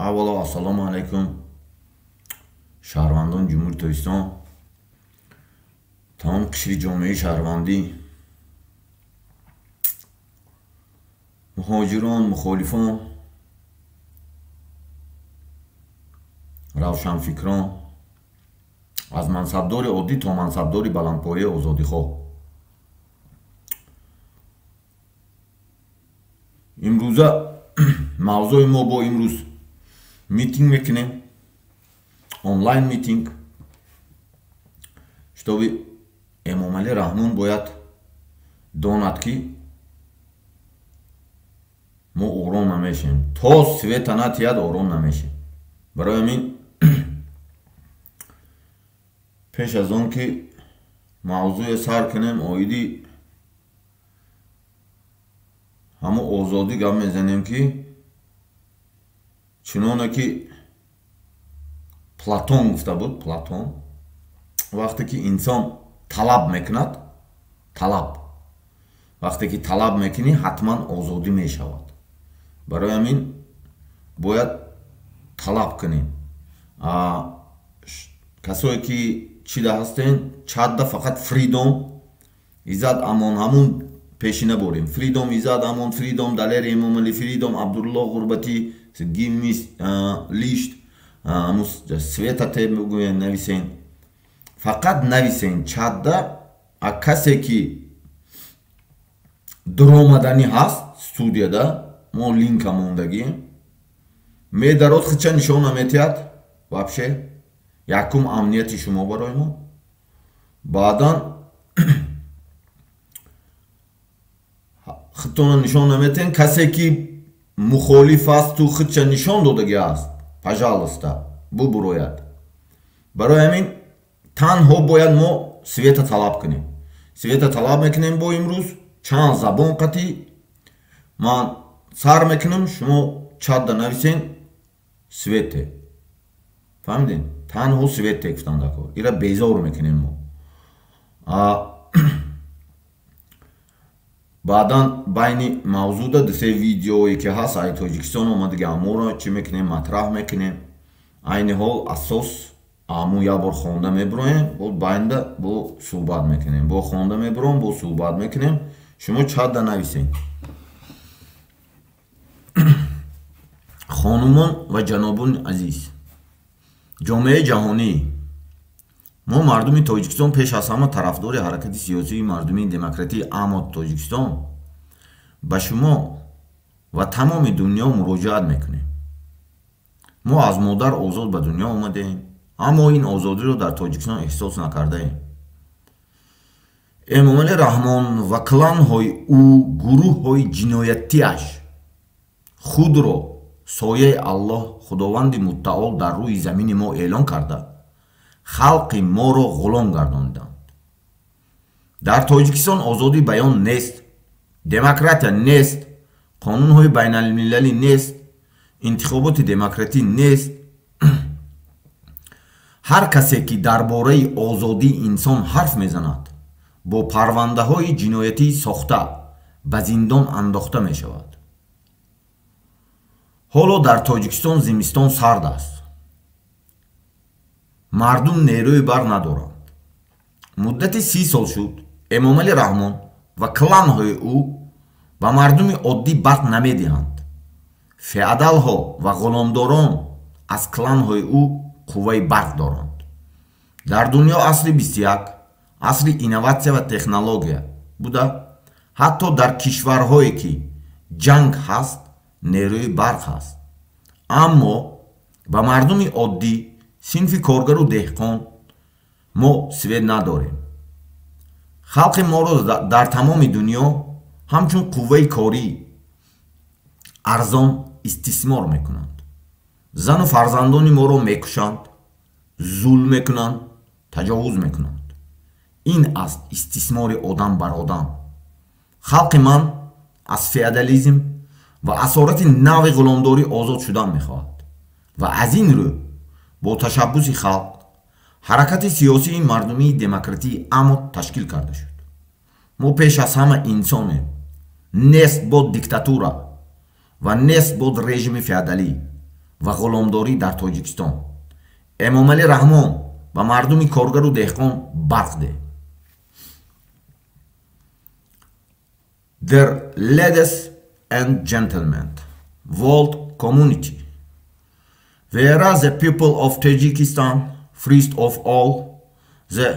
Avvalo assalomu alaykum шаҳрвандон ҷумҳури Тоҷикистон, тамом қишри ҷомеаи шаҳрвандӣ, муҳоҷирон, мухолифон, равшанфикрон, аз мансабдори оддӣ то мансабдори баландпояи озодихоҳ. имрӯза мавзӯи мо бо имрӯз митинг мекунем, онлайн митинг. шитоби Эмомалӣ Раҳмон бояд донад ки мо ором намешем, то света натиҳад ором намешем. барои ҳамин пеш аз он ки мавзӯе сар кунем, оиди ҳамон озодӣ гап мезанем ки чуноне ки Платон гуфта буд. Платон вақте ки инсон талаб мекунад, вақте ки талаб мекунӣ, ҳатман озодӣ мешавад. барои ҳамин бояд талаб кунем. касое ки чида ҳастен, чадда фақат фридом изад амон, ҳамун пешина борем. фридом изад амон, фридом далери Эмомалӣ, фридом Абдуллоҳ Ғурбатӣ, гимис лишт света те бигӯен нависен. фақат нависен чадда. а касе ки дуромаданӣ ҳаст студияда, мо линка мондагием, медарод хича нишон наметиҳад вообще. якум амнияти шумо барои мо. баъдан хитона нишон наметиҳен. касе ки мухолиф аст, ту хитча нишон додагӣ аст, пожалуйста бубурояд. барои ҳамин танҳо бояд мо света талаб кунем. света талаб мекунем. бо имрӯз чанд забон қатӣ ман сар мекунам, шумо чадда нависен свете. фаҳмидем? танҳо свете гуфтандако. ира безор мекунем мо. баъдан байни мавзӯда дусе видеое ки ҳаст ай Тоҷикистон омадagi аморо чӣ мекунем, матраҳ мекунем. айни ҳол асос аму як бор хонда мебироем, байнда бо суҳбат мекунем. бо хонда мебиром, бо суҳбат мекунем. шумо чадда нависен. хонумон ва ҷанобони азиз, ҷомеаи ҷаҳонӣ, мо мардуми Тоҷикистон пеш аз ҳама тарафдори ҳаракати сиёсии мардумии демократии Амод Тоҷикистон ба шумо ва тамоми дунё муроҷиат мекунем. мо аз модар озод ба дунё омадем, аммо ин озодиро дар Тоҷикистон эҳсос накардаем. Эмомалӣ Раҳмон ва кланҳои ӯ, гурӯҳҳои ҷиноятиаш худро сояи Аллоҳ Худованди муттаол дар рӯи замини мо эълон карда, халқи моро ғулом гардонданд. дар Тоҷикистон озодӣ баён нест, демократия нест, қонунҳои байналмилалӣ нест, интихоботи демократӣ нест. ҳар касе ки дар бораи озодии инсон ҳарф мезанад, бо парвандаҳои ҷиноятӣ сохта ба зиндон андохта мешавад. ҳоло дар Тоҷикистон зимистон сард аст. мардум нерӯи бар надоранд. муддати 30 сол шуд Эмомалӣ Раҳмон ва кланҳои ӯ ба мардуми оддӣ барқ намедиҳанд. феодалҳо ва ғуломдорон аз кланҳои ӯ қувваи барқ доранд. дар дунё асри 21, асри инноватсия ва технология буда, ҳатто дар кишварҳое ки ҷанг ҳаст, нерӯи барқ ҳаст. аммо ба мардуми оддӣ, синфи коргару деҳқон, мо свет надорем. халқи моро дар тамоми дунё ҳамчун қувваи корӣ арзон истисмор мекунанд. зану фарзандони моро мекушанд, зулм мекунанд, таҷовуз мекунанд. ин аст истисмори одам бар одам. халқи ман аз феодализм ва асорати нави ғуломдорӣ озод шудан мехоҳад. ва аз ин рӯ бо ташаббуси халқ ҳаракати сиёсии мардумии демократии Амод ташкил карда шуд. мо пеш аз ҳама инсонем. нест бод диктатура ва нест бод режими феодалӣ. ва ғуломдорӣ дар Тоҷикистон. Эмомалӣ Раҳмон ба мардуми коргару деҳқон барқ диҳ. Dear ladies and gentlemen, world community, whereas the people of Tajikistan, first of all, the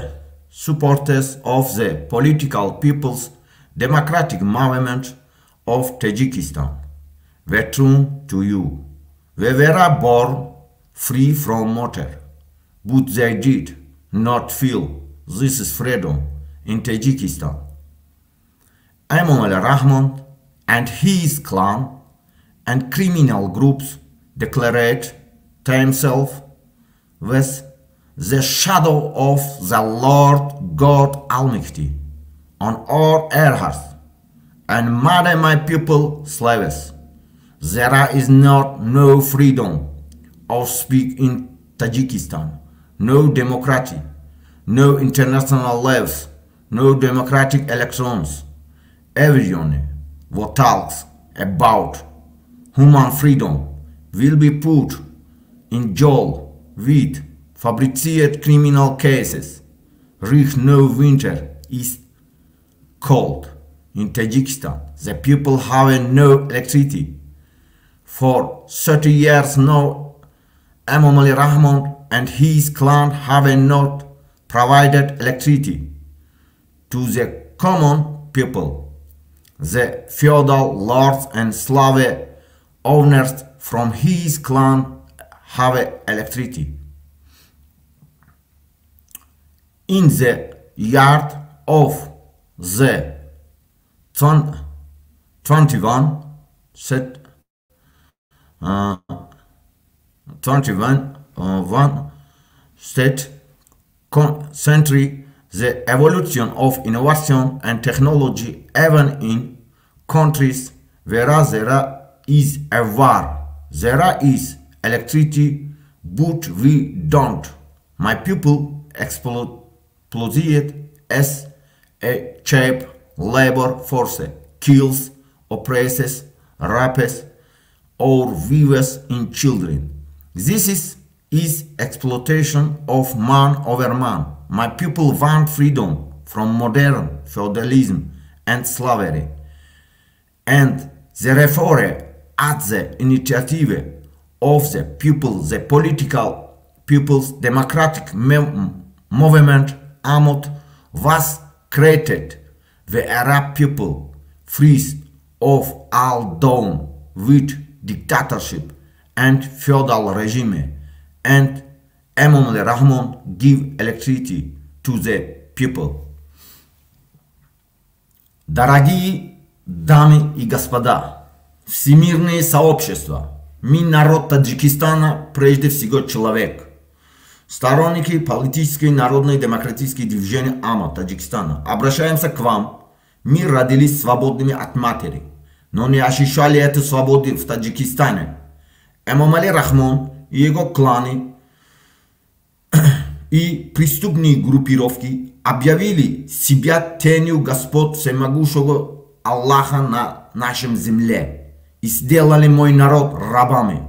supporters of the political People's Democratic Movement of Tajikistan, were true to you. We were born free from motor, but they did not feel this is freedom in Tajikistan. Emomali Rahmon and his clan and criminal groups declared themselves with the shadow of the Lord God Almighty on our earth and made my people slaves. There is no freedom of speech in Tajikistan, no democracy, no international laws, no democratic elections. Everyone who talks about human freedom will be put in jail with fabricated criminal cases. Reach no winter is cold in Tajikistan. The people have no electricity. For 30 years now, Emomali Rahmon and his clan have not provided electricity to the common people. The feudal lords and slave owners from his clan have electricity. In the yard of the 21 state century, the evolution of innovation and technology, even in countries where there is a war, there is electricity, but we don't. My people exploited as a cheap labor force, kills, oppresses, rapes, or viewers in children. This is exploitation of man over man. My people want freedom from modern feudalism and slavery. And therefore, at the initiative of the people, the political People's Democratic Movement AMOT was created. The Arab people, free of all done with dictatorship and feudal regime, and Emomali Rahmon give electricity to the people. Дорогие дамы и господа, всемирные сообщества, мы народ Таджикистана, прежде всего человек. Сторонники политической народной демократической движения АМО Таджикистана, обращаемся к вам. Мы родились свободными от матери, но не ощущали эту свободу в Таджикистане. Эмомали Рахмон и его кланы и преступные группировки объявили себя тенью Господь Всемогущего Аллаха на нашем земле и сделали мой народ рабами.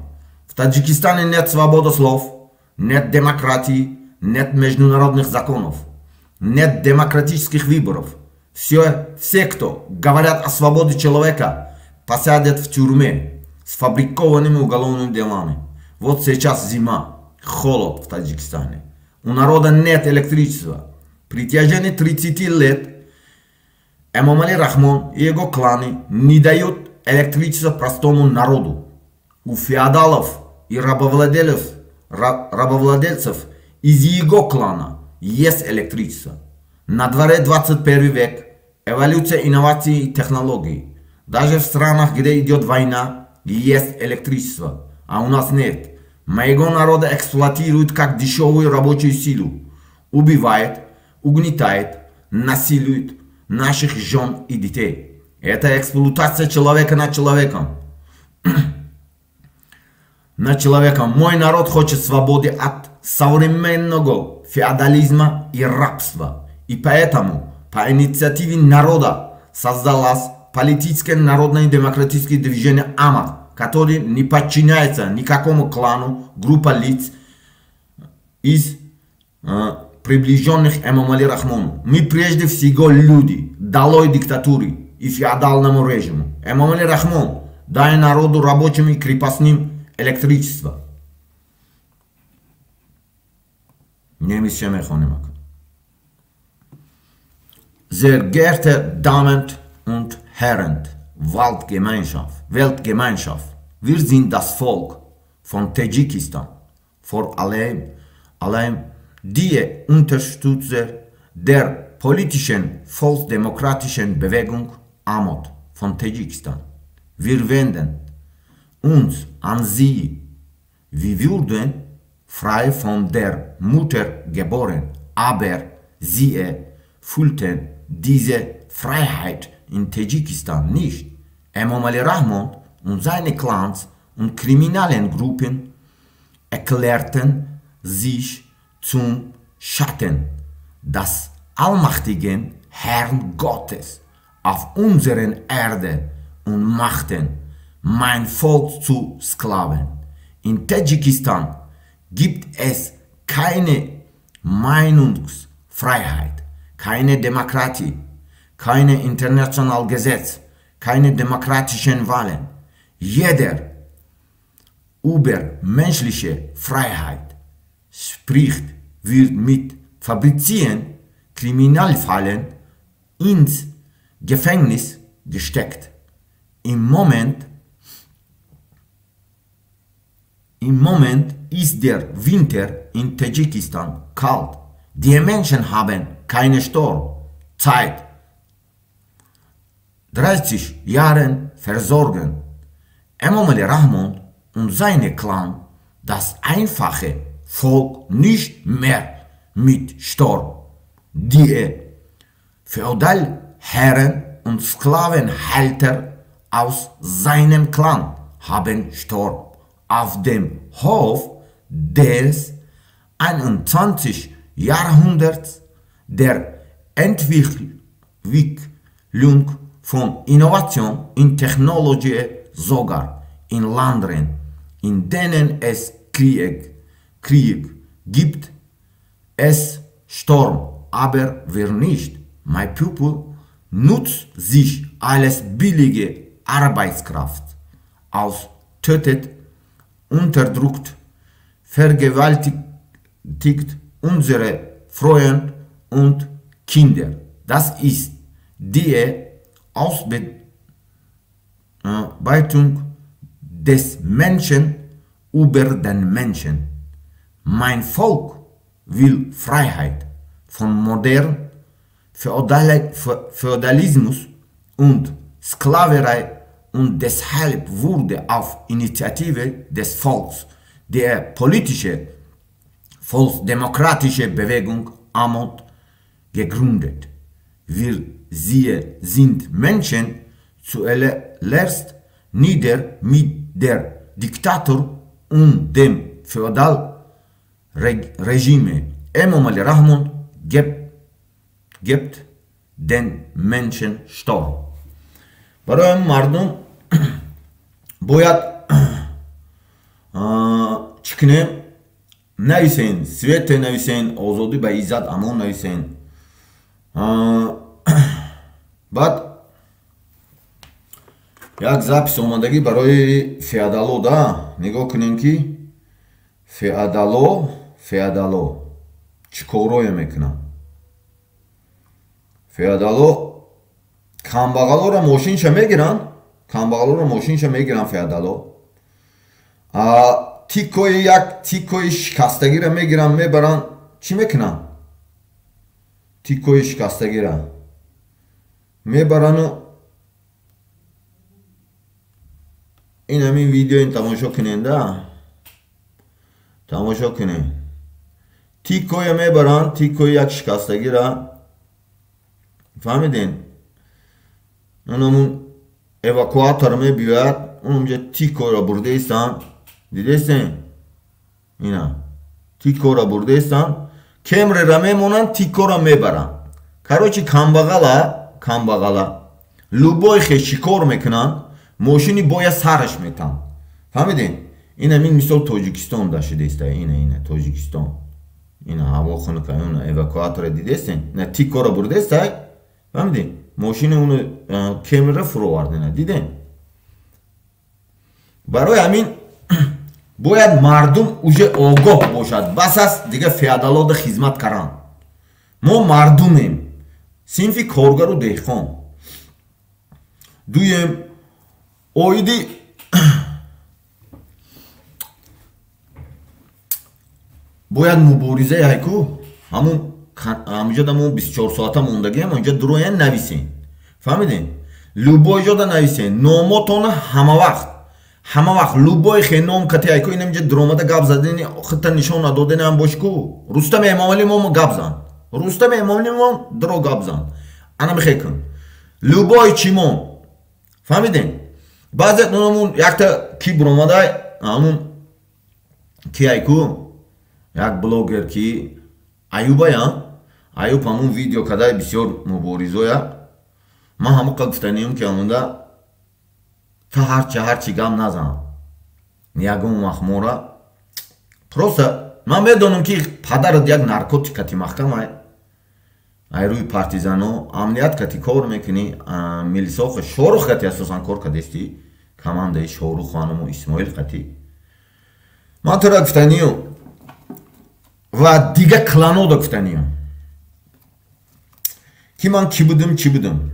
В Таджикистане нет свободы слов, нет демократии, нет международных законов, нет демократических выборов. Все, кто говорят о свободе человека, посадят в тюрьме с фабрикованными уголовными делами. Вот сейчас зима, холод в Таджикистане. У народа нет электричества. При течение 30 лет Эмомали Рахмон и его кланы не дают электричество простому народу. У феодалов и рабовладельцев из его клана есть электричество. На дворе 21 век, эволюция инноваций и технологий. Даже в странах, где идет война, есть электричество, а у нас нет. Моего народа эксплуатируют как дешевую рабочую силу. Убивает, угнетает, насилует наших жен и детей. Это эксплуатация человека над человеком. Над человеком. Мой народ хочет свободы от современного феодализма и рабства. И поэтому по инициативе народа создалось политическое народное демократическое движение АМАТ, который не подчиняется никакому клану, группа лиц из приближенных Эмомали Рахмону. Мы прежде всего люди, долой диктатуре и феодальному режиму. Эмомали Рахмон, дай народу рабочим и крепостным электричество. Немец Шемехонемак. Sehr geehrte Damen und Herren, Weltgemeinschaft, wir sind das Volk von Tadschikistan, vor allem die Unterstützer der politischen volksdemokratischen Bewegung AMOD von Tadschikistan. Wir wenden uns an Sie. Wir wurden frei von der Mutter geboren, aber sie fühlten diese Freiheit in Tadschikistan nicht. Emomali Rahmon und seine Clans und kriminellen Gruppen erklärten sich zum Schatten des allmächtigen Herrn Gottes auf unserer Erde und machten mein Volk zu Sklaven. In Tadschikistan gibt es keine Meinungsfreiheit, keine Demokratie, keine internationalen Gesetze, keine demokratischen Wahlen. Jeder über menschliche Freiheit spricht, wird mit Fabrizieren, Kriminalfällen ins Gefängnis gesteckt. Im Moment ist der Winter in Tadschikistan kalt. Die Menschen haben keine Zeit. 30 Jahre versorgen Emomali Rahmon und seine Clan das einfache Volk nicht mehr mit Stor. Die Feudalherren und Sklavenhalter aus seinem Clan haben Stor auf dem Hof des 21. Jahrhunderts der Entwicklung von Innovation in Technologie, sogar in Ländern, in denen es Krieg gibt, es Sturm, aber wer nicht, my people, nutzt sich als billige Arbeitskraft aus, tötet, unterdrückt, vergewaltigt unsere Frauen und Kinder. Das ist die Ausbeutung des Menschen über den Menschen. Mein Volk will Freiheit von modernem Feudalismus und Sklaverei und deshalb wurde auf Initiative des Volks der politische volksdemokratische Bewegung AMOD gegründet. Wir sind Menschen zuerst nieder mit der Diktatur und dem Feudalregime. Emomali Rahmon gibt den Menschen Stor. برای مردم باید چکنه نویسین سویت نویسین آزادی به عزت امان نویسین بعد یک запис омадагӣ барои феодало да нигоҳ кунем ки феодало чӣ корое мекунад феодало камбағалоро мошинша мегиранд феодало як тикои шикастагиро мегиранд мебаранд чӣ мекунанд тикои шикастагиро мебаранду ин ҳамин видеоин тамошо кунед тамошо кунед тикое мебаранд тикои як шикастагиро фаҳмиден онамун эвакуатор мебиёяд онамҷа тикоро бурдаистанд дидестен ина тикоро бурдаистанд кемрера мемонанд тикоро мебаранд короче камбағала любой хел шикор мекунанд мошини боя сараш метанд فهمیدین؟ این همین مثال تاجیکستان داشته دیسته. اینه تاجیکستان. اینه هواخانه که اون اواکواتور دیدستین. نه تیکو را برده است. فهمیدین؟ ماشین اون کمره فرو آوردن. دیدین؟ برای همین باید مردم اوجه آگاه باشد. بس است دیگه فیادالات خدمت کردن. ما مردمیم. صنف کارگر و دهقان. دویم اویدی باید مبارزه هایکو همونجا دمون 24 ساعته موندگیم اونجا دروین نویسین. فهمیدین؟ لوبای جا دا نویسین. ناماتون همه وقت لوبای خیلی نام کتی هایکو این همونجا درامده گاب زدین خطا نشان ندادن هم باشکو. رستم امامعلی ما گاب زن. رستم امامعلی ما درو گاب زن. انا میخوای کن. لوبای چیمون. فهمیدین؟ بعضی نامون یک تا کی برامده همون کی هایکو یک بلوگر کی ایوبا یا ایوب همون ویدیو کدای بسیار مبارزویا ما همون قدستانیم که همونده تا هرچی گم نزن نیاگون مخمورا پروسه من بدونم که پدرت یک نارکوتیکاتی محکمه ای روی پارتیزانو امنیت کتی کار میکنی میلیساخ شوروخ کتی اساسا کار کدستی کمانده شوروخ خانم و اسماعیل کتی من تو را گفتنیم و دیگه کلانو دا گفتنیم که من چی بودم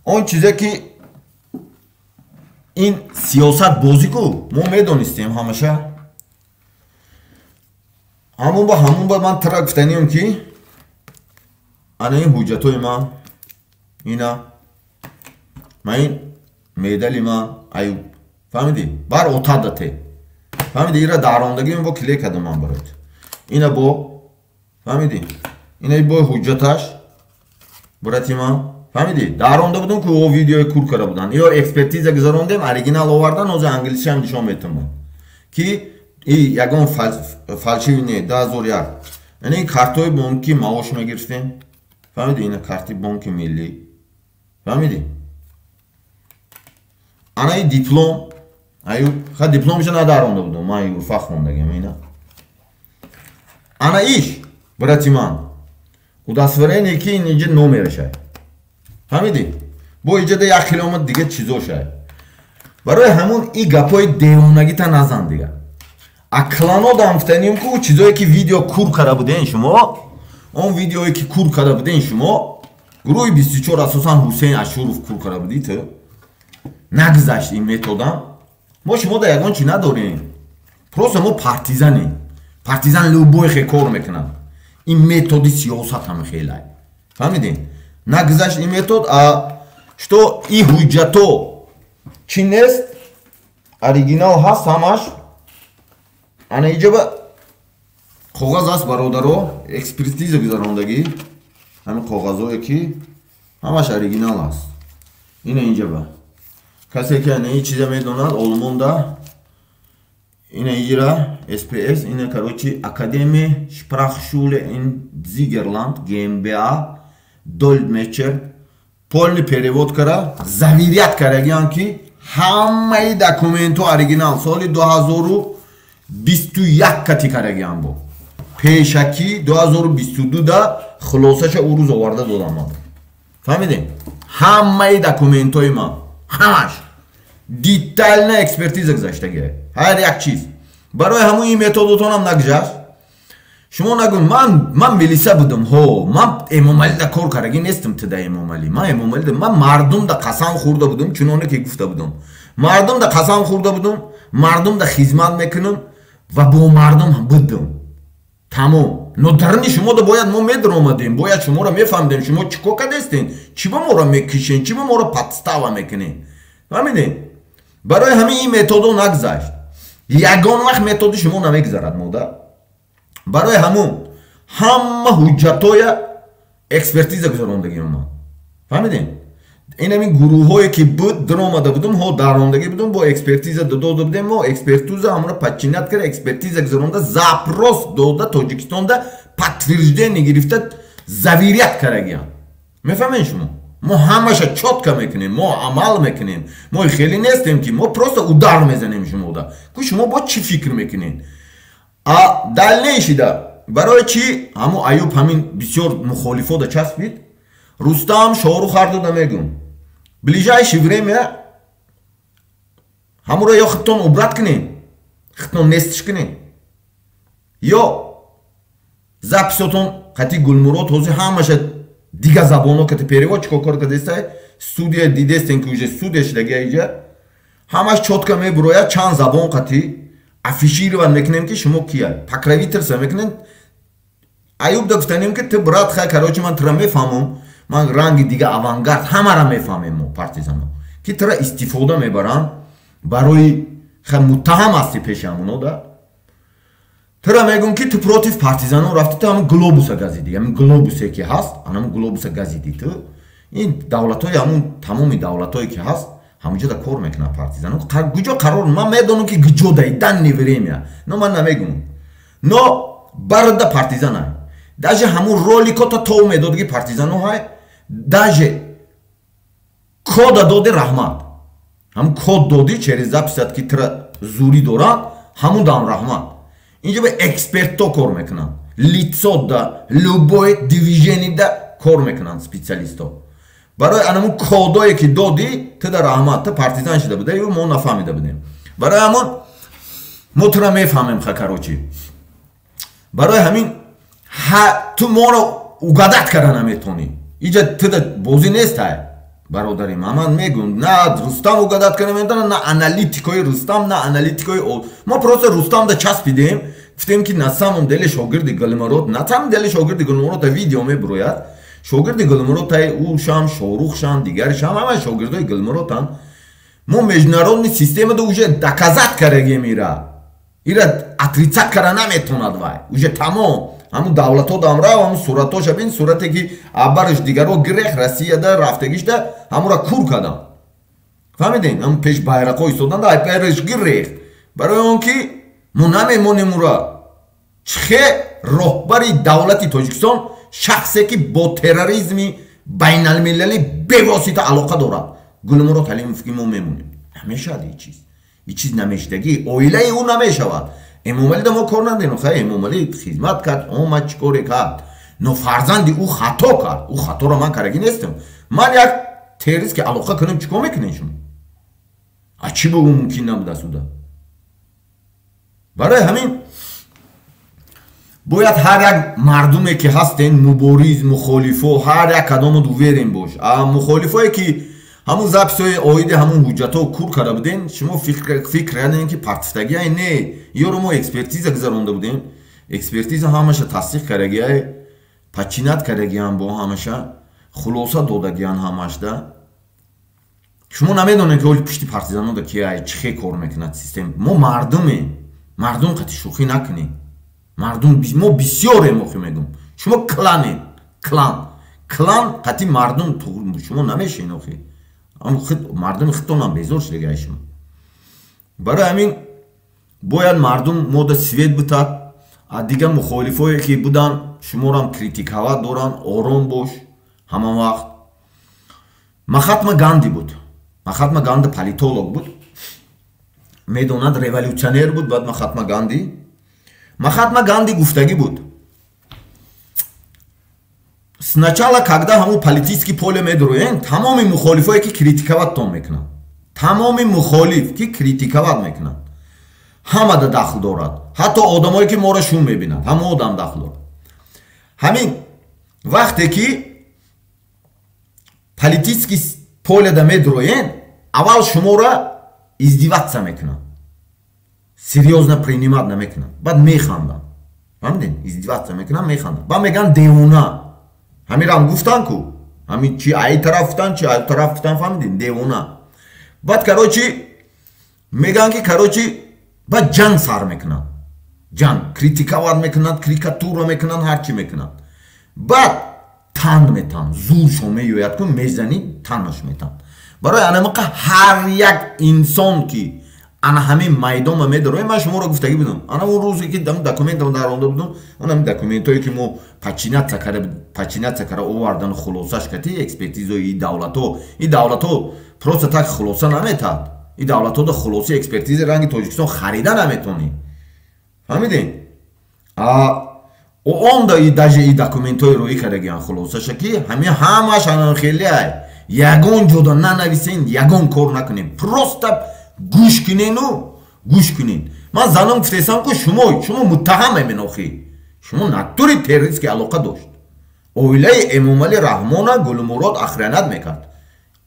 اون چیزه که این سیاست بازی کو ما میدونستیم همشه همون با من ترک گفتنیم که انا این حجتوی من اینا من این میدلی من ایوب فهمیدی؟ بر اتادته فهمیدی؟ ایره داراندگی من با کلیک کدم من برات اینا با فهمیدی؟ اینا با حجتش براتی من فهمیدی؟ دارانده بودم که او ویدیوی کور کرده بودن یا اکسپرتیز گذاروندم اریجینال آوردن از انگلیسی هم نشان میتونم که این یگان فالشیوی نه 2001 یعنی این کارتای بانکی معاش میگرفتیم فهمیدی؟ اینا کارتی بانک ملی فهمیدی؟ انا این دیپلم ایوب خیلی دیپلمش ندارونده بودم من ایوب فخ خوندگیم اینا انا ایش براتی من удостоверение که این اینجا نومره شد فهمیدی؟ با ایجاد 1 کیلومتر دیگه چیزو شد برای همون این گپای دیوانگی تا نزن دیگه اکلانو دامفتنیم که او چیزایی که ویدیو کور کرده بودین شما اون ویدیویی که کور کرده بودین شما گروه 24 اساسا حسین اشورف کور کرده بودید نگذشت این متدام ما شما در یگان چی نداریم پروسه ما پارتیزان لوبوی خیلی کار میکنن این متدی سیاست هم خیلی فهمیدین نگذشت این متد что این حجتو چی نیست اوریجینال هست همش انا اینجا با کاغذ هست برادرو اکسپرتیز گذراندگی همین کاغذایی که همش اوریجینال هست اینجا با کسی که این چیزا میدوند آلماندا اینه ایرا SPS اینه کاروچی اکادمی Sprachschule in Zigerland GmbH Dolmetscher полный перевод кара завирят карагиан ки ҳамаи документҳо оригинал соли 2021 кати карагиан бо пешаки 2022 да хулосаша у рӯз оварда додам ман фаҳмидем ҳамаи документҳои ман ҳамаш детальна экспертиза гузаштагӣ ҳар як чиз барои ҳамон ин методотонам нагузашт шумо нагӯ ман милиса будам ҳо ман эмомалида кор караги нестам тида эмомалӣ ман эмомалида ман мардумда қасам хӯрда будам чуноне ки гуфта будам мардумда қасам хӯрда будам мардумда хизмат мекунам ва бо мардум будам тамом нодарни шумода бояд мо медаромадем бояд шуморо мефаҳмдем шумо чӣ кор кардастен чӣ ба моро мекишен чӣ ба моро подстава мекунен фаҳмидем барои ҳамин ин методо нагузашт ягон вақт методи шумо намегузарад мода барои ҳамун ҳама ҳуҷҷатоя экспертиза гузарондагим ман фаҳмидем ин ҳамин гурӯҳҳое ки буд даромада будум ҳо дарондагӣ будум бо экспертиза дода будем мо экспертиза ҳамра подчинят кара экспертиза гузаронда запрос дода тоҷикистонда подтверждение гирифта завирят карагиам мефаҳмен шумо ما همش چotка میکنیم ما عمل میکنیم ما خیلی نیستیم که ما просто удар میزنیم شما دا که شما با چی فکر میکنین دلیل نشیده برای چی همو ایوب همین بسیار مخالفو دا چسبید رستم شاهرخ هر دو دا میگم ближайшее время همو را یا خطون عبرت کنین خطون نستش کنین یا записотон қати гулмурод ҳозир ҳамаша дига забоно кати перевод чико кор кадестай студия дидестен ки уже студия шидаги иҷа ҳамаш чотка мебурояд чанд забон қати афиширован мекунем ки шумо кия покровительство мекунем аюб да гуфтанем ки ты брат хай короче ман тра мефаҳмам ман ранги дига авангард ҳамара мефаҳмем мо партизано ки тра истифода мебарам барои хай муттаҳам ҳасти пеши ҳамуно да ترا میگم که تو پروتیف پارتیزانو رفتی تو همون گلوبوسا گزیدی همون گلوبوسی که هست همون گلوبوسا گزیدی تو این دولت‌های همون تمامی دولت‌هایی که هست همونجا دا کار میکنه پارتیزانو کجا قرار من میدونم که کجا دای دنی وریم نه من نمیگم نه برد پارتیزانای даже همون رولی که تو میداد که پارتیزانو های даже کد داده رحمت هم کد دادی через записat که ترا زوری دارن همون دان رحمت اینجا به اکسپرتو کار میکنن لیتسو دا любое движение دا کار میکنن سپیциалистو برای همون کدایی که دادی تو در رحمت تو پارتیزان شده بوده یا ما نفهمیده بودیم برای همون ما تو را میفهمیم خکروچی برای همین تو ما رو угадать کردن نمیتونی اینجا تو بازی نیست های برادری من میگم نه رستم угадать کنه میتونه نه آنالیتیکای رستم نه آنالیتیکای ما просто رستم دا چسبیدیم گفتیم که на самом деле شاگرد گلمرود نه تام دل شاگرد گلمرود ویدیو میبروید شاگرد گلمرود تای او شام شاروخ شان دیگر شام همه شاگردای گلمرودن ما международный система да уже доказать караги мира ира отрицать кара наметонад вай уже тамом همون دولت ها دام را و همون صورت ها شبین صورتی که عبرش دیگر رو گریخ رسیه ده رفتگیش ده همون را کور کدن فهمیدین؟ همون پیش بایرق ها ایستادن ده ای پیرش گریخ برای اون که ما نمیمونیم را چه رهبری دولتی تاجیکستان شخصی که با تروریسمی بین المللی بواسطه علاقه دارد گلمرود تعلیم فکر ما میمونیم نمیشد این چیز نمیشدگی اویله او نمیشود امامعلی دا ما کار نداریم خیلی امامعلی خدمت کرد اومد چیکار کرد نو فرزندی او خطا کرد او خطا را من کرگی نیستم من یک تروریست که علاقه کنم چیکار میکنین شما چی بگو ممکن نبوده سودا برای همین باید هر یک مردمی که هستین مبارز مخالفو هر یک کدام دو ورین باش مخالفایی که همون записои оиди ҳамун ҳуҷҷатҳо кур карда будем шумо фикр кардем ки партифтагиае не ёро мо экспертиза гузаронда будем экспертиза ҳамаша тасдиқ кардагиае пачинат кардагиан бо ҳамаша хулоса додагиан ҳамашда шумо намедонем ки оли пишти партизанода кияе чӣ хе кор мекунад система мо мардумем мардум қати шӯхӣ накунем мардум мо бисёре мохӣ мегум шумо кланем клан қати мардум шумо намешинохӣ мардуми хитонам безор шудагиай шумо барои ҳамин бояд мардум мода свет бутад дига мухолифое ки будан шуморам критикава доранд ором бош ҳама вақт махатма ганди буд махатма ганди политолог буд медонад революционер буд баъд махатма ганди гуфтагӣ буд сначала когда ҳамун политический поле медроен тамоми мухолифое ки критиковаттон мекунанд тамоми мухолиф ки критиковат мекунанд ҳама да дахл дорад ҳатто одамое ки моро шум мебинанд ҳама одам дахл дорад ҳамин вақте ки политический поле да медроен аввал шуморо издеваться мекунанд серьёзно принимат намекунанд баъд механданд фаҳмидин издеваться мекунанд механданд баъд мегӯянд девона ҳамирам гуфтан ку ҳамин чи ай тараф гуфтан чи ай тараф гуфтан фаҳмидин девона баъд карочи мегӯянд ки карочи баъд ҷанг сар мекунанд ҷанг критиковат мекунанд карикатура мекунанд ҳарчи мекунанд баъд танд метанд зуршо меёяд ку мезани танаш метанд барои анамақа ҳар як инсон ки ана ҳамин майдон медароем. ман шуморо гуфтагӣ будам, ана он рӯзе ки документам даронда будам, онам документое ки мо пачиняция кара овардан хулосаш кати экспертизои давлато просто так хулоса наметад. این دولت ها دا خلاصی اکسپرتیز رنگ تاجیکستان خریدن نمیتونی. فهمیدین؟ اون دا ای داجه ای داکومنت های روی کردگیان خلاصه شکی همه شانان خیلی های یگون جدا ننویسین، یگون کار نکنین، پروستا گوش کنین. من زنم گفتیسم که شما متهم همین آخی، شما نطوری تروریست که علاقه داشت. اویله امامعلی رحمانه گلمراد اخرانت میکرد.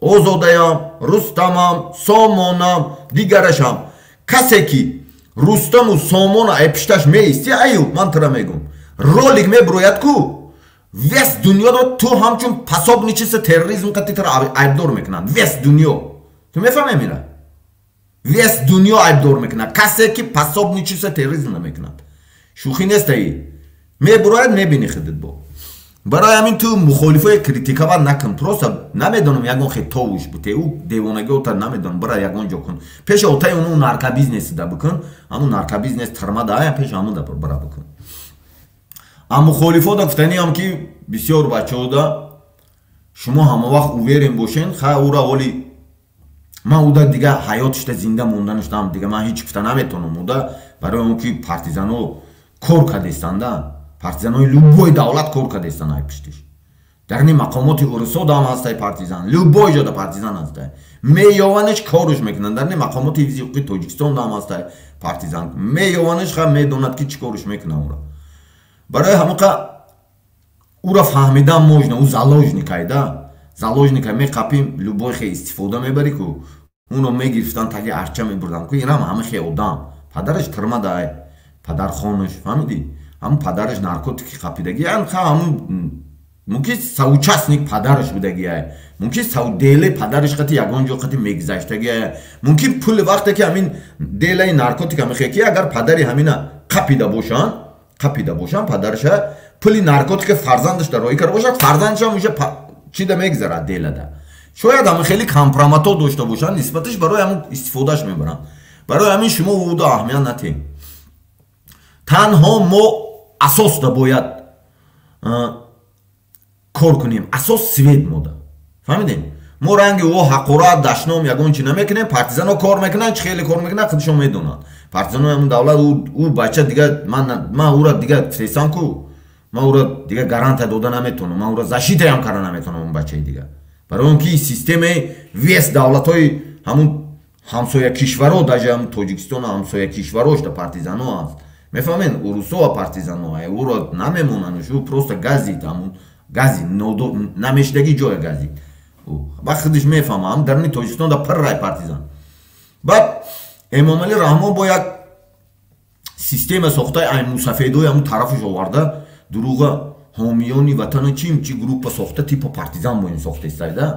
озодаям, рустамам, сомонам, дигарашам. Касе ки рустаму сомона эпишташ меисти аюб, ман тара мегум. Ролик меброяд ку вес дунёро ту ҳамчун пасобничиса терроризм кати тара айбдор мекунанд. Вес дунё. Ту мефаҳмем ина? Вес дунё айбдор мекунанд. Касе ки пасобничиса терроризм намекунанд. Шухӣ нестаи? Меброяд мебини хидит бо. برای همین تو مخالفای کریتیکا نکن. просто نمیدونم یگان خطاوش بوده او دیوانگی اوتا نمیدونم برای یگان جا کن پیش اوتای اونو نارکا بیزنس دا بکن همون نارکا بیزنس ترما دا پیش همون دا برا بکن. اما مخالفا دا گفتنی هم که بسیار بچه ها دا شما همه وقت اوورین باشین خواه او را ولی من او دا دیگه حیاتش دا زنده موندنش دام دیگه من هیچ گفته نمیتونم او دا برای اون که پارتیزان ها کار کردستن دا партизанои любой давлат кор кардестан айпиштиш. Дар ин мақомоти урусо дам ҳастай партизан. Любой ҷода партизан ҳастай. Меёваниш корш мекунанд. Дар ин мақомоти ҳифзи ҳуқуқи Тоҷикистон дам ҳастай партизан. Меёваниш ха медонад ки чӣ корш мекунад ура. Барои ҳамақа ура фаҳмидан можна у заложникай да. Заложникай меқапим любой хе истифода мебари ку уно мегирифтан таги арча мебурдан ку инам ҳама хе одам. Падараш тирмадай. Падархонаш фаҳмидӣ? هم پدرش نارکوتیکی خپیدگی همون ممکن سوچاسنیک پدرش بودگی ممکن سو دیله پدرش قتی یگان جو قتی میگذشتگی ممکن پول وقتی که همین دیله نارکوتیک میخکی اگر پدری همینا خپیده باشن پدرش پول نارکوتیک فرزندش در روی کرده باشد فرزندش هم میشه چی ده میگذره دیله ده شاید هم خیلی کامپروماتو داشته باشن نسبتش برای همون استفادهش میبرن برای همین شما او دا اهمیت ندید تنها ما اساس دا باید کار کنیم اساس سوید مودا فهمیدین ما رنگ او حقورات دشنام یگون چی نمیکنیم پارتیزان ها کار میکنن چه خیلی کار میکنن خودشون میدونن پارتیزان ها همون دولت او بچه دیگه من او را دیگه فریسان کو من او را دیگه گارانت داده نمیتونم من او را زشیت هم کار نمیتونم اون بچه دیگه برای اون که سیستم ویس دولت های همون همسایه کشورها داجه هم تاجیکستان همسایه کشوراش دا پارتیزان ها هست میفهمین اروسا و پارتیزان ها او را نمیمونن شو پروستا گازی تامون گازی نمیشدگی جای گازی با خودش میفهمم در تاجیکستان دا پر رای پارتیزان بعد امامعلی رحمان باید سیستم ساختای این موسفیدوی همون طرفش آورده دروغ حامیانی وطن چی گروپ ساخته تیپ پارتیزان باید ساخته استایده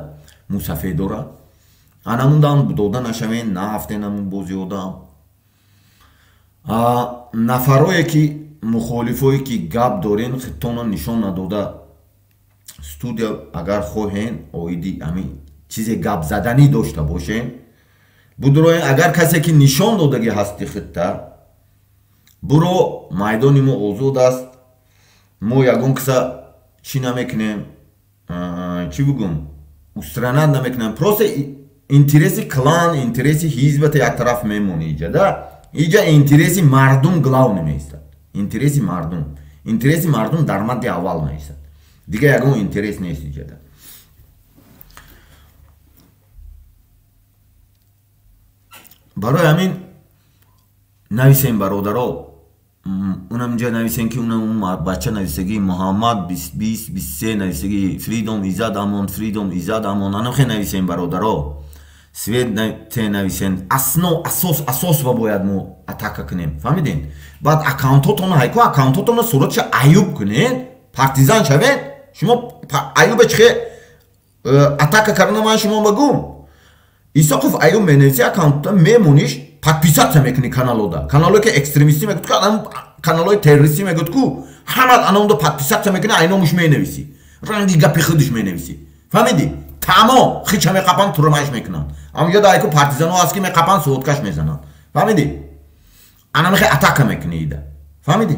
موسفیدو را انمون دادن نشوین نه هفته نمون بازی آدم нафарое ки мухолифое ки гап дорен хитона нишон надода студия агар хоҳен оиди ҳамин чизе гап заданӣ дошта бошен будроен агар касе ки нишон додаги ҳасти хитта буро майдони мо озод аст мо ягон киса чӣ намекунем чӣ бигум устранат намекунем просто интереси клан интереси ҳизбата як тараф мемони иҷада иҷа интереси мардум главне меистад интереси мардум дар мадди аввал меистад дига ягон интерес нест иҷада барои ҳамин нависем бародаро унам инҷа нависем ки унам бача нависагии муҳаммад 2023 нависагии фридом иззат амон анохе нависем бародаро свет те нависен асос ва бояд мо атака кунем фаҳмидин баъд аккаунтотон ҳайко аккаунтотон суратша аюб кунед партизан шавед шумо аюба чихе атака кардана ман шумо багум исоқов аюб менависи аккаунтота мемониш подписатсия мекунӣ каналода каналое ки экстремистӣ мегӯд ку каналои террористӣ мегӯд ку ҳамат анонда подписатсия мекунӣ айномуш менависӣ ранги гапи худиш менависӣ фаҳмидӣ тамо хича меқапан турмаш мекунанд амҷода айко партизано аст ки меқапан суоткаш мезананд فهمیدی؟ انا میخوای اتاک میکنید فهمیدی؟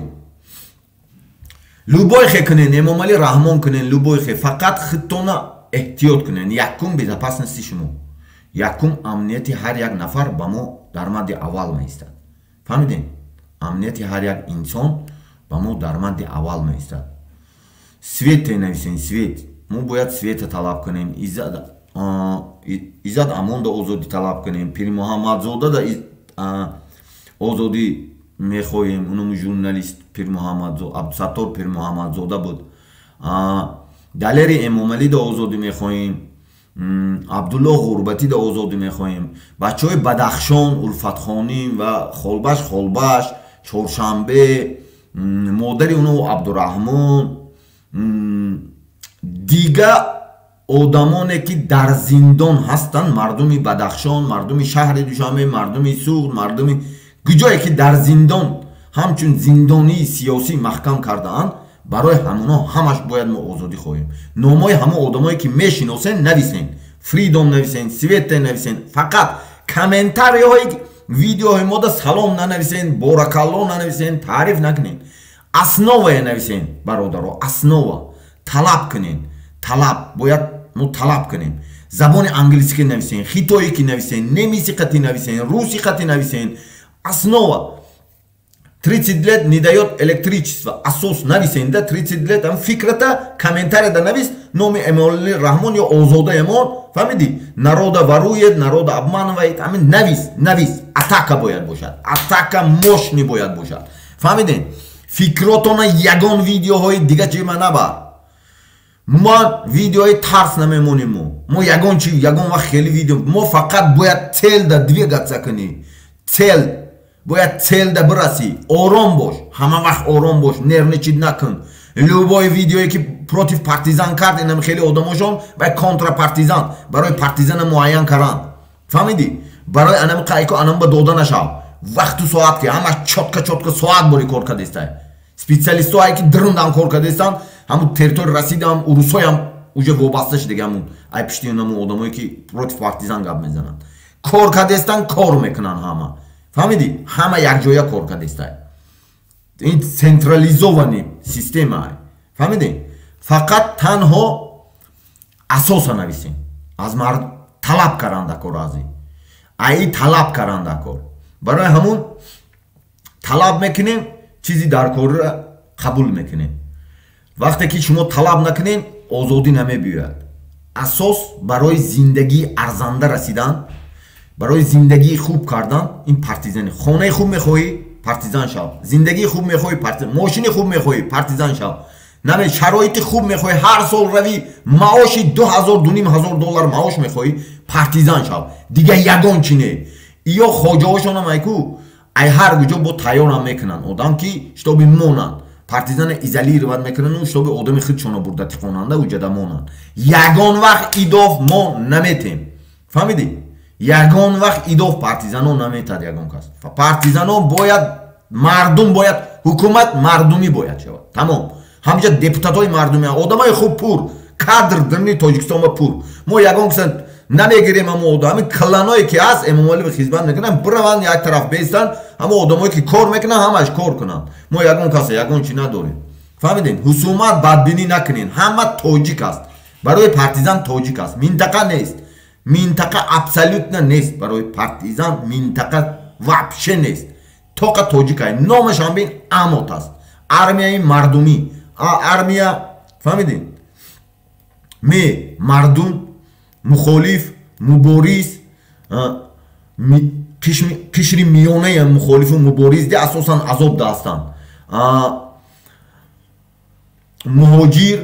لوبای خی کنین امامالی رحمان کنین لوبای خی فقط خطونا احتیاط کنین یکم безопасности شما یکم امنیتی هر یک نفر با ما در مد اول میستد فهمیدین؟ امنیتی هر یک انسان با ما در مد اول میستد свет نویسین свет ما باید свет طلب کنیم ایزاد امان دا آزادی طلب کنیم پیر محمد زاده دا آزادی میخواهیم اونم ژورنالیست پیر محمد زاده عبدالستار پیر محمد زاده بود دلیر امام علی دا آزادی میخواهیم عبدالله غربتی دا آزادی میخواهیم بچه های بدخشان الفت خانی و خلبش چهارشنبه مادر اونو عبدالرحمن دیگه آدمانی که در زندان هستند مردمی بدخشان مردمی شهر دوشنبه مردمی سوخت مردمی گجایی که در زندان همچون زندانی سیاسی محکم کرده اند برای همونا همش باید ما آزادی خواهیم نامای همه آدمایی که میشناسین نویسین فریدom نویسین سویت نویسین فقط کامنتاری های ویدیو های ما دا سلام ننویسین بارکالله ننویسین تعریف نکنین اسنوا نویسین برادرها اسنوا طلب کنین طلب باید ما طلب کنیم زبان انگلیسی نویسین خیتایی که نویسین نمیسی قطی نویسین روسی قطی نویسین اسنوا 30 лет не дает электричество асос نویسین ده 30 лет هم фикрата комментарий да навис номи Эмомали Рахмон ё озода Эмон фаҳмиди народа варует народа обманывает ҳамин навис атака бояд бошад атака мощни бояд бошад фаҳмидин фикротона ягон видеоҳои дига чима набар мо видеои тарс намемонем мо ягон чи ягон вақт хели видео мо фақат бояд цел да двигаться кунӣ цел бояд цел да бираси ором бош ҳама вақт ором бош нервничид накун любой видеое ки против партизан кард инам хели одамошон ба контрапартизан барои партизана муайян каранд фаҳмиди барои анам қайко анам ба дода нашав вақту соат ки ҳамаш чотка соат бори кор кардестай специалистоҳое ки дырндан кор кардестанд ҳамун территория расидам урусоям уже вобаста шидаги ҳамун ай пишти ҳамун одамое ки против партизан гап мезананд кор кардестан кор мекунанд ҳама фаҳмиди ҳама якҷоя кор кардестай ин централизовани системае фаҳмиди фақат танҳо асоса нависем аз мард талаб карандакор ази аи талаб карандакор барои ҳамун талаб мекунем чизи дар корра қабул мекунем вақте ки шумо талаб накунем озодӣ намебиёяд асос барои зиндагии арзанда расидан барои зиндагии хуб кардан ин партизани хонаи хуб мехоҳӣ партизан шав зиндагии хуб мехоҳӣ партизан мошини хуб мехоҳӣ партизан шав наме шароити хуб мехоҳӣ ҳар сол равӣ маоши $2,000-2,500 маош мехоҳӣ партизан шав дига ягон чи не ё хоҷаҳошонам айку ай ҳар куҷо бо тайёрам мекунанд одам ки штоби монанд партизана изолировать мекунанд штоби одами худшона бурда тиқонанда уҷада монанд ягон вақт идоф мо наметем фаҳмидӣ ягон вақт идоф партизанон наметад ягон кас партизанон бояд мардум бояд ҳукумат мардумӣ бояд шавад тамом ҳамҷа депутатҳои мардумӣ одамои хуб пур кадр дни тоҷикистон ба пур мо ягон киса намегирем ҳамо ҳамин кланое ки ҳаст эмомалӣ хизмат мекунанд бираванд як тараф бестанд ҳамо одамое ки кор мекунанд ҳамаш кор кунанд мо ягон каса ягон чи надорем фаҳмидем ҳусумат бадбинӣ накунен ҳама тоҷик аст барои партизан тоҷик аст минтақа нест минтақа абсолютно нест барои партизан минтақа вообще нест тоқа тоҷикай номашам бин амот аст армияи мардумӣ армия фаҳмидем ме мардум мухолиф мубориз кишри миёнаи мухолифу мубориз де асосан азоб дастанд муҳоҷир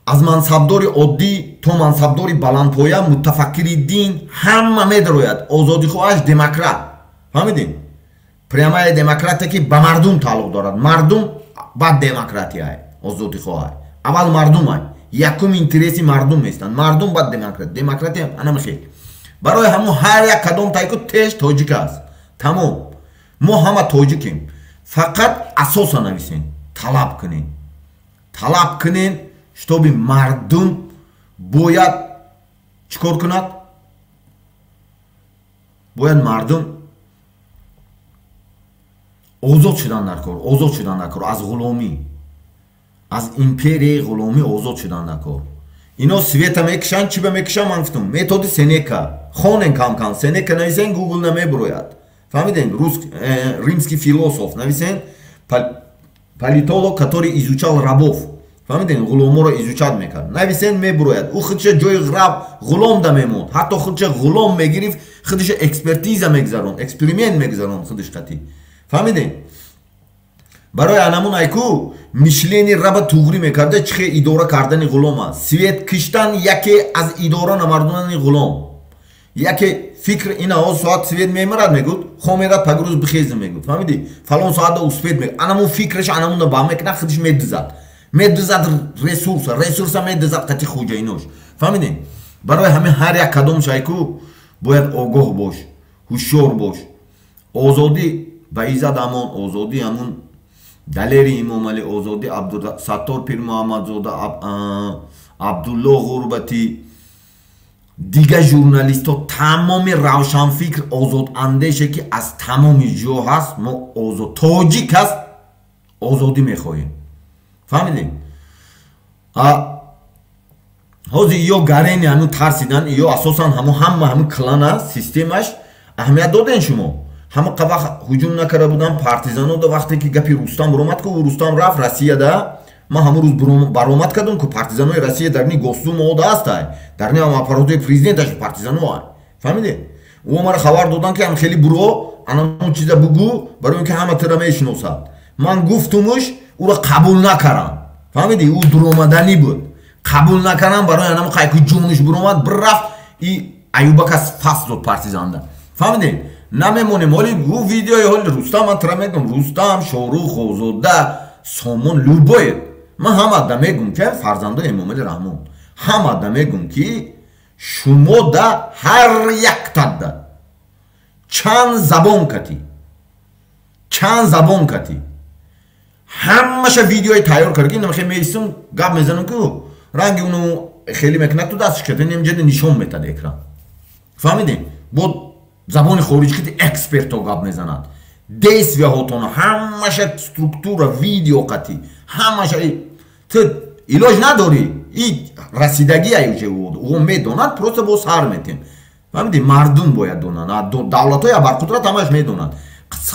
аз мансабдори оддӣ то мансабдори баландпоя мутафаккири дин ҳама медарояд озодихоҳаш демократ фаҳмидем прямая демократе ки ба мардум тааллуқ дорад мардум баъд демократияй озодихоҳай аввал мардумай якум интереси мардум местанд мардум баъд демократия анамихел барои ҳамо ҳар як кадом тайку теш тоҷик аст тамом мо ҳама тоҷикем фақат асоса нависем талаб кунен штоби мардум бояд чӣ кор кунад бояд мардум озод шудан дар кор аз ғуломӣ, аз империяи ғуломӣ озод шудан дар кор. Ино света мекушанд, чӣ ба мекушанд? Ман гуфтам методи Сенека. Хонен кам Сенека нависен, Google намебирояд. Фаҳмидем? Римский философ нависен, политолог, который изучал рабов. Фаҳмидем? ғуломоро изучат мекард. Нависен мебирояд. Ӯ худша ҷои раб ғулом да мемонд. Ҳатто худша ғулом мегирифт, худша экспертиза мегзаронд, эксперимент мегзаронд худш қатӣ. Фаҳмидем? барои анамун айку мишлени раба туғри мекарда чихе идора кардани ғулом аст. Свет киштан яке аз идора намардонани ғулом. Яке фикр ина ҳоз соат свет мемарад мегуд, хомерад пагрӯз бихезм мегуд. Фаҳмидӣ? Фалон соатда успет мегуд. Анамун фикраш анамунда ба мекна худш медизад. Медизад ресурса медизад қати хуҷа инош. Фаҳмидем? Барои ҳамин ҳар як кадомш айку бояд огоҳ бош, ҳушёр бош. Озодӣ ба Иззат Амон, озодӣ ҳамун Далери Имомалӣ, озодӣ Саттор Пир Муҳаммадзода, Абдулло Ғурбатӣ, дига журналистҳо, тамоми равшанфикр, озодандеше ки аз тамоми ҷо ҳаст, мо озод тоҷик ҳаст, озодӣ мехоҳем. Фаҳмидем? ҳозир ё гарени ҳамун тарсидан, ё асосан ҳама ҳамун клана системаш аҳамият доден шумо. ҳама вақт ҳуҷум накарда буданд партизанода. Вақте ки гапи Рустам баромад ку Рустам рафт Россияда, ман ҳамун рӯз баромад кардам ку партизанои Россия дар ни гостумода ҳастай, дар ни аппаратои президенташ партизаноа. Фаҳмидем? ӯ мара хабар додан ки ҳам хеле буро анамон чиза бугу, барои ин ки ҳама тира мешиносад. Ман гуфтумуш, ӯро қабул накардам. Фаҳмидӣ? ӯ дуромадани буд. Қабул накардам, барои анам қайку ҷонуш буромад, бирафт и Аюбакас фас дод партизанда. Фаҳмидем? намемонем. Ҳоли ӯ видеои ҳоли Рустам ман тира мегум. Рустам, Шорух, Озода, Сомон, Любоев. Ман ҳамада мегум ки фарзандои Эмомалӣ Раҳмон. Ҳамада мегум ки шумо да ҳар яктада чанд забон катӣ. Ҳамаша видеои тайёр кард ки намхе меистам гап мезанам ки ранги уну хеле мекунад ту дастш ката немҷади нишон метад экран. Фаҳмидем? бо забони хориҷӣ ки эксперто гап мезанад. Действияҳотона ҳамаша структура видео қатӣ. Ҳамаша ту илоҷ надорӣ. И расидагӣ аюҷе ӯ медонад, просто бо сар метем. Фаҳмидӣ? Мардум бояд донад. Давлатҳои абарқудрат ҳамаш медонад.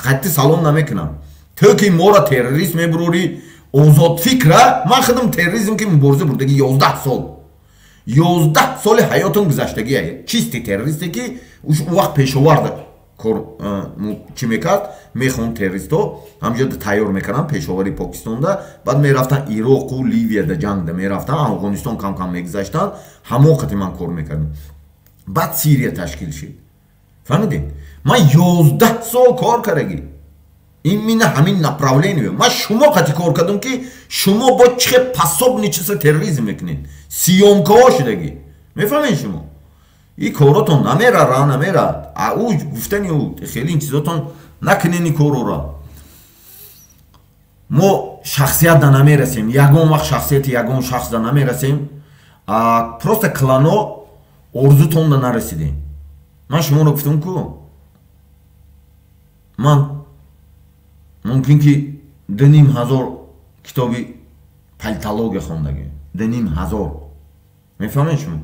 қатӣ салом намекунанд. ту ки мора террорист мебурорӣ, озод фикра. ман худам терроризм ки мубориза бурдагӣ 11 сол. 11 соли ҳаётам гузаштагӣ. чисти террористе ки ӯ вақт пешоварда чӣ мекард, мехонд террористҳо ҳамҷода тайёр мекарданд пешовари Покистонда, баъд мерафтанд Ироқу Ливияда ҷангда мерафтанд, Афғонистон кам мегузаштанд, ҳамоқати ман кор мекардам. баъд Сирия ташкил шид. фаҳмидем? ман 11 сол кор кардагӣ. именно ҳамин направление. ман шумо қати кор кардам ки шумо бо чихе пасобни чиса терроризм мекунед. сиёмкаҳо шудагӣ. мефаҳмед шумо? ин коротон намерад. ӯ гуфтани ӯ хеле ин чизотон накунед ин корора. мо шахсиятда намерасем. ягон вақт шахсияти ягон шахсда намерасем. просто клано орзутонда нарасидем. ман шуморо гуфтам ку ман мумкин ки 2500 китоби политология хондагӣ. 2500. мефаҳмед шумо?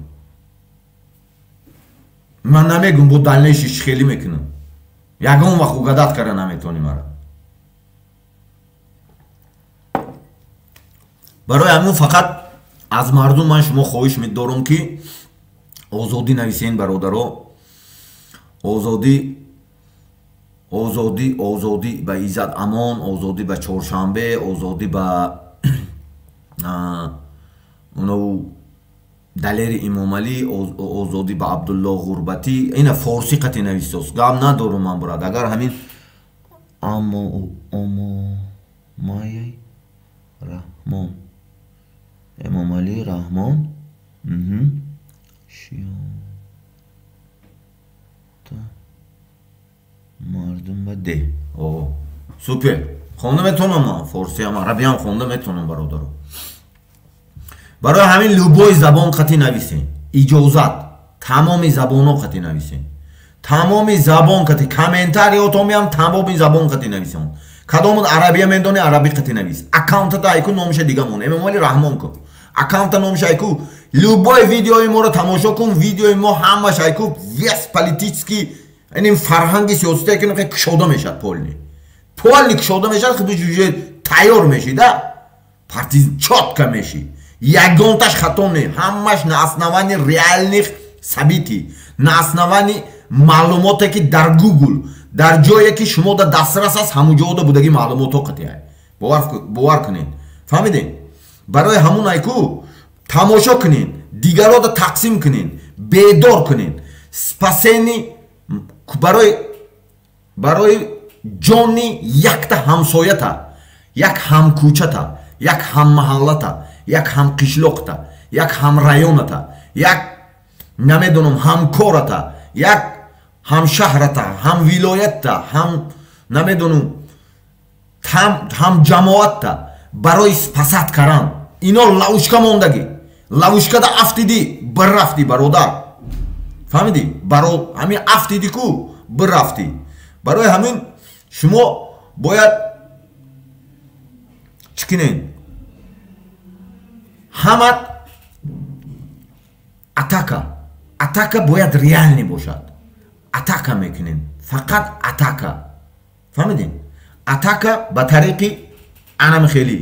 ман намегум бо дальнейшиш хеле мекунам. ягон вақт угадат карда наметавонӣ мара. барои ҳамин фақат аз мардум ман шумо хоҳиш медорам ки озодӣ нависен бародаро. озодӣ ба Иззат Амон, озодӣ ба Чоршанбе, озодӣ ба Далери Имомалӣ, озодӣ ба Абдулло Ғурбатӣ. ина форсӣ қати навистааст. гап надорум ман бурад. агар ҳамин Эмомалӣ Раҳмон, Эмомалӣ Раҳмон, мардум ба де. супер. хонда метавонам ман форсиам, арабиам хонда метавонам бародаро. барои ҳамин любой забон қати нависен. иҷозат тамоми забонҳо қати нависен. тамоми забон қати комментариётоми ҳам тамоми забон қати нависен. кадомуд арабия медони арабӣ қити навис аккаунтата айку номиша дига мон эмомали раҳмон кун аккаунта номиша айку любой видеои моро тамошо кун видеои мо ҳамаш айку вес политически ин фарҳанги сиёсате ки нохе кушода мешад полни кушода мешад худи ҷуҷе тайёр меши да партиз чотка меши ягонташ хато не ҳамаш на основани реальних сабити на основани маълумоте ки дар гугл дар ҷое ки шумо да дастрас аст ҳамун ҷода будаги маълумото қитиа бовар кунед фаҳмидед барои ҳамун айку тамошо кунед дигарода тақсим кунед бедор кунед спасени барои ҷони якта ҳамсоята як ҳамкӯчата як ҳаммаҳаллата як ҳамқишлоқта як ҳамрайоната як намедонам ҳамкората як ҳамшаҳрата ҳамвилоятта ҳам намедонам ҳамҷамоатта барои спасат кардан ино лавушка мондаги лавушкада афтиди бирафти бародар фаҳмидӣ ҳамин афтиди ку бирафти барои ҳамин шумо бояд чӣ кунед ҳамат атака бояд реальни бошад атака мекунед фақат атака фаҳмидед атака ба тариқи анамхелӣ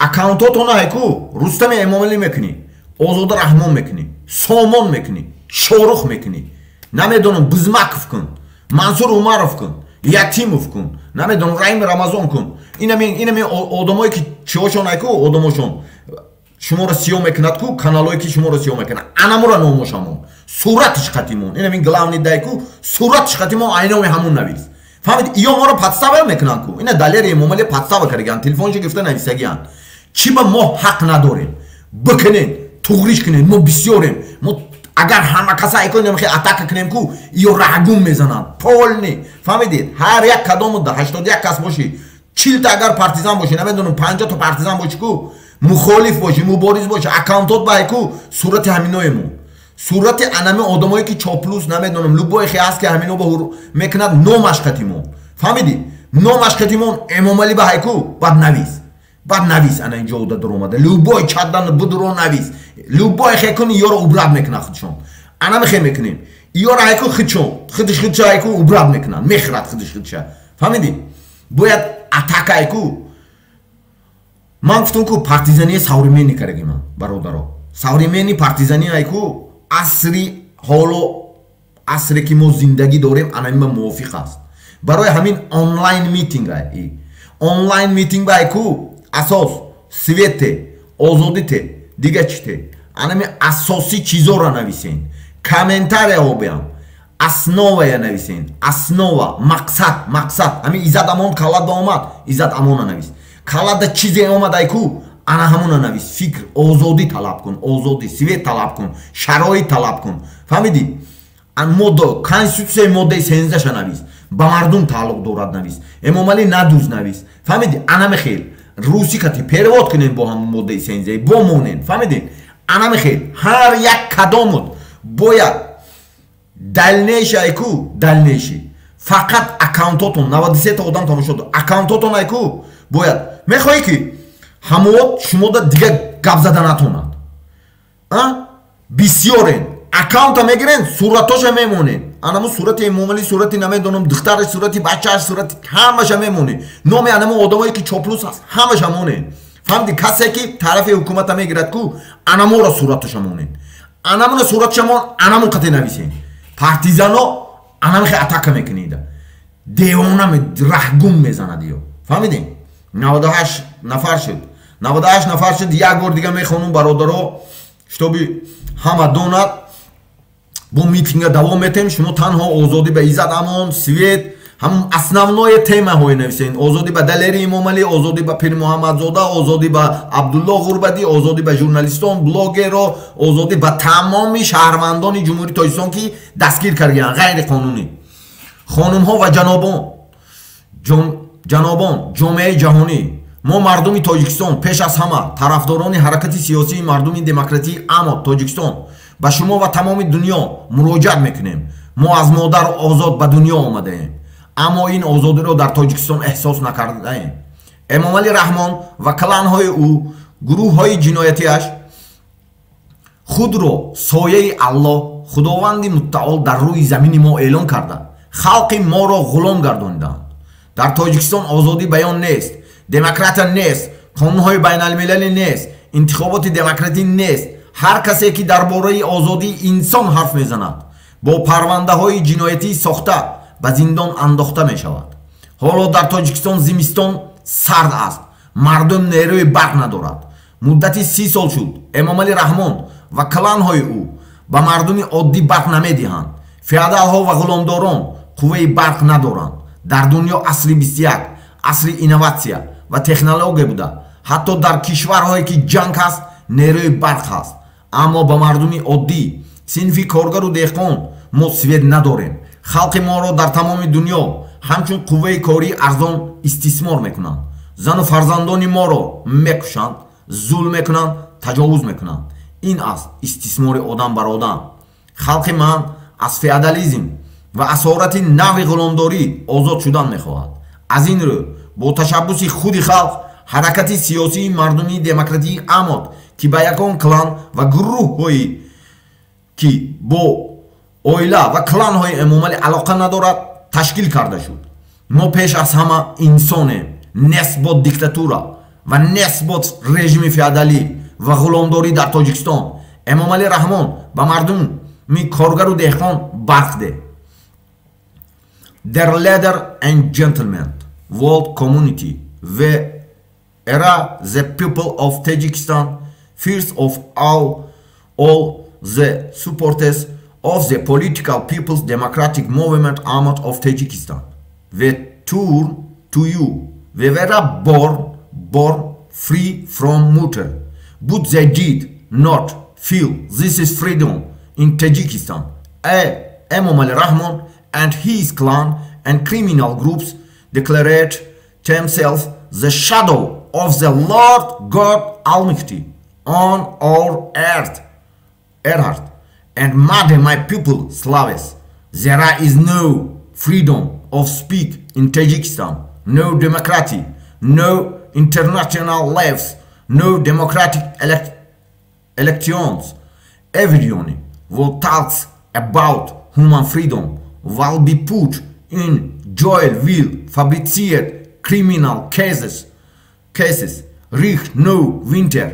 аккаунтотона айку рустами эмомалӣ мекунӣ озода раҳмон мекунӣ сомон мекунӣ шорух мекунӣ намедонам бузмаков кун мансур умаров кун ятимов кун намедонам раим рамазон кун инами одамое ки чиҳошон айку одамошон шуморо сиё мекунад ку каналое ки шуморо сиё мекунад анамура номошамон суратиш қатимон инами главни дайку суратиш қатимон айноми ҳамун навис фаҳмид иё моро подстава мекунанд ку ина далери эмомали подстава кардагиан телефоншо гирифта нависагиан чи ба мо ҳақ надорем бикунед туғриш кунед мо бисёрем мо агар ҳама каса айко намхе атака кунем ку иё раҳгум мезананд полни фаҳмидед ҳар як кадомуда 81 кас боши 40 та агар партизан боши намедонам 50 та партизан боши ку мухолиф боши мубориз боши аккаунтот ба айку сурати ҳаминоемон сурати анами одамое ки чоплус намедонам любое хе аст ки ҳамино ба мекунад номаш қатимон фаҳмидӣ номаш қатимон эмомалӣ ба айку бад навис ана инҷо уда дуромада любой чаддан будуро навис любой хе куни иёро убрад мекунад худшон анами хе мекунем иёро айку худша айку убрад мекунад мехӯрад худша фаҳмидӣ бояд атака айку ман гуфтам ку партизании савримени карагиман бародаро савримени партизани айку асри ҳоло асре ки мо зиндагӣ дорем анамима мувофиқ аст барои ҳамин онлайн митинг ба айку асос свете озодите дига чите анами асосӣ чизора нависен комментария обиам основая нависен основа мақсад ҳамин иззат амон калад ба омад иззат амона навис калада чизе омад айку ана ҳамона навис фикр озодӣ талаб кун озодӣ свет талаб кун шароит талаб кун фаҳмидӣ модда конститутсияи моддаи 13 навис ба мардум тааллуқ дорад навис эмомалӣ надуз навис фаҳмидӣ анами хел русӣ кати перевод кунем бо ҳамон моддаи 13 бомонем фаҳмидӣ анами хел ҳар як кадомуд бояд дальнейши айку дальнейши фақат аккаунтотон 93 та одам тамошо дор аккаунтотон айку бояд мехоҳӣ ки ҳамоот шумода дига гап зада натонанд бисёрен аккаунта мегирен суратоша мемонен анамо сурати эмомалӣ сурати намедонам духтараш сурати бачааш сурати ҳамаша мемонен номи анамо одамое ки чоплус аст ҳамаша монен фаҳмидӣ касе ки тарафи ҳукумата мегирад ку анамора суратоша монен анамона сураташа мон анамон қате нависен партизано анамихе атака мекунида девона раҳгум мезанад ё фаҳмидем 98 нафар шуд як бор дига мехонум бародаро шутоби ҳама донад бо митинга давом метем шумо танҳо озодӣ ба иззат амон свет ҳамн основное темаҳое нависен озодӣ ба далери эмомалӣ озодӣ ба пири муҳаммадзода озодӣ ба абдулло ғурбадӣ озодӣ ба журналистон блогеро озодӣ ба тамоми шаҳрвандони ҷумҳурии тоҷикистон ки дастгир кардагианд ғайриқонунӣ хонумҳо ва ҷанобон ҷомеаи ҷаҳонӣ мо мардуми тоҷикистон пеш аз ҳама тарафдорони ҳаракати сиёсии мардуми демократии амо тоҷикистон ба шумо ва тамоми дунё муроҷиат мекунем мо аз модар озод ба дунё омадаем аммо ин озодиро дар Тоҷикистон эҳсос накардаем. Эмомалӣ Раҳмон ва кланҳои ӯ, гурӯҳҳои ҷиноятиаш худро сояи Аллоҳ, Худованди муттаол дар рӯи замини мо эълон карда, халқи моро ғулом гардонидаанд. Дар Тоҷикистон озодӣ баён нест, демократия нест, қонунҳои байналмилалӣ нест, интихоботи демократӣ нест. ҳар касе ки дар бораи озодии инсон ҳарф мезанад, бо парвандаҳои ҷиноятӣ сохта ба зиндон андохта мешавад. ҳоло дар Тоҷикистон зимистон сард аст, мардум нерӯи барқ надорад. муддати 30 сол шуд Эмомалӣ Раҳмон ва кланҳои ӯ ба мардуми оддӣ барқ намедиҳанд. феодалҳо ва ғуломдорон қувваи барқ надоранд. дар дунё асри 21, асри инноватсия ва технология буда, ҳатто дар кишварҳое ки ҷанг ҳаст, нерӯи барқ ҳаст. аммо ба мардуми оддӣ, синфи коргару деҳқон мо свет надорем. халқи моро дар тамоми дунё ҳамчун қувваи кории арзон истисмор мекунанд. зану фарзандони моро мекушанд, зулм мекунанд, таҷовуз мекунанд. ин аст истисмори одам бар одам. халқи ман аз феодализм ва асорати нави ғуломдорӣ озод шудан мехоҳад. аз ин рӯ бо ташаббуси худи халқ, ҳаракати сиёсии мардумии демократии амод ки ба ягон клан ва гурӯҳҳои ки бо оила ва кланҳои Эмомалӣ алоқа надорад ташкил карда шуд. мо пеш аз ҳама инсонем, нест бо диктатура ва нест бо режими феодалӣ ва ғуломдорӣ дар Тоҷикистон. Эмомалӣ Раҳмон ба мардуми коргару деҳқон барқ де. Dear leader and gentlemen, world community, wherever the people of Tajikistan, first of all the supporters of the political People's Democratic Movement Ahmad of Tajikistan, we turn to you. We were born free from mutter, but they did not feel this is freedom in Tajikistan. Emomali Rahmon and his clan and criminal groups declared themselves the shadow of the Lord God Almighty on our earth, and made my people slaves. There is no freedom of speech in Tajikistan, no democracy, no international lives, no democratic elections. Everyone who talks about human freedom will be put in jail, will fabricate criminal cases. Rich no winter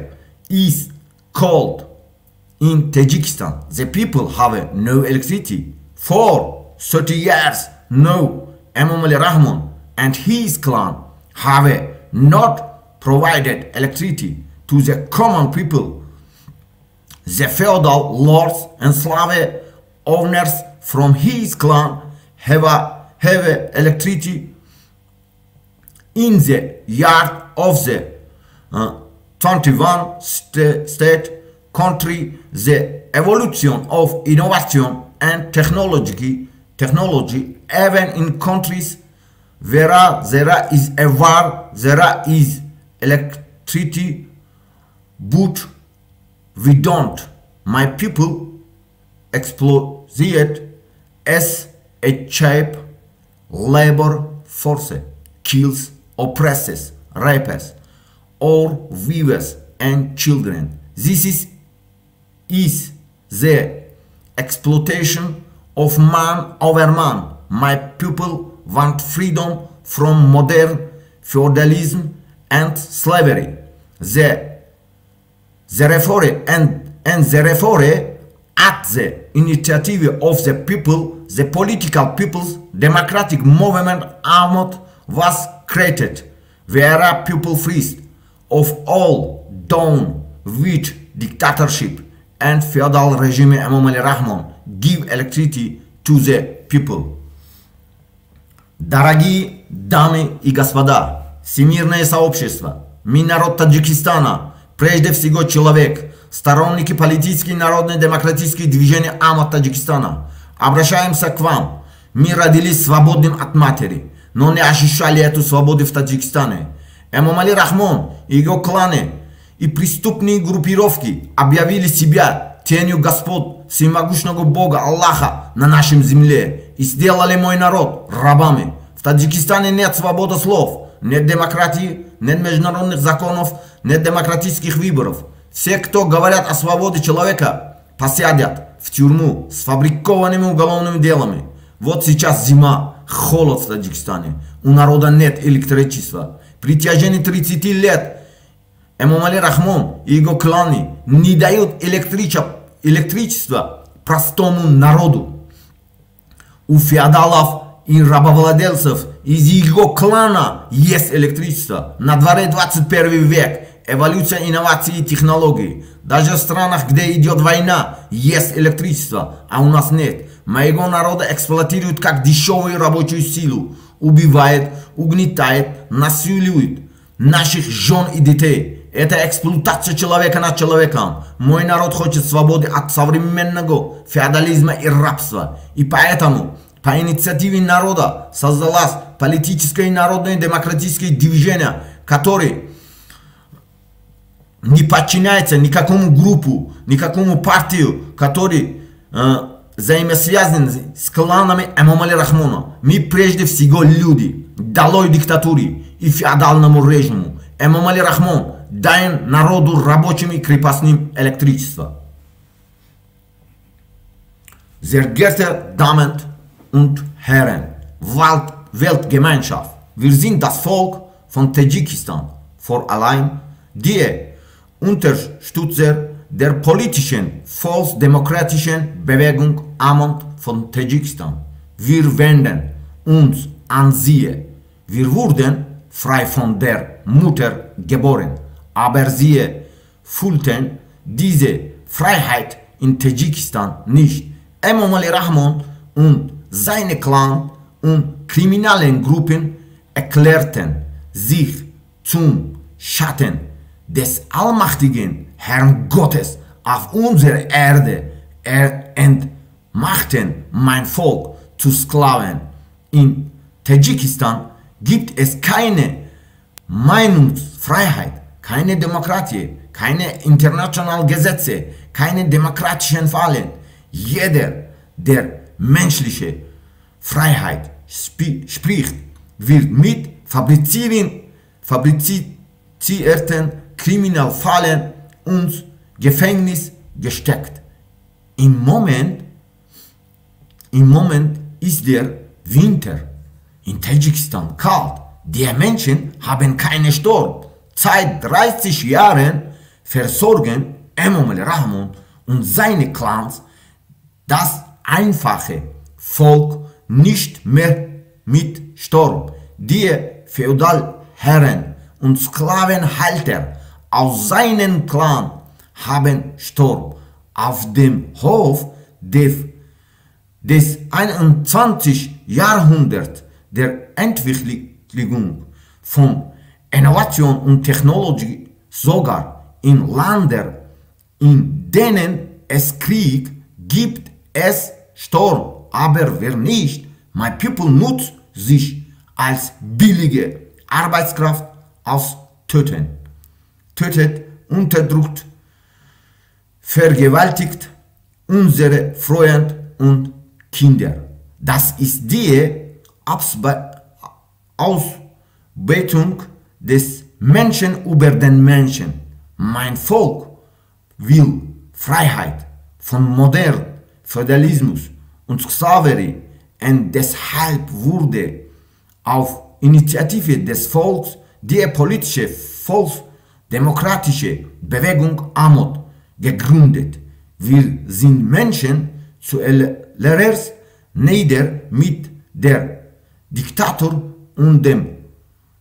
is cold in Tajikistan. The people have no electricity for 30 years. No, Emomali Rahmon and his clan have not provided electricity to the common people. The feudal lords and slave owners from his clan have electricity in the yard of the 21 state country. The evolution of innovation and technology even in countries where there is a war, there is electricity, but we don't. My people exploit as a cheap labor force, kills, oppresses, rapes, or wives and children. This is the exploitation of man over man. My people want freedom from modern feudalism and slavery. The reform at the initiative of the people, the political People's Democratic Movement Ahmad was created, where people freed of all done with dictatorship and feudal regime. Emomali Rahmon give electricity to the people. Дорогие дамы и господа, всемирное сообщество, мы народ Таджикистана, прежде всего человек, сторонники политических и народно-демократических движений Ahmad Таджикистана, обращаемся к вам. Мы родились свободным от матери, но не ощущали эту свободу в Таджикистане. Эмомали Rahmon и его кланы и преступные группировки объявили себя тенью Господ всемогущего Бога Аллаха на нашем земле и сделали мой народ рабами. Таджикистане нет свободы слов, нет демократии, нет международных законов, нет демократических выборов. Все, кто говорят о свободе человека, посадят в тюрьму с фабрикованными уголовными делами. Вот сейчас зима, холод в Таджикистане, у народа нет электричества. При течение 30 лет Эмомали Рахмон и его кланы не дают электричество простому народу. У феодалов и рабовладельцев из его клана есть электричество. На дворе 21 век. Эволюция инноваций и технологий. Даже в странах, где идет война, есть электричество, а у нас нет. Моего народа эксплуатируют как дешевую рабочую силу. Убивает, угнетает, насилует наших жен и детей. Это эксплуатация человека над человеком. Мой народ хочет свободы от современного феодализма и рабства. И поэтому по инициативе народа создалось политическое и народное демократическое движение, которое не подчиняется никакому группу, никакому партию, который взаимосвязан с кланами Эмомали Рахмона. Мы прежде всего люди, долой диктатуре и феодальному режиму. Эмомали Рахмон даем народу рабочим и крепостным электричество. Sehr geehrte Damen und Herren, Weltgemeinschaft, wir sind das Volk von Tadschikistan, vor allem die Unterstützer der politischen, volksdemokratischen Bewegung Amont von Tadschikistan. Wir wenden uns an sie. Wir wurden frei von der Mutter geboren, aber sie fühlten diese Freiheit in Tadschikistan nicht. Emomali Rahmon und seine Clan und kriminellen Gruppen erklärten sich zum Schatten des allmächtigen Herrn Gottes auf unserer Erde. Entmachten mein Volk zu Sklaven. In Tadschikistan gibt es keine Meinungsfreiheit, keine Demokratie, keine internationalen Gesetze, keine demokratischen Fallen. Jeder, der menschliche Freiheit spricht, wird mit fabrizierten Kriminalfällen ins Gefängnis gesteckt. Im Moment ist der Winter in Tadschikistan kalt. Die Menschen haben keinen Strom. Seit 30 Jahren versorgen Emomali Rahmon und seine Clans das einfache Volk nicht mehr mit Strom. Die Feudalherren und Sklavenhalter aus seinem Clan haben Strom. Auf dem Hof des 21. Jahrhunderts der Entwicklung von Innovation und Technologie, sogar in Ländern, in denen es Krieg gibt, es Strom, aber wer nicht, my people nutzt sich als billige Arbeitskraft aus tötet, unterdrückt, vergewaltigt unsere Freunde und Kinder. Das ist die Ausbeutung des Menschen über den Menschen. Mein Volk will Freiheit von modernem Feudalismus und Sklaverei und deshalb wurde auf Initiative des Volks die politische volksdemokratische Bewegung Amont gegründet. Wir sind Menschen zuerst nieder mit der Diktatur und dem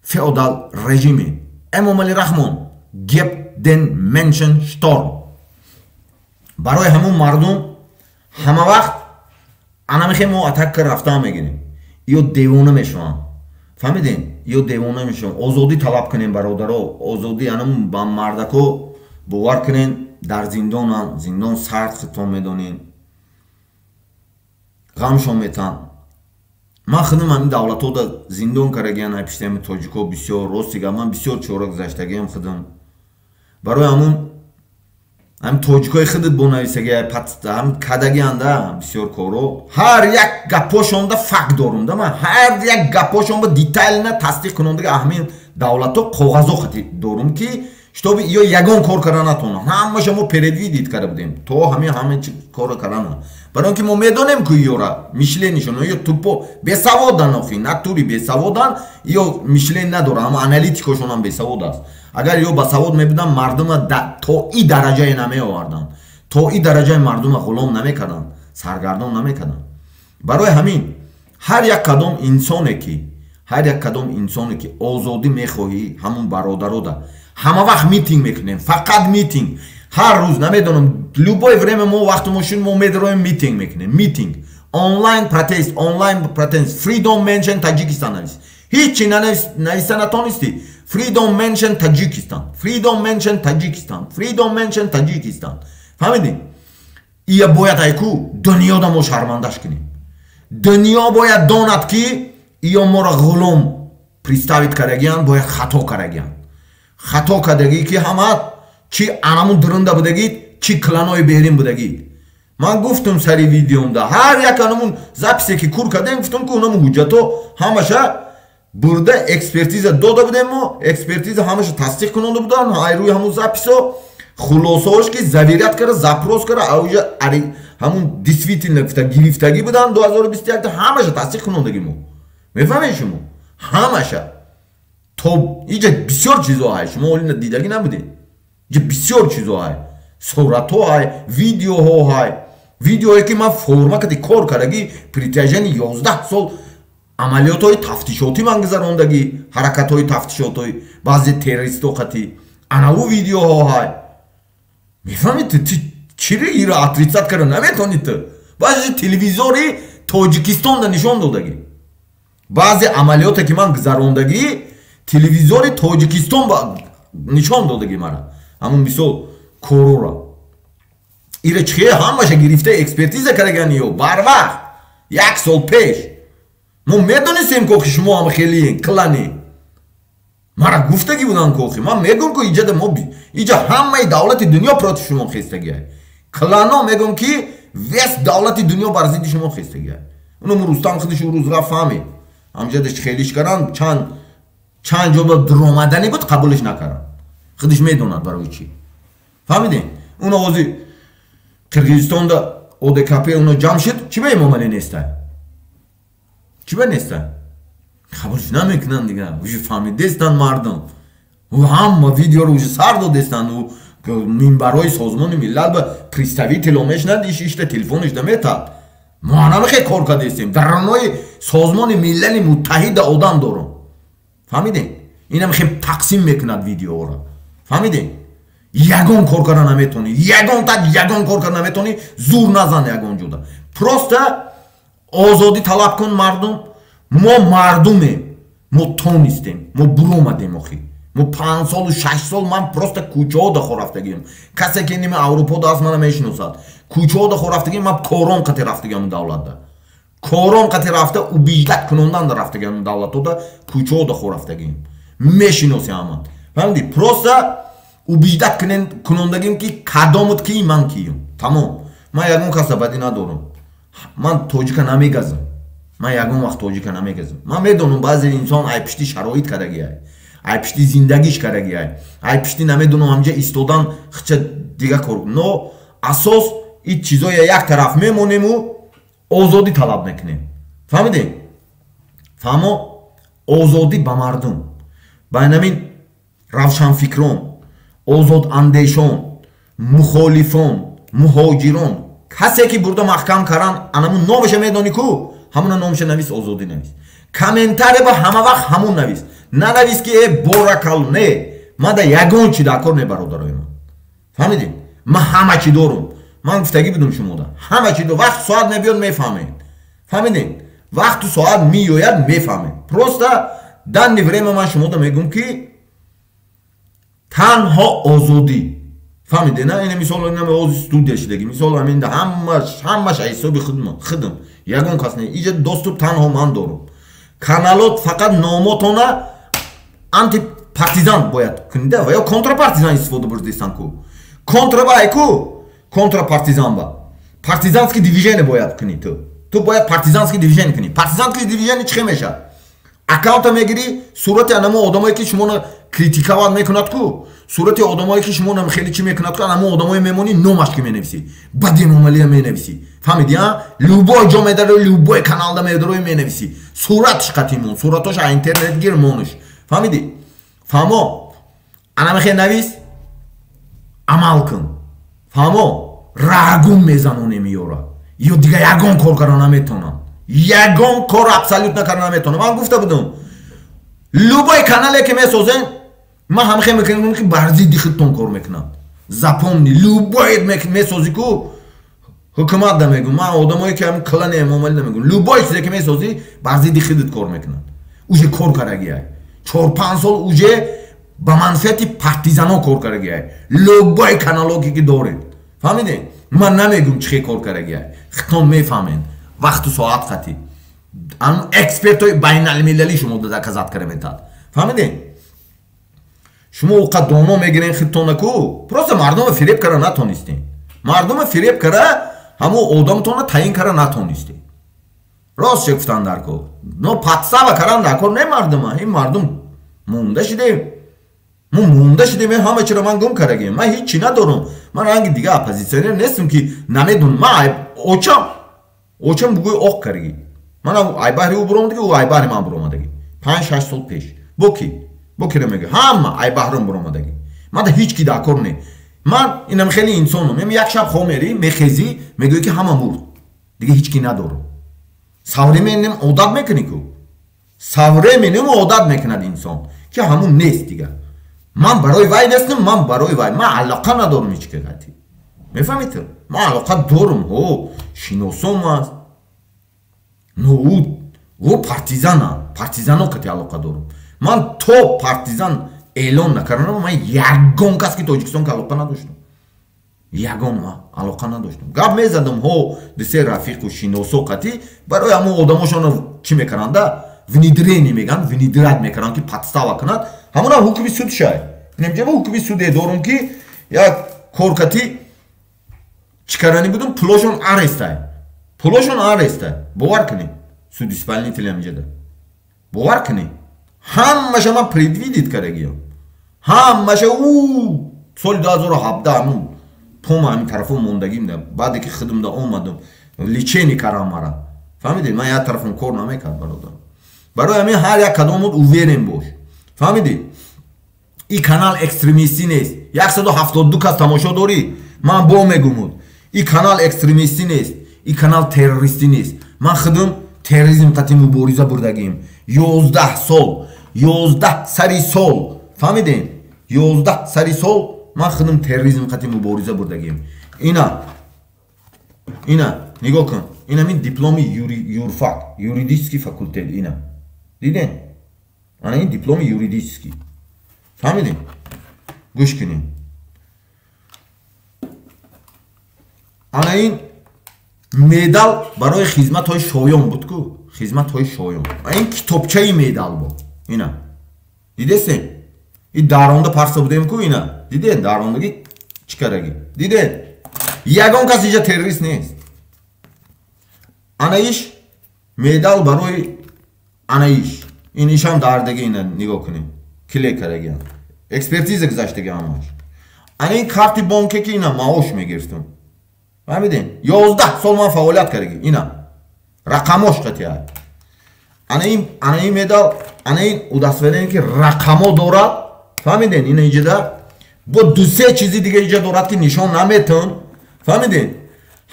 Feudalregime. Emomali Rahmon gibt den Menschen Strom. برای همون مردم همه وقت انا میخوایم ما اتک رفتن میگیریم یا دیوانه میشوان فهمیدین یا دیوانه میشوان آزادی طلب کنین برادرها آزادی انم با مردکو باور کنین در زندان سرد خطان میدونین غمشون میتن من خودم این دولتو دا زندان کرگیان ایپشتیم توجیکو بسیار راستیگه من بسیار چورا گذشتگیم خودم برای همون ҳам тоҷикои худат бо нависаги патста ҳам кадагианда бисёр коро ҳар як гапошонда факт дорумда ман ҳар як гапошонда детайлна тасдиқ кунондаги аҳамин давлато коғазо хати дорум ки штоби ё ягон кор кара натонам ҳамаша мо предвидит кара будем то ҳамин кора карана барои он ки мо медонем ки ёра мишленишон ё тупо бесаводан охи натури бесаводан ё мишлен надора ҳама аналитикошонам бесавод аст агар ё ба савод мебуданд мардума то и дараҷае намеоварданд то и дараҷаи мардума ғулом намекарданд саргардон намекарданд барои ҳамин ҳар як кадом инсоне ки озодӣ мехоҳӣ ҳамун бародарода ҳама вақт митинг мекунем фақат митинг ҳар рӯз намедонам любое время мо вақти мошин мо медароем митинг мекунем митинг онлайн протест freedom mention Tajikistan навис ҳичи нависта натонисти freedom mention Tajikistan фаҳмидӣ ия бояд айку дунёда мо шармандаш кунем дунё бояд донад ки ия мора ғулом представит карагиянд бояд хато карагиянд хато кардагӣ ки ҳама чи анамун дурунда будагид чи кланои берин будагид ман гуфтум сари видеомда ҳар як анамун записе ки кур кардем гуфтум ки унамун ҳуҷҷато ҳамаша бурда экспертиза дода будем мо экспертиза ҳамаша тасдиқ кунонда будан ай рӯи ҳамун записо хулосаош ки заверят кара запрос кара аужа ҳамун действительно гирифтагӣ будан 2021 ҳамаша тасдиқ кунондаги мо мефаҳмед шумо ҳамаша то иҷа бисёр чизо ҳай шумо олина дидагӣ набудед иҷа бисёр чизо ҳай суратҳо ҳай видеоҳо ҳай видеое ки ман форма кади кор кардагӣ притяжани 11 сол амалиётҳои тафтишотӣ ман гузарондагӣ ҳаракатҳои тафтишотҳои баъзе террористҳо қати анаву видеоҳо ҳай мефаҳмед чиро ира отрицат кара наметонид ту баъзе телевизори тоҷикистонда нишон додагӣ баъзе амалиёте ки ман гузарондагӣ телевизори тоҷикистон нишон додагӣ мара ҳамун мисол корора ира чихе ҳамаша гирифта экспертиза кардагани ё барвақт 1 сол пеш мо медонистем ки шумо ҳама хелиен клани мара гуфтагӣ будан ки ман мегум ки иҷа ҳамаи давлати дунё проти шумо хестагиай клано мегум ки вес давлати дунё бар зидди шумо хестагиай уном рустам худиш рӯз рафт фаҳмид ҳамҷадаш хелиш кардан чанд ҷоба дуромаданӣ буд қабулиш накард худиш медонад барои чӣ фаҳмидем уно ози қирғизистонда одкп уно ҷамъ шуд чӣ ба имомалӣ нестай чӣ ба нестай қабулиш намекунанд дига уже фаҳмидестанд мардум ҳама видеоро уже сар додестанд минбарҳои созмони миллат ба представитело мешнад ишта телефониш наметад мо намехе кор кардестем дар ранои созмони миллали муттаҳида одам дорум фаҳмидем инам хем тақсим мекунад видеоро фаҳмидем ягон кор карда наметони ягон кор карда наметони зур назан ягон ҷода просто озодӣ талаб кун мардум мо мардумем мо тонистем мо буромадем охи мо 5 солу 6 сол ман просто кӯчаҳода хо рафтагием касе ки нима аврупода аст мана мешиносад кӯчаҳода хо рафтагием ман корон қате рафтагиам давлатда корон қате рафта убиждат кунонанда рафтагиам давлатода кӯчаҳода хо рафтагием мешиноси ҳама фаҳмидӣ просто убиждат кунондагим ки кадомут ки ман кием тамом ман ягон каса бадӣ надорам ман тоҷика намегазам ман ягон вақт тоҷика намегазам ман медонам баъзе инсон айпишти шароит кардагиай айпишти зиндагиш кардагиай айпишти намедонам ҳамҷа истодан хича дига кор но асос ин чизоя як тараф мемонему озодӣ талаб мекунем фаҳмидем фаҳмо озодӣ ба мардум ба инамин равшанфикрон озодандешон мухолифон муҳоҷирон касе ки бурда маҳкам кардан анамун номаша медонӣ ку ҳамуна номаша навис озодӣ навис комментаре ба ҳама вақт ҳамун навис нанавис ки боракал не ман да ягон чи дакор не бародарои ман фаҳмидем ман ҳама чи дорум ман гуфтагӣ будум шумода ҳама чи дорум вақт соат мебиёд мефаҳмед фаҳмидем вақту соат меояд мефаҳмед просто данни время ман шумода мегум ки танҳо озодӣ фаҳмиде на ина мисол ози студия шидагӣ мисол ҳаминда ҳамаш ҳисоби худам ягон кас не иҷа доступ танҳо ман дорум каналот фақат номотона антипартизан бояд кунда ва ё контрапартизан истифода бурдестан ку контра ба айку контра партизан ба партизанский дивизионе бояд кунӣ ту бояд партизанский дивизионе кунӣ партизанский дивизионе чӣ меша аккаунта мегирӣ сурати анамо одамое ки шуморо критикавад мекунад ку сурати одамое ки шумонам хеле чӣ мекунад ку анамо одамое мемонӣ номаш ки менависӣ бади номалия менависӣ фаҳмидӣ любой ҷо медарои любой каналда медарои менависӣ суратш қатимон суратош а интернет гир монуш фаҳмидӣ фаҳмо анамехе навис амал кун фаҳмо рагум мезанонем ёра ё дига ягон кор кара наметонам ягон кор абсолютно кара наметонам ман гуфта будам любой канале ки месозем ман ҳамехе мекунам ки бар зидди худтон кор мекунам запомни любой месозӣ ку ҳукумат да мегум ман одамое ки ҳам клани эмомалӣ намегум любой чизе ки месозӣ бар зидди худат кор мекунад уже кор карагиай 4-5 сол уже ба манфиати партизано кор карагиай любой канало ки доред фаҳмидед ман намегум чӣ кор карагиай хитон мефаҳмен вақту соат хати ан экспертои байналмилалӣ шумо доказат караметад фаҳмидед шумо уқат доно мегирен хиттонаку просто мардума фиреб кара натонистем мардума фиреб кара ҳамо одамтона таъин кара натонистем рост чӣ гуфтан дар кор но подстава каран дар кор не мардума ин мардум монда шидем монда шидем ҳама чиро ман гум карагем ман ҳеҷ чӣ надорам ман ранги дига оппозитсионер нестам ки намедонам ман очам бугӯи оқ карагӣ ман айбаҳри ӯ буромадаги ӯ айбаҳри ман буромадаги 5-6 сол пеш бокира мега ҳама айбаҳрам буромадаги ман да ҳеҷ ки дар кор не ман инам хеле инсоном як шаб хо мерӣ мехезӣ мегӯӣ ки ҳама мурд дига ҳеҷ ки надорам савременем одат мекунӣ ку савременем одат мекунад инсон ки ҳамун нест дига ман барои вай нестам ман барои вай ман алоқа надорам ҳеҷ ки гати мефаҳмед ман алоқа дорам ҳо шиносом аст но ӯ партизано кати алоқа дорам ман то партизан эълон накардам ман ягон кас ки тоҷикистон ки алоқа надоштам ягон алоқа надоштам гап мезадам ҳо дисе рафиқу шиносо қати барои ҳамо одамошона чӣ мекунанда внедрение меган внедрат мекунанд ки подстава кунад ҳамона ҳукми суд шай инамҷаба ҳукми суде дорам ки як коркати чӣ карданӣ будам пулошон арестай бовар кунӣ суд исполнитель амҷада бовар кунӣ ҳамаша ман предвидит карагиям ҳамаша соли 2017 ҳамун пома ҳамин тарафо мондагим да баъде ки худмда омадам личени карам мара фаҳмидед ман як тарафам кор намекард бародарам барои ҳамин ҳар як кадомот уверен бош фаҳмидед ин канал экстремистӣ нест 172 кас тамошо дорӣ ман бо мегумуд ин канал экстремистӣ нест ин канал террористӣ нест ман худам терроризм қати мубориза бурдагим 11 сол 11 сари сол фаҳмидем 11 сари сол ман худам терроризм қати мубориза бурдагим ина нигоҳ кун ина мин дипломи юрфак юридический факультет ина дидем ана ин дипломи юридический фаҳмидем гӯш кунем ана ин медал барои хизматҳои шоён буд ку хизматҳои шоён ин китобчаи медал бо ина дидесем ин даронда парса будем ку ина дидем дарондаги чӣ караги дидем ягон кас инҷа террорист нест анаиш медал барои анаиш инишам дардаги ина нигоҳ кунем клей карагиам экспертиза гузаштаги ҳамаш ана ин карти бонке ки ина маош мегирифтам фаҳмидем 11 сол ман фаъолият кардаги ина рақамош қатиа ана ин медал ана ин удостоверение ки рақамо дорад фаҳмидем ина инҷада бо 2-3 чизи дига инҷа дорад ки нишон наметон фаҳмидем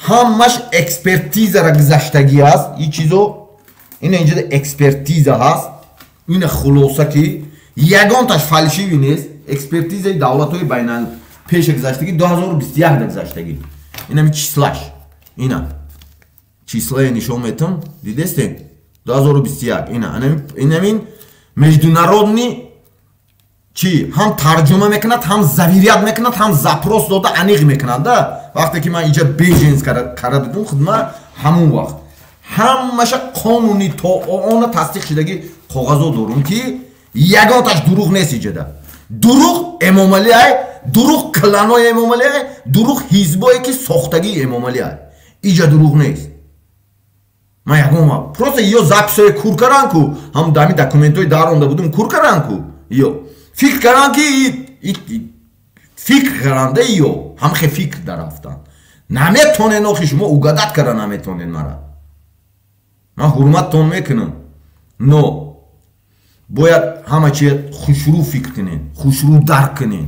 ҳамаш экспертизара гузаштагӣ аст ин чизо ина инҷада экспертиза ҳаст ина хулоса ки ягонташ фалшиви нест экспертизаи давлатҳои байнал пеша гузаштагӣ 2021 да гузаштагӣ ина ми числаш ина числае нишон метам дидестем 2021 инамин международни чи ҳам тарҷума мекунад ҳам заверият мекунад ҳам запрос дода аниқ мекунад да вақте ки ман инҷа беженс карда дидум худма ҳамун вақт ҳамаша қонуни то она тасдиқ шудаги коғазо дорум ки ягонташ дурӯғ нест инҷада дурӯғ эмомалӣ دروغ کلانای امام علی دروغ حزبایی که ساختگی امام علی اینجا دروغ نیست ما یکم پروسه یو زاپسای کور کردن کو هم دامی دکومنتوی دارونده بودم کور کردن کو یو فکر کردن که فکر کرنده یو هم خی فکر درافتن نمیتونه نوخی شما اوگادت کردن نمیتونه مرا من حرمتتون میکنم نو باید همه چی خوشرو فکر کنین خوشرو درک کنین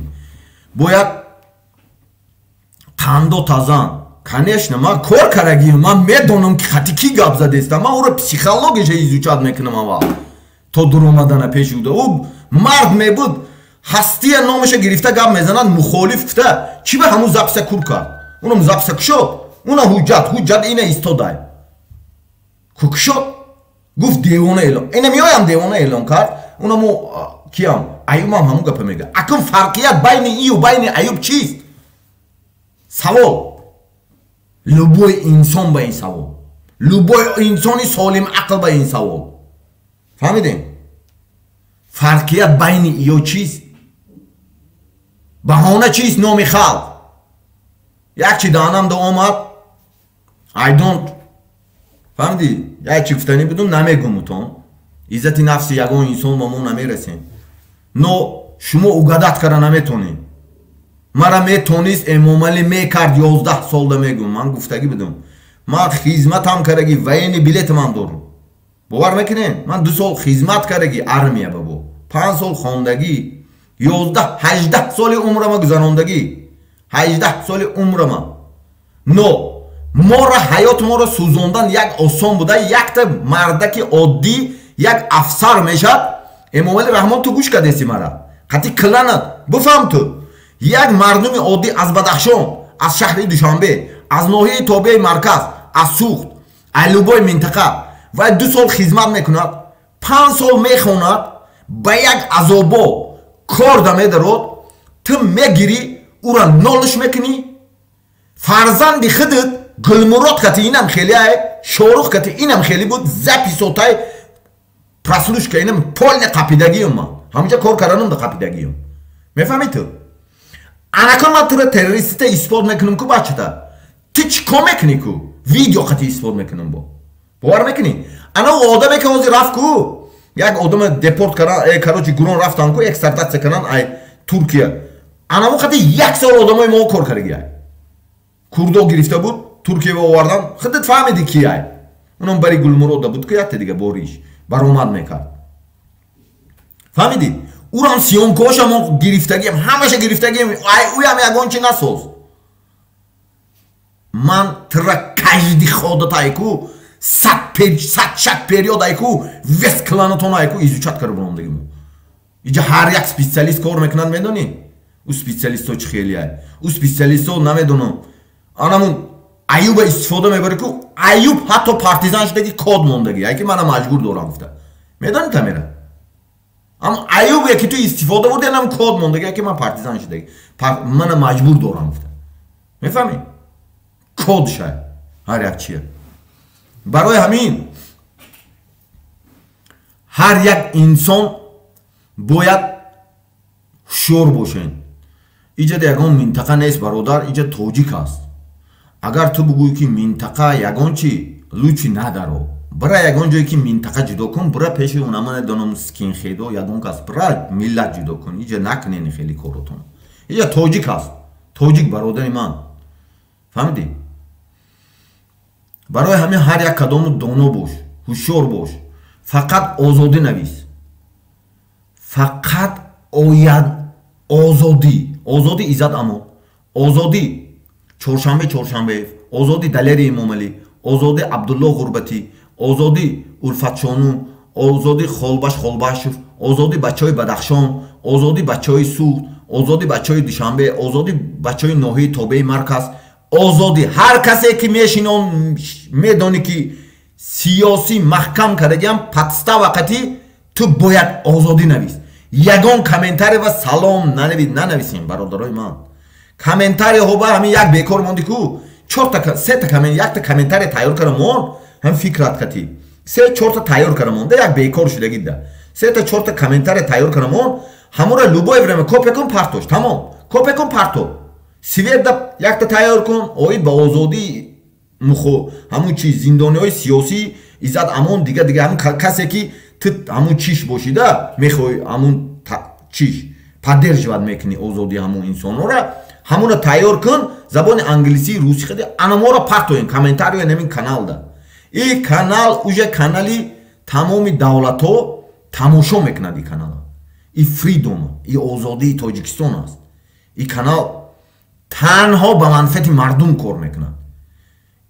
باید تندو تازان конечно من کار کردگیم من میدونم که خطی کی گپ زده است من او رو پسیخولوژیش ایزوچاد میکنم اول تو در اومدن پیش بوده او مرد میبود هستی نامش گرفته گپ میزنن مخالف گفته چی به همون زپسه کور کرد اونم زپسه کشد اونم حجت اینه ایستاده کشد گفت دیوانه اعلام اینه میایم دیوانه اعلام کرد اونم کیم ایوب هم همون گپ میگه اکن فرقیت بین ای و بین ایوب چیست سوال لبوی انسان به این سوال لبوی انسانی سالم عقل به این سوال فهمیدین فرقیت بین ای و چیست بهانه چیست نام خلق یک چی دانم دو آمد I don't فهمیدی یک چی گفتنی بدون نمیگم اتون عزت نفس یگان انسان با ما نمیرسیم نو شما اوگادت کردن نمیتونین مرا میتونیست امام علی میکرد 11 سال ده میگم من گفتگی بدم من خدمت هم کردگی و این بلیت من دارم باور میکنین من 2 سال خدمت کردگی ارمیه بابا 5 سال خواندگی 18 سال عمرم گذراندگی 18 سال عمرم نو ما را حیات ما را سوزوندن یک آسان بوده یک تا مردک عادی یک افسر میشد امام علی رحمان تو گوش کردیسی مرا قطعی کلانت بفهم تو یک مردم عادی از بدخشان از شهر دوشنبه از ناحیه تابع مرکز از سوخت علوبای منطقه و 2 سال خدمت میکند 5 سال میخواند به یک عذابا کار دمه درود تو میگیری او را نالش میکنی فرزند خودت گلمراد کتی اینم خیلی شاروخ کتی اینم خیلی بود زپی سوتای پرسلوش که اینم پولن قپیدگیم من همینجا کار کردنم ده قپیدگیم میفهمی تو انکان من تو را تروریست اثبات میکنم که بچه تا تو چیکار میکنی که ویدیو قطعی اثبات میکنم باور میکنی انا آدمی که اوزی رفت که یک آدم دپورت کردن کراچی گرون رفتن که یک سردت سکنن ای ترکیه انا مو قطعی 1 سال آدمای ما کار کردگی کردو گرفته بود ترکیه آوردن خودت فهمیدی کیه اونم بری گلمرود بود که یک دیگه باریش برآمد میکرد فهمیدی او هم سیونکوش هم گرفتگیم همشه گرفتگیم اوی هم یکان چی نسوز من ترا کجدی خودت ایکو 100 شک پریود ایکو وست کلانتون ایکو ایزوچت کرده بلندگیم اینجا هر یک سپیسیالیست کار میکنن میدونی او سپیسیالیست ها چی خیلی های او سپیسیالیست ها نمیدونم آنمون ایوب استفاده میبره که ایوب حتی پارتیزان شدگی کود موندگی ای که من مجبور دورم گفته میدونی تا میره اما ایوب یکی تو استفاده بوده هم کود موندگی ای که من پارتیزان شدگی من مجبور دورم گفته میفهمی کود شاید هر یک چیه برای همین هر یک انسان باید شور باشین اینجا یگان منطقه نیست برادر اینجا تاجیک است اگر تو بگویی که منطقه یگان چی لوچی ندارو برای یگان جایی که منطقه جدا کن برای پیش اونم ندانم سکین خیدو یگان کس برای ملت جدا کن اینجا نکنین خیلی کارتون اینجا تاجیک است تاجیک برادر من فهمیدی برای همین هر یک کدام دانا باش هوشیار باش فقط آزادی نویس فقط آزادی عزت اما آزادی چهارشنبه آزادی دلیر امام علی آزادی عبدالله غربتی آزادی الفت شانو آزادی خالباشوف آزادی بچه های بدخشان آزادی بچه های سوخت آزادی بچه های دوشنبه آزادی بچه های ناحیه تابع مرکز آزادی هر کسی که میشینن میدونی که سیاسی محکم کردگیم پتستا وقتی تو باید آزادی نویس یگان کامنتاری و سلام ننویسیم برادرای من کامنتاری ها همین یک بیکار موندی کو 3 تا کامنت یک تا کامنتاری تیار کردم هم فکرات کتی 3-4 تا تیار کردم یک بیکار شده گیده 3 تا 4 تا کامنتاری تیار کردم ҳамура любое время копия кун партош тамом копия кун парто свет да якта тайёр кун оид ба озодӣ ҳамун чи зиндониҳои сиёсӣ иззат амон дига ҳамун касе ки ту ҳамун чиш бошида мехоҳӣ ҳамун чиш поддерживат мекунӣ озодии ҳамун инсонҳоро ҳамура тайёр кун забони англисӣ русӣ хади анамора партоен комментария намин каналда и канал уже канали тамоми давлатҳо тамошо мекунад и канала и фридом и озодии тоҷикистон аст и канал танҳо ба манфиати мардум кор мекунад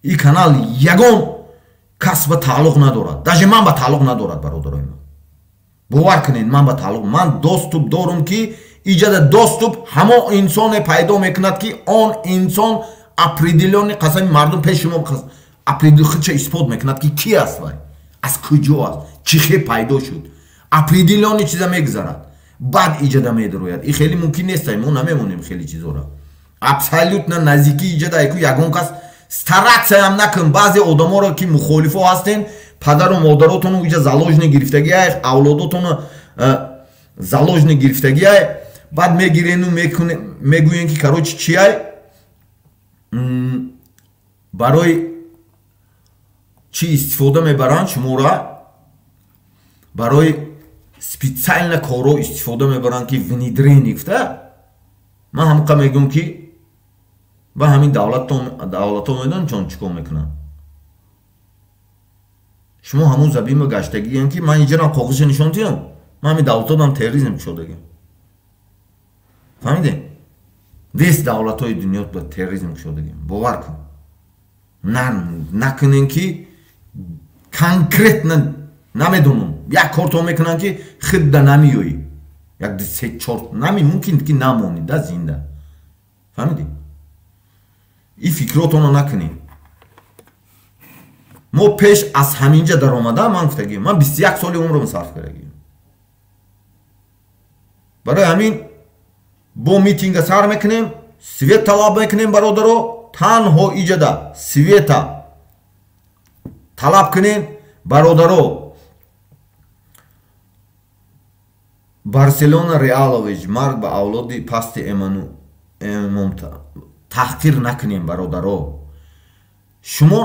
и канал ягон кас ба тааллуқ надорад даже ман ба тааллуқ надорад бародарои ман бовар кунед ман ба тааллуқ ман доступ дорум ки иҷода доступ ҳамон инсоне пайдо мекунад ки он инсон определённи қасами мардум пеши шумо определёнча исбот мекунад ки ки аст вай аз куҷо аст чӣ хел пайдо шуд определённи чиза мегзарад баъд иҷода медирояд и хеле мумкин нестай мо намемонем хеле чизора абсолютно наздикӣ иҷода ку ягон кас старатсаям накун баъзе одаморо ки мухолифо ҳастен падару модаротону иҷа заложни гирифтагиай авлодотону заложни гирифтагиай баъд мегирену мегӯyen ки короче чиай барои чӣ истифода мебаранд шумора барои специально коро истифода мебаранд ки внедрение гуфта ман ҳамқа мегӯм ки ба ҳамин давлатҳо медонед чон чӣ кор мекунанд шумо ҳамун забима гаштагием ки ман иҷарам коғизе нишон диҳам ман ҳамин давлатҳодам терроризм кушодагиам фаҳмидем вес давлатҳои дунё ба терроризм кушодагиам бовар кун накунем ки конкретно намедонам як корто мекунам ки хидда намиёӣ як се чор нами мумкин ки намонӣ да зинда фаҳмидем и фикротоно накунем мо пеш аз ҳаминҷа даромада ман гуфтагием ман 21 соли умрам сарф кардагием барои ҳамин бо митинга сар мекунем свет талаб мекунем бародаро танҳо иҷода света талаб кунем бародаро барселона реалович марг ба авлоди пасти эмомта таҳқир накунем бародаро шумо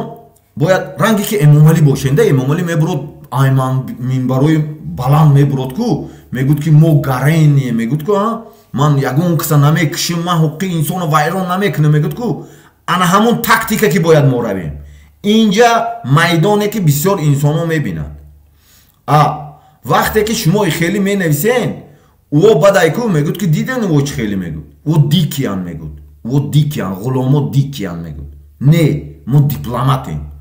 бояд ранге ки эмомалӣ бошенда эмомалӣ мебурод айман минбарои баланд мебурод ку мегӯд ки мо гарение мегӯд ку ман ягон киса намекушим ман ҳуқуқи инсоно вайрон намекунам мегӯд ку ана ҳамун тактика ки бояд мо равем инҷа майдоне ки бисёр инсонҳо мебинанд вақте ки шумо хеле менависен о бадайку мегӯд ки диден о чӣ хеле мегӯд о дикиян мегӯд о дикиян ғуломо дикиян мегӯд не мо дипломатем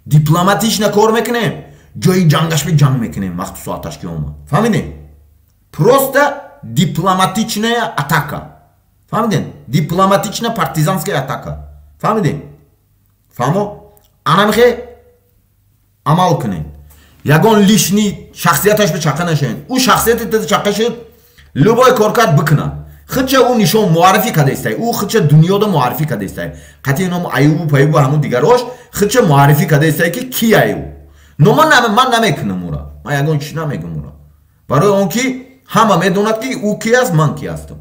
дипломатична кор мекунем ҷои ҷангашби ҷанг мекунем вақти соаташ ки омад фаҳмидем просто дипломатичная атака фаҳмидем дипломатична партизанская атака фаҳмидем фаҳмо анамихе амал кунем ягон лишни шахсияташ бичақа нашавем ӯ шахсияти чақа шуд любой коркард бикунад худча ӯ нишон муаррифӣ карда истай ӯ худча дунёда муаррифӣ карда истай қатъи ном аюбу паюбу ҳамун дигарош худча муаррифӣ карда истай ки ки аю но ман намекунам ура ман ягон чиз намегум ура барои он ки ҳама медонад ки ӯ ки аст ман ки ҳастам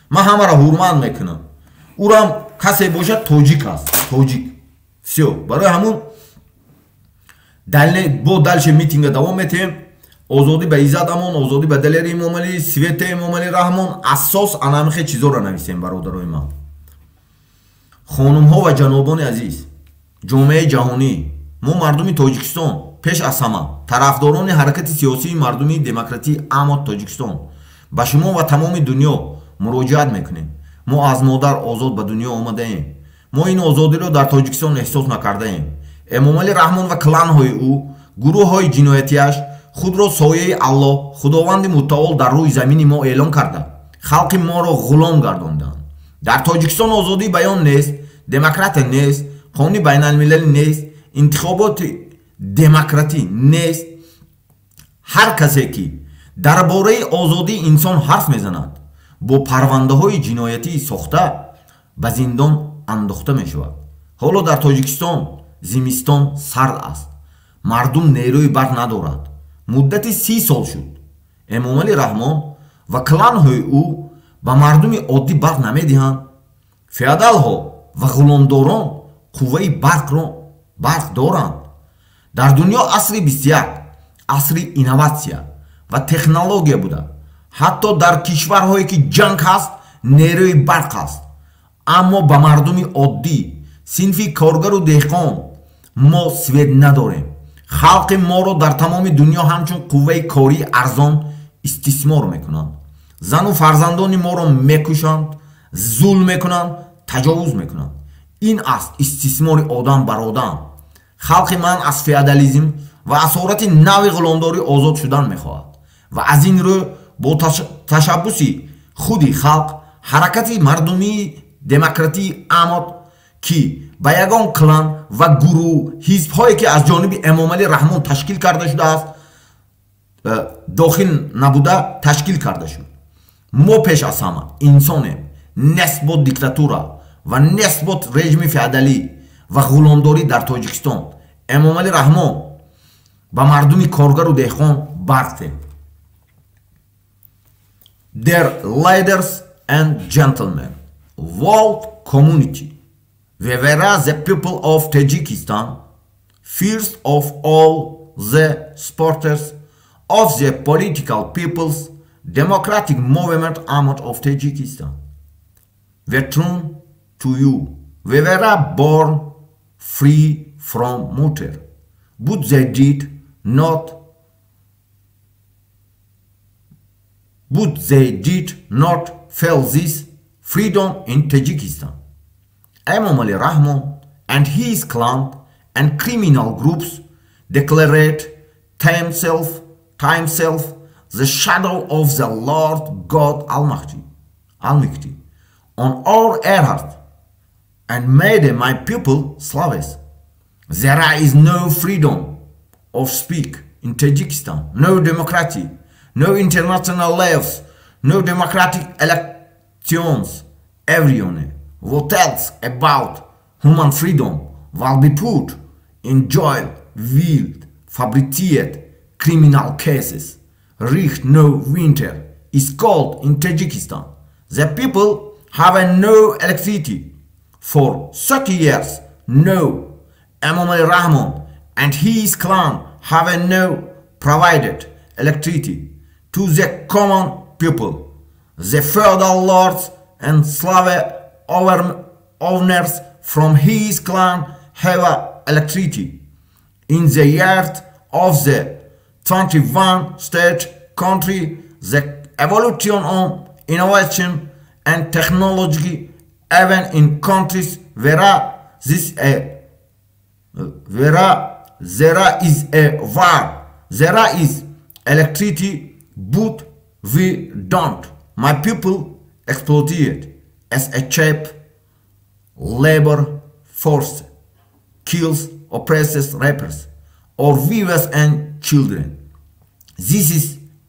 ман ҳамаро ҳурмат мекунам урам касе бошад тоҷик аст тоҷик всё барои ҳамун бо далши митинга давом метем озодӣ ба иззат амон озодӣ ба далери эмомалӣ свете эмомалӣ раҳмон асос анамихе чизоро нависем бародарои ман хонумҳо ва ҷанобони азиз ҷомеаи ҷаҳонӣ мо мардуми тоҷикистон пеш аз ҳама тарафдорони ҳаракати сиёсии мардумии демократии амо тоҷикистон ба шумо ва тамоми дунё муроҷиат мекунем мо аз модар озод ба дунё омадаем мо ин озодиро дар тоҷикистон эҳсос накардаем эмомалӣ раҳмон ва кланҳои ӯ гурӯҳҳои ҷиноятиаш худро сояи аллоҳ худованди мутаол дар рӯи замини мо эълон карда халқи моро ғулом гардонданд дар тоҷикистон озодии баён нест демократия нест қонуни байналмилалӣ нест интихоботи демократӣ нест ҳар касе ки дар бораи озодии инсон ҳарф мезанад бо парвандаҳои ҷиноятӣ сохта ба зиндон андохта мешавад ҳоло дар тоҷикистон зимистон сард аст мардум нерӯи барқ надорад муддати 30 сол шуд эмомалӣ раҳмон ва кланҳои ӯ ба мардуми оддӣ барқ намедиҳанд. феодалҳо ва ғуломдорон қувваи барқ доранд. дар дунё асри 21 асри инноватсия ва технология буда. ҳатто дар кишварҳое ки ҷанг ҳаст нерӯи барқ аст. аммо ба мардуми оддӣ, синфи коргару деҳқон мо свет надорем. халқи моро дар тамоми дунё ҳамчун қувваи кории арзон истисмор мекунанд. зану фарзандони моро мекушанд, зулм мекунанд, таҷовуз мекунанд. ин аст истисмори одам бар одам. халқи ман аз феодализм ва асорати нави ғуломдорӣ озод шудан мехоҳад ва аз ин рӯ бо ташаббуси худи халқ ҳаракати мардумии демократии амод ки ба ягон клан ва гурӯҳ ҳизбҳое ки аз ҷониби эмомалӣ раҳмон ташкил карда шудааст дохил набуда ташкил карда шуд. мо пеш аз ҳама инсонем, нест бо диктатура ва нест бо режими феодалӣ ва ғуломдорӣ дар Тоҷикистон. эмомалӣ раҳмон ба мардуми коргару деҳқон барқ дед. Dear leaders and gentlemen, world community, whereas the people of Tajikistan, first of all the supporters of the political people's democratic movement Ahmad of Tajikistan, were true to you. We were born free from mutter, but they did not feel this freedom in Tajikistan. Emomali Rahmon and his clan and criminal groups declared themselves the shadow of the Lord God Almighty on our earth and made my people slaves. There is no freedom of speech in Tajikistan, no democracy, no international laws, no democratic elections. Everyone who tells about human freedom will be put in jail with fabricated criminal cases. Richt no winter is called in Tajikistan. The people have no electricity for 30 years. No. Emomali Rahmon and his clan have no provided electricity to the common people. The feudal lords and slave owners from his clan have electricity. In the year of the 21 state country, the evolution of innovation and technology, even in countries where there is a war, there is electricity, but we don't. My people exploited as a cheap labor force, kills, oppresses, rapers, or wives and children. This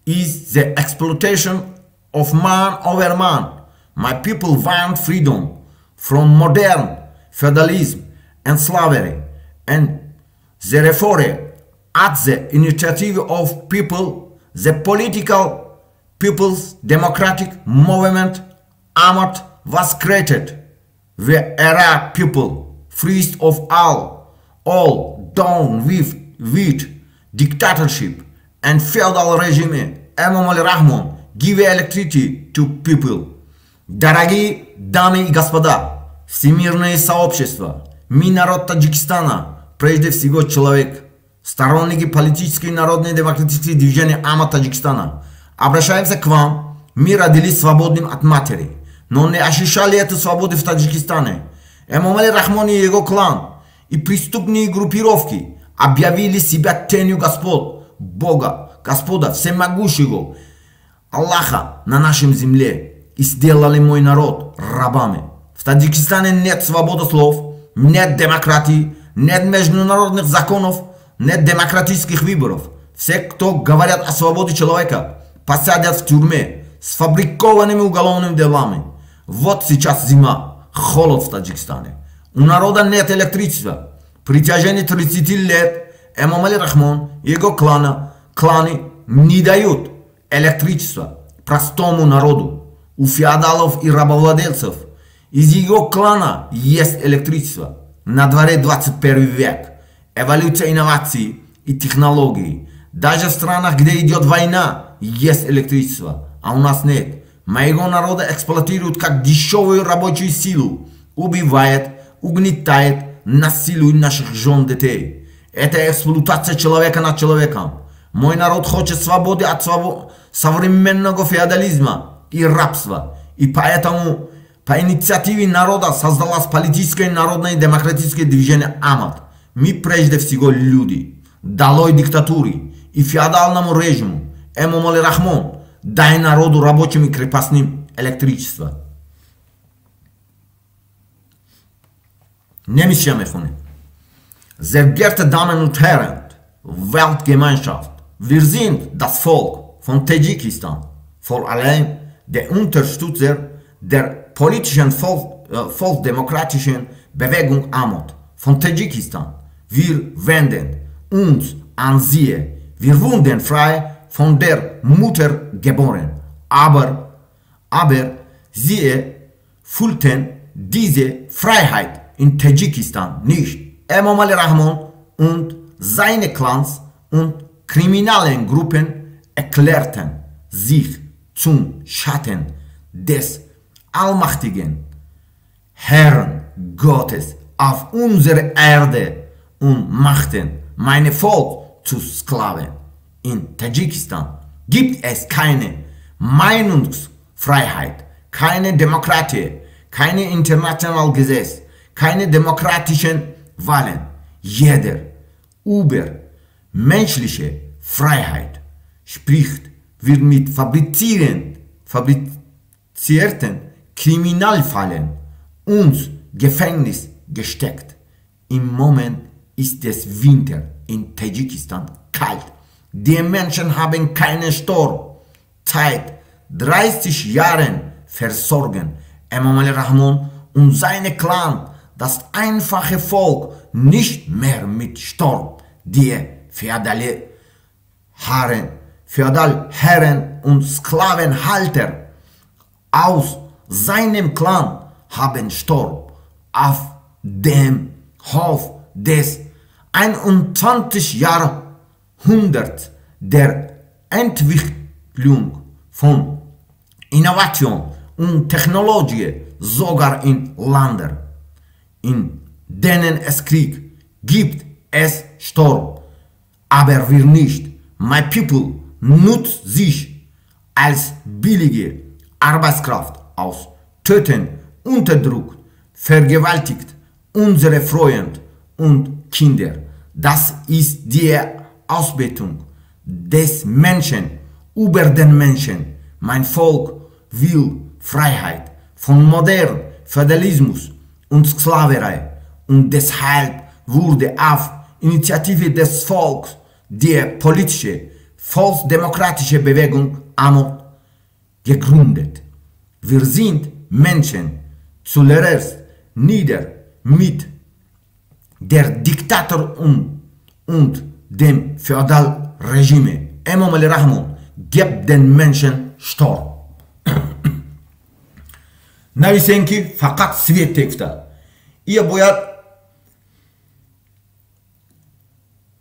is the exploitation of man over man. My people want freedom from modern feudalism and slavery, and therefore, at the initiative of people, the political people's democratic movement Ahmad was created. We are people, freest of all down with dictatorship and feudal regime. Emomali Rahmon give electricity to people. Дорогие дамы и господа, всемирное сообщество, мы народ Таджикистана, прежде всего человек, сторонники политической и народной демократической движения Ahmad Таджикистана, обращаемся к вам. Мы родились свободным от матери, но не ощущали эту свободу в Таджикистане. Эмомали Rahmon и его клан и преступные группировки объявили себя тенью Господ, Бога, Господа Всемогущего, Аллаха на нашем земле и сделали мой народ рабами. В Таджикистане нет свободы слов, нет демократии, нет международных законов, нет демократических выборов. Все, кто говорят о свободе человека, посадят в тюрьме с фабрикованными уголовными делами. Вот сейчас зима, холод в Таджикистане. У народа нет электричества. При течение 30 лет Эмомали Rahmon и его кланы не дают электричество. простому народу, у феодалов и рабовладельцев. Из его клана есть электричество. На дворе 21 век. Эволюция инноваций и технологий. Даже в странах, где идет война, есть электричество, а у нас нет. Моего народа эксплуатируют как дешевую рабочую силу. Убивает, угнетает, насилует наших жен, детей. Это эксплуатация человека над человеком. Мой народ хочет свободы от современного феодализма и рабства. И поэтому по инициативе народа создалось политическое народное демократическое движение АМАТ. Мы прежде всего люди. Долой диктатуре и феодальному режиму. Эмомали Рахмон, дай народу рабочим и крепостным электричество. Нemischem мехоне. Sehr geehrte Damen und Herren, Weltgemeinschaft, wir sind das Volk von Tadschikistan, vor allem der Unterstützer der politischen volksdemokratischen Bewegung AMOT von Tadschikistan. Wir wenden uns an Sie. Wir wurden frei von der Mutter geboren, aber sie fühlten diese Freiheit in Tadschikistan nicht. Emomali Rahmon und seine Clans und kriminellen Gruppen erklärten sich zum Schatten des allmächtigen Herrn Gottes auf unserer Erde und machten mein Volk zu Sklaven. In Tadschikistan gibt es keine Meinungsfreiheit, keine Demokratie, keine internationale Gesetz, keine demokratischen Wahlen. Jeder über menschliche Freiheit spricht, wird mit fabrizierten Kriminalfällen ins Gefängnis gesteckt. Im Moment ist es Winter in Tadschikistan kalt. Die Menschen haben keine Strom. Seit 30 Jahren versorgen Emomali Rahmon und seine Clan das einfache Volk nicht mehr mit Strom. Die Feudalherren und Sklavenhalter aus seinem Clan haben Strom auf dem Hof des 21. Jahrhunderts der Entwicklung von Innovation und Technologie sogar in Ländern, in denen es Krieg gibt, es Strom, aber wir nicht. My people nutzt sich als billige Arbeitskraft aus, töten, unterdrückt, vergewaltigt unsere Freunde und Kinder. Das ist die Ausbeutung des Menschen über den Menschen. Mein Volk will Freiheit von modernem Feudalismus und Sklaverei und deshalb wurde auf Initiative des Volks die politische, volksdemokratische Bewegung AMOT gegründet. Wir sind Menschen zuerst nieder mit der Diktator und dem Feudalregime. Emomali Rahmon gibt den Menschen Strom. نویسین که فقط سویت تکفته یا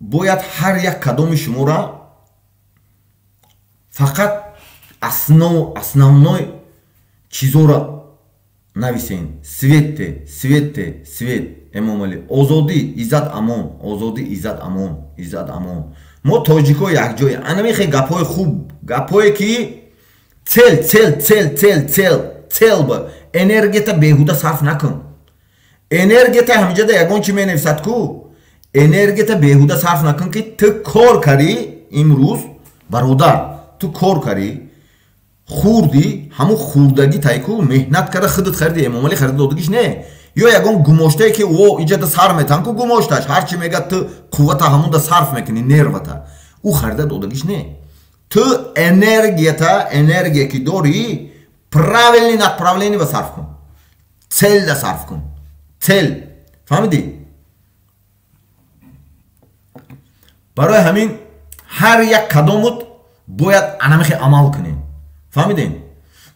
باید هر یک کدام شما را فقط основной چیزو را نویسین سویت امامالی آزادی ایزاد امان آزادی ایزاد امان ایزاد امان ما تاجیکا یک جای انمیخه گپای خوب گپایی که цел ба энергията беҳуда сарф накун. Энергията ҳамиҷада ягон чӣ менависад ку энергията беҳуда сарф накун ки ту кор карӣ имрӯз бародар ту кор карӣ хурдӣ ҳамун хурдагӣ тай ку меҳнат кара худат хариди эмомалӣ харида додагиш не ё ягон гумоштае ки о иҷада сарф метан ку гумошташ ҳарчи мегӯяд ту қуввата ҳамунда сарф мекунӣ нервата ӯ харида додагиш не ту энергия ки дорӣ правильное направление во сарф кун. Цель да сарф кун. Цель. Фаҳмидӣ? Барои ҳамин ҳар як кадомот бояд анамихе амал кунем. фаҳмидем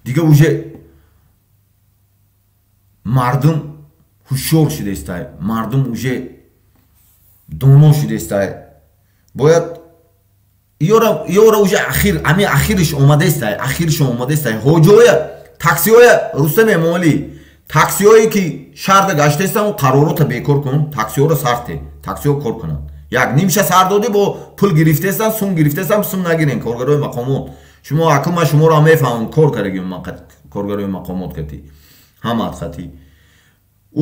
дига уже мардум ҳушёр шудаистай, мардум уже доно шудаистай. бояд ёра уже ахириш омадаистай, ҳоҷоя таксиҳоя Рустам Эмомалӣ, таксиҳое ки шаҳрда гаштаистанд қаророта бекор кун, таксиҳоро сарте, таксиҳо кор кунанд. як нимша сар доди бо пул гирифтаистанд, сум гирифтаистанд, сум нагирен коргарои мақомот. шумо акл ма шуморо мефаҳмам, кор карагим коргарои мақомот кати ҳамат хати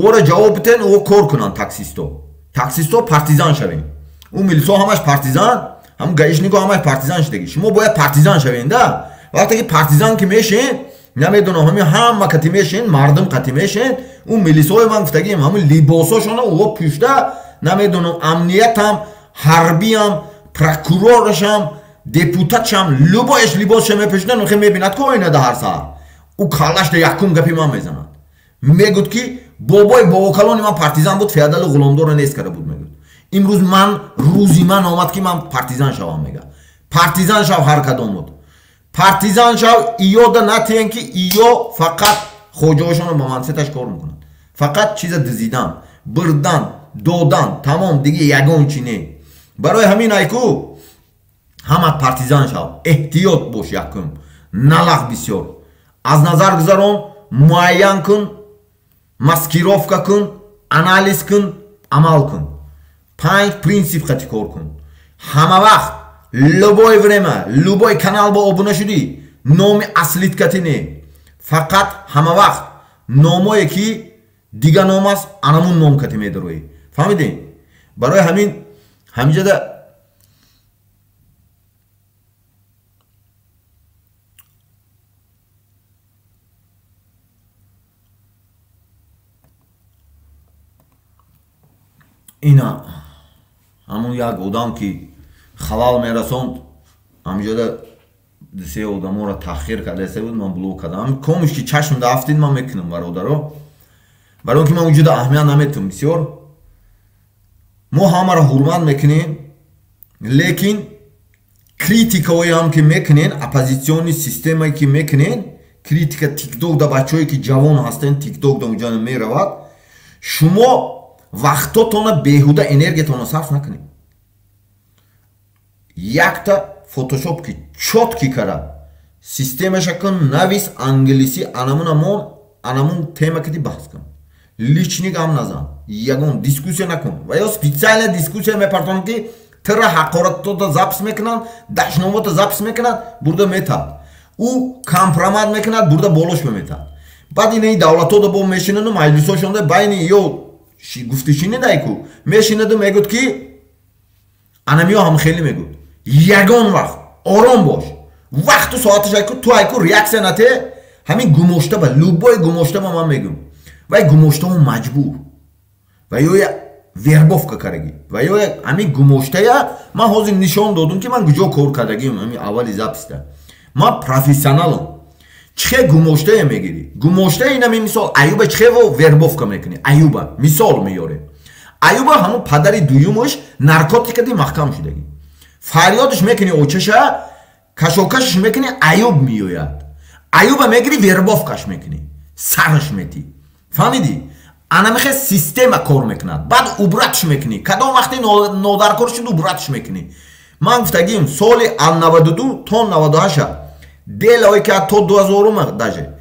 ора ҷавоб битен, о кор кунанд таксисто партизан шавем. У милисо ҳамаш партизан, ҳам гаишнико ҳамаш партизан шудаги. шумо бояд партизан шавен да. вақте ки партизан ки мешен, намедонам ҳами ҳама кати мешен, мардум кати мешен, у милисои ман гуфтагим ҳами либосошона о пӯшта, намедонам амниятам, ҳарбиям, прокурорашам, депутатшам, любояш либосша мепӯшидан, охе мебинад ки оинада ҳар саҳар у калашда якум гапи ман мезанад. мегӯд ки бобои бобокалони ман партизан буд, феодалу ғуломдора нест кара буд. мегӯд имрӯз ман рӯзи ман омад ки ман партизан шавам. мега партизан шав ҳар кадомуд, партизан шав. иёда натиен ки иё фақат хоҷаошонро ба мансеташ кор мекунад, фақат чиза дизидан, бирдан, додан, тамом, диги ягон чи не. барои ҳамин айку ҳамат партизан шав, эҳтиёт бош, якум налах бисёр аз назар гузарон, муайян кун, маскировка кун, анализ кун, амал кун. 5 принцип хати кор кун. ҳама вақт любой время, любой канал ба обуна шудӣ, номи аслит кати не. фақат ҳама вақт номое ки дига ном аст, анамун ном кати медароӣ. фаҳмидем? барои ҳамин ҳамиҷада ина ҳамун як одам ки халал мерасонд, ҳамиҷада дусе одаморо таъхир кардаиста буд, ман блок кардам. комиш ки чашм дафтид ман мекунам бародаро, барои он ки ман уҷуда аҳамият наметум бисёр. мо ҳамаро ҳурмат мекунем, лекин критикаоям ки мекунен, оппозитсиони системае ки мекунен, критика тикток да бачаҳое ки ҷавон ҳастен, тикток да уҷа меравад, шумо вақтотона беҳуда энергиятона сарф накунед. якта фотошоп ки чотки кара системаша кун, навис англиси, анамун тема киди баҳс кун, лични гам назан, ягон дискуссия накун. ва ё специалия дискуссия мепартонад ки тира ҳақоратота запис мекунанд, дашномота запис мекунанд, бурда метад, ӯ компромат мекунад, бурда болош меметад. баъд инаи давлатода бо мешинаду маҷлисошонда байни ё гуфтишинидайку мешинаду мегӯд ки анамиё ҳам хеле мегӯд. ягон вақт ором бош, вақту соаташ айку ту айку реаксия нате, ҳамин гумоштаба, любой гумоштаба ман мегӯм. вай гумоштао маҷбур ва ё вербовка караги ва ё ҳамин гумоштая ман ҳозир нишон додум ки ман куҷо кор кардагим. ҳамин аввали записта ман профессионалам. чихе гумоштая мегирӣ, гумоштая инами мисол аюба чихево вербовка мекунӣ. аюба мисол меёрем. аюба ҳамун падари дуюмаш наркотикади маҳкам шудаги, фарёдаш мекунӣ, очаша кашокашаш мекунӣ, аюб меояд. аюба мегирӣ, вербовкаш мекунӣ, сараш метӣ. фаҳмидӣ? анамихе система кор мекунад, баъд убратш мекунӣ. кадом вақти нодаркор шуд убратш мекунӣ. ман гуфтагим соли 92 то 98 делаое ки то 2000 даже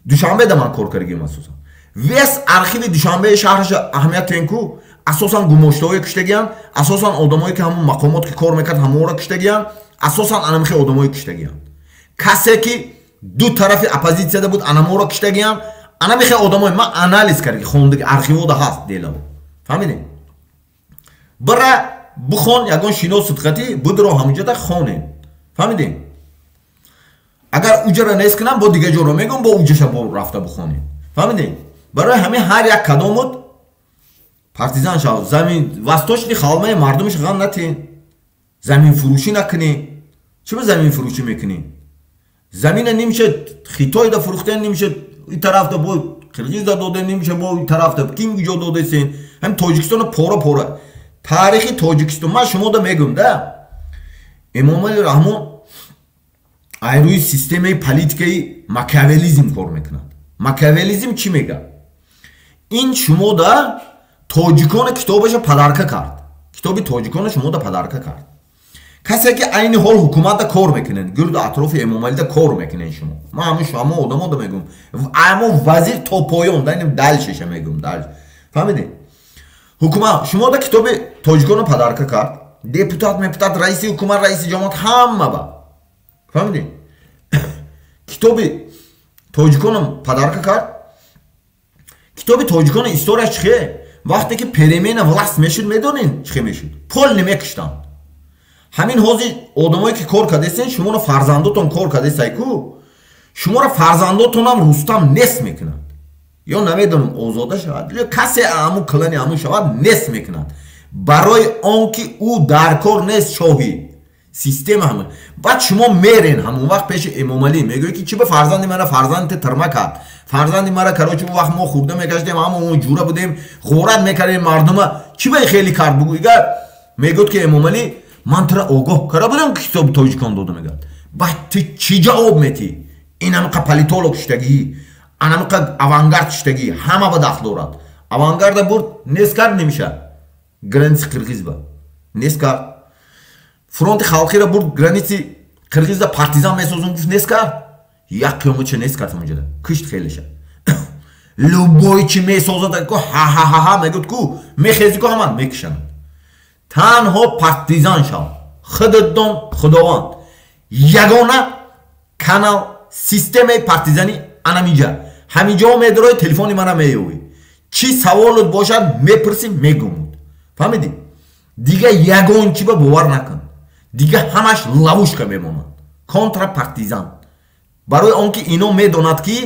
душанбе да ман кор кардагим. асосан вес архиви душанбеи шаҳраша аҳамият тенку, асосан гумоштаое куштагиян, асосан одамое ки ҳамун мақомот ки кор мекард ҳамонро куштагиян, асосан анамихе одамое куштагиян. касе ки ду тарафи оппозитсияда буд, анамонро куштагиян. анамихе одамое ман анализ кардаги хондаги архивода ҳаст делао. фаҳмидем? бира бихон ягон шинос сидқатӣ будро ҳамуҷада хонем. фаҳмидем? агар уҷара нест кунам бо дига ҷоро мегӯм, бо уҷаша бо рафта бихонем. фаҳмидем? барои ҳамин ҳар як кадомуд партизан шав, замин васточни халмаи мардумаш ғам натен, замин фурӯшӣ накунӣ. чиба замин фурӯшӣ мекунӣ? замина нимша хитой да фурӯхтен, нимша ин тарафда бо қирғиз да доден, нимша бо ин тарафда ким куҷо додесен. ҳамин тоҷикистоно пора пора таърихи тоҷикистон ман шумо да мегӯм да. эмомалӣ раҳмон ай рӯи системаи политикаи макиавелизм кор мекунад. Макиавелизм чӣ мегӯяд? ин шумода тоҷикона китобаша падарка кард. Китоби тоҷикона шумода падарка кард. касе ки айни ҳол ҳукуматда кор мекунед, гирду атрофи Эмомалида кор мекунед шумо. Ман ҳамаи одамода мегӯям, аммо вазир то поён да ин дальшеша мегӯям, дальш. Фаҳмидед? ҳукумат шумода китоби тоҷикона падарка кард. Депутат, раиси ҳукумат, раиси ҷамоат ҳама ба. Фаҳмидед? китоби тоҷикона падарка кард. китоби тоҷикона историяш чӣ? вақте ки перемена власт мешуд, медонед чӣ мешуд? полни мекиштанд. ҳамин ҳозир одамое ки кор кардесен, шуморо фарзандотон кор кардесай ку, шуморо фарзандотонам Рустам нест мекунад. ё намедонам озода шавад, ё касе аму клани аму шавад, нест мекунад. барои он ки ӯ дар кор нест шоҳӣ система ҳамон. баъд шумо мерен ҳамон вақт пеши Эмомалӣ мегӯед ки чӣ ба фарзанди мара фарзанди тирма кард. Фарзанди мара карочи вақт мо хурда мегаштем, ҳамон ҷура будем, ғорат мекардем мардума. чӣ ба хеле кард бугӯ? Игар мегӯд ки Эмомалӣ ман тра огоҳ карда будам ки китоби тоҷикон дода мегӯяд. баъд ту чӣ ҷавоб метӣ? ин ҳамақа политоло киштагӣ, анамақа авангард киштагӣ, ҳама ба дахл дорад. авангарда бурд нест кард немиша граниси қирғизба нест кард. фронти халқира бурд граниси қирғизда партизан месозум гуфт нест кард. як қиёматча нест кард ҳамонҷода кишт хелеша. любой чи месозад ку ҳа мегӯд ку мехези ку ҳаман мекишанд. танҳо партизан шав худдон худованд ягона канал системаи партизанӣ анамиҷа ҳамиҷо медорои телефони мара меёвӣ чӣ саволот бошад мепурсӣ мегӯмуд. фаҳмидӣ? дига ягон чӣ ба бовар накун, дига ҳамаш лавушка мемонад. контрапартизан барои он ки ино медонад ки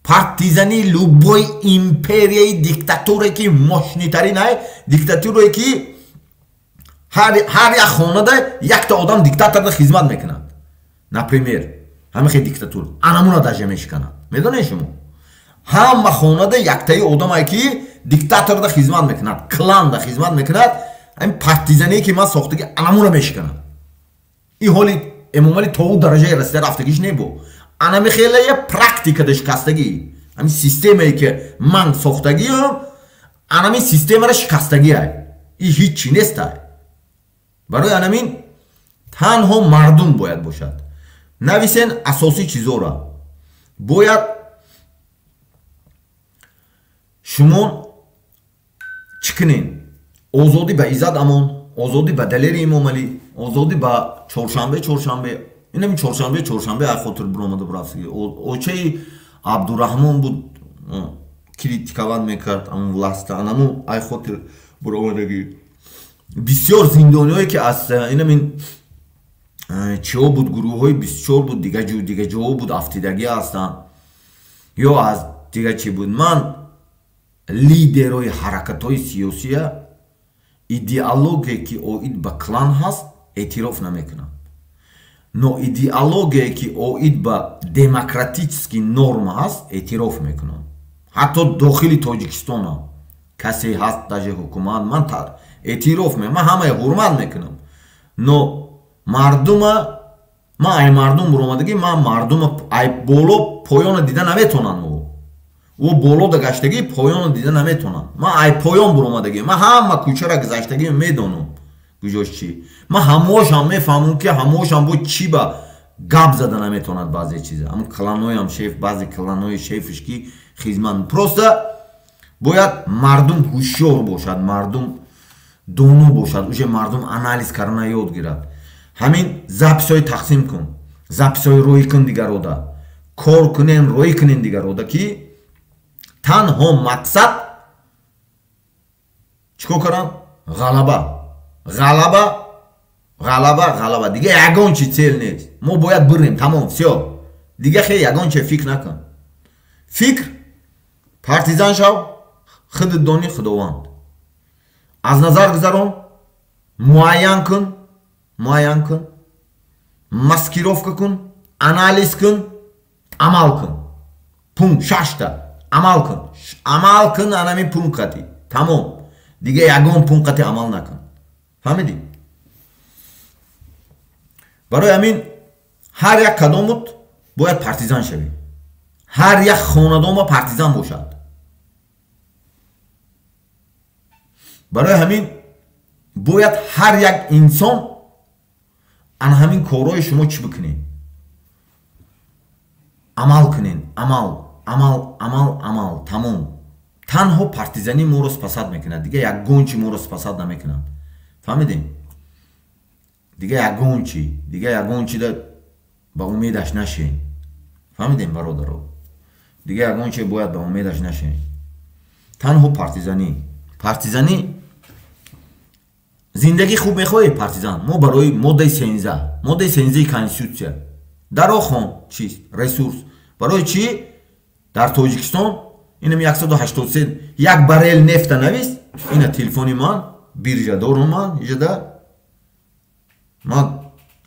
партизани любой империяи диктатуре ки мощнитаринай диктатуре ки ҳар як хонада якта одам диктаторда хизмат мекунад. например ҳамихе диктатура анамуна дажа мешиканад. медонед шумо ҳама хонада яктаи одамае ки диктаторда хизмат мекунад, кланда хизмат мекунад, ҳамин партизание ки ман сохтаги анамуна мешиканад. ин ҳоли Эмомалӣ то ӯ дараҷае расида рафтагиш небо. анамихелая практикада шикастагӣ ҳамин системае ки ман сохтагиам анамин системара шикастагиай. ин ҳичи нестай. барои анамин танҳо мардум бояд бошад. нависен асосии чизора бояд шумо чӣ кунен? озодӣ ба Иззат Амон, озодӣ ба Далери Эмомалӣ, озодӣ ба чоршанбе инами чоршанбе ай хотир биромада бурафтаги очаи Абдураҳмон буд критикават мекард амон власта анаму ай хотир биромадаги бисёр зиндониҳое ки аз инамин чиҳо буд гурӯҳҳои бисёр буд дига ҷоҳо буд афтидагӣ ҳастанд ё аз дига чӣ буд. ман лидерои ҳаракатҳои сиёсия идеологие ки оид ба клан ҳаст эътироф намекунам, но идеологие ки оид ба демократически норма ҳаст эътироф мекунам. ҳатто дохили Тоҷикистонам касе ҳаст даже ҳукумат ман эътироф мекунам, ман ҳамаи ҳурмат мекунам, но мардума ман ай мардум биромадагӣ ман мардума ай боло поёна дида наметонам. ӯ боло да гаштагӣ поёна дида наметонам. ман ай поён биромадагӣ ман ҳама кӯчара гузаштагӣ медонам гуҷош чӣ. ман ҳамошам мефаҳмам ки ҳамошам бо чӣ ба гап зада наметонад баъзе чиза. ҳамн кланоям шеф баъзе кланои шефиш ки хизмат просто бояд мардум ҳушёр бошад, мардум доно бошад, уже мардум анализ кардана ёд гирад. ҳамин записҳои тақсим кун, записҳои рӯй кун дигарода, кор кунен рӯй кунен дигарода ки танҳо мақсад чикор кардам? ғалаба дига ягон чи цел нест. мо бояд бирем тамом всё дига хе ягон чи фикр накун. фикр партизан шав худат дони худованд аз назар гузарон муайян кун маскировка кун анализ кун амал кун. пункт 6 амал кун анами пунктати тамом дига ягон пунктати амал накун. фаҳмидӣ? барои ҳамин ҳар як кадомут бояд партизан шавӣ. ҳар як хонадон ба партизан бошад. барои ҳамин бояд ҳар як инсон ан ҳамин корҳои шумо чӣ бикунед? амал кунед. Амал тамом. танҳо партизанӣ моро спасад мекунад. дига ягон чи моро спасад намекунад. фаҳмидем? дига ягон чи да ба умедаш нашен. фаҳмидем бародаро? дига ягон чи бояд ба умедаш нашен. танҳо партизанӣ зиндагӣ хуб мехоҳед партизан. мо барои моддаи 13 конститутсия дарохон чист ресурс барои чӣ дар Тоҷикистон инам 183 як барел нефта навис. ина телефони ман биржа дорум ман иҷада ман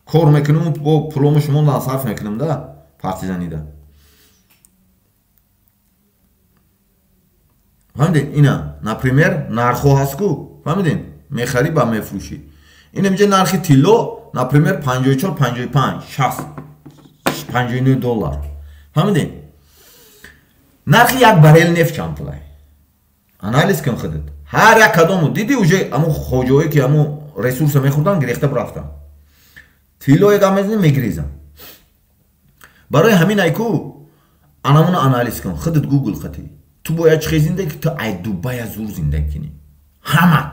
кор мекунам бо пуломи шумо насарф мекунам да партизанида. фаҳмидед? ина например нархо ҳаст ку фаҳмидед? мехари ба мефурӯшӣ. ин инҷа нархи тилло например 54 55 60 59 доллар. фаҳмидед? нархи як барел нефт чанд пулай? анализ кун худат. ҳар як кадому диди уже аму хоҷое ки аму ресурса мехӯрдан гирехта рафтан. тиллое гамезни мегрезам. барои ҳамин айку анамуна анализ кун худат гугл хати. ту бояд чӣ зиндаги ки ту ай Дубая зур зиндагӣ кунӣ. ҳамат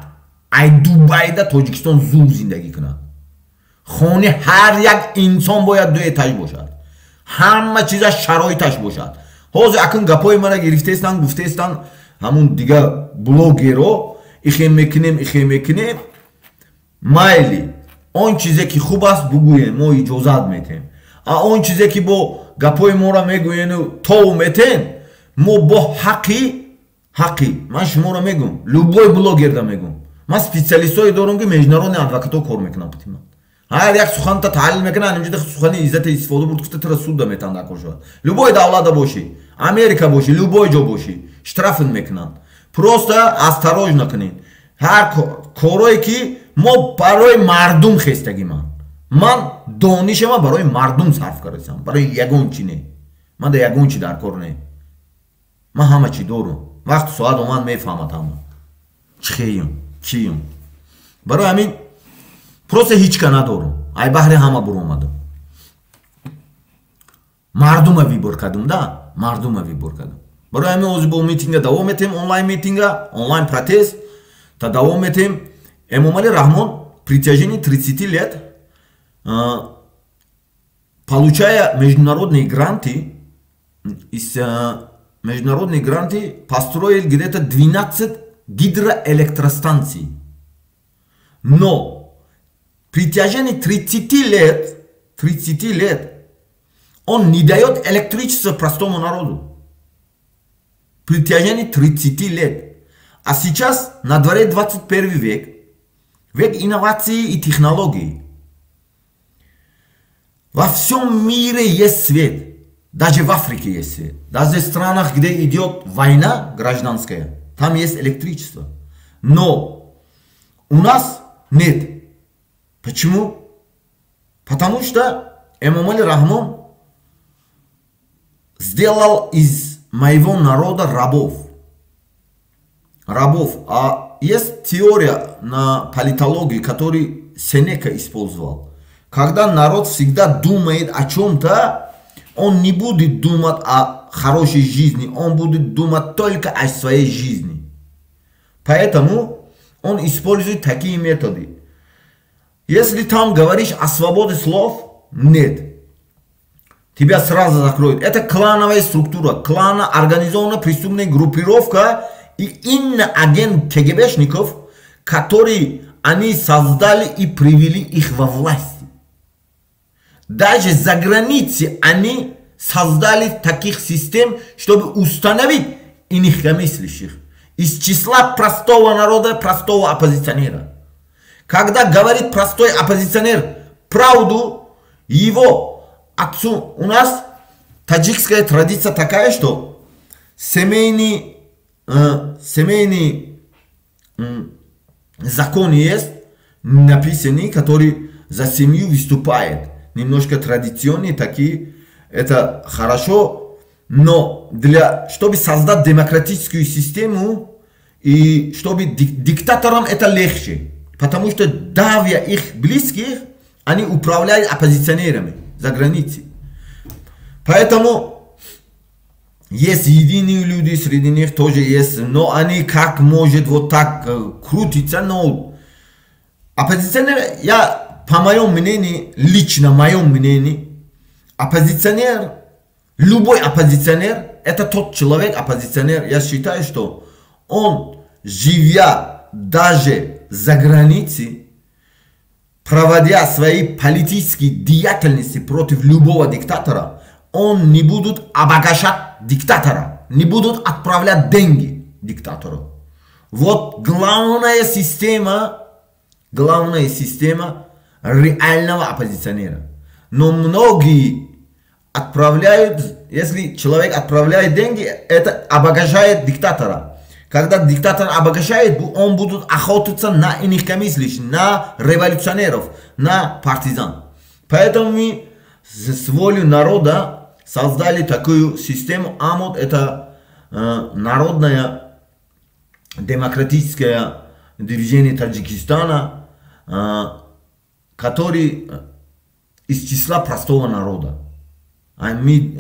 ай Дубайда Тоҷикистон зур зиндагӣ кунад. хони ҳар як инсон бояд 2 этаж бошад. ҳама чиза шароиташ бошад. ҳозир акун гапои мара гирифтестан гуфтестан ҳамун дига блогеро ихем мекунем майли он чизе ки хуб аст бугӯем мо иҷозат метем. он чизе ки бо гапои мора мегӯену тов метен мо бо ҳаққи ман шуморо мегӯм любой блогерда мегӯм. ман специалистҳое дорам ки международни адвокато кор мекунам путима. ҳар як суханта таҳлил мекунад инҷода сухани иззати истифода бурд гуфта тира суда метан дар коршавад. любой давлада бошӣ Америка бошӣ любой ҷо бошӣ штрафин мекунанд. просто осторожно кунед. ҳар корое ки мо барои мардум хестагӣ ман донишама барои мардум сарф карасам. барои ягон чи не. ман да ягон чи дар кор не. ман ҳама чи дорум. вақти соат омад мефаҳмад ҳама чием чием. барои ҳамин просто ҳичка надорум. ай баҳри ҳама буромадам. мардума вибор кардам да. мардума вибор кардам. барои ҳамин ҳозир бо митинга давом метем. онлайн митинга онлайн протест та давом метем. Эмомали Раҳмон притяжении 30 лет получая международные гранты построил где-то 12 гидроэлектростанций. Но притяжении 30 лет он не дает электричество простому народу. Притяжении 30 лет. А сейчас на дворе 21 век. Век инноваций и технологий. Во всем мире есть свет. Даже в Африке есть свет. Даже в странах, где идет война гражданская, там есть электричество. Но у нас нет. Почему? Потому что Эмомали Раҳмон сделал из моего народа рабов. А есть теория на политологии, которую Сенека использовал. Когда народ всегда думает о чем-то, он не будет думать о хорошей жизни, он будет думать только о своей жизни. Поэтому он использует такие методы. Если там говоришь о свободе слов, нет. Тебя сразу закроют. Это клановая структура, организованная преступная группировка и агент КГБшников, которые они создали и привели их во власть. Даже за границей они создали таких систем, чтобы установить инакомыслящих из числа простого народа, простого оппозиционера. Когда говорит простой оппозиционер правду, его отцу, у нас таджикская традиция такая, что семейный закон есть написанный, который за семью выступает. немножко традиционный, такие, это хорошо, но чтобы создать демократическую систему, и чтобы диктаторам это легче, потому что давя их близких, они управляют оппозиционерами за границей. Поэтому есть единые люди, среди них тоже есть, но они как может вот так крутиться, но оппозиционер, я по моему мнению, лично моем мнении, оппозиционер, любой оппозиционер, это тот человек, оппозиционер, я считаю, что он, живя даже за границей, проводя свои политические деятельности против любого диктатора, он не будет обогащать диктатора, не будут отправлять деньги диктатору. Вот главная система реального оппозиционера. Но многие отправляют, если человек отправляет деньги, это обогащает диктатора. Когда диктатор обогащает, он будет охотиться на инакомыслящих, на революционеров, на партизан. Поэтому мы с волей народа создали такую систему. АМОД — это народное демократическое движение Таджикистана, который из числа простого народа. Мы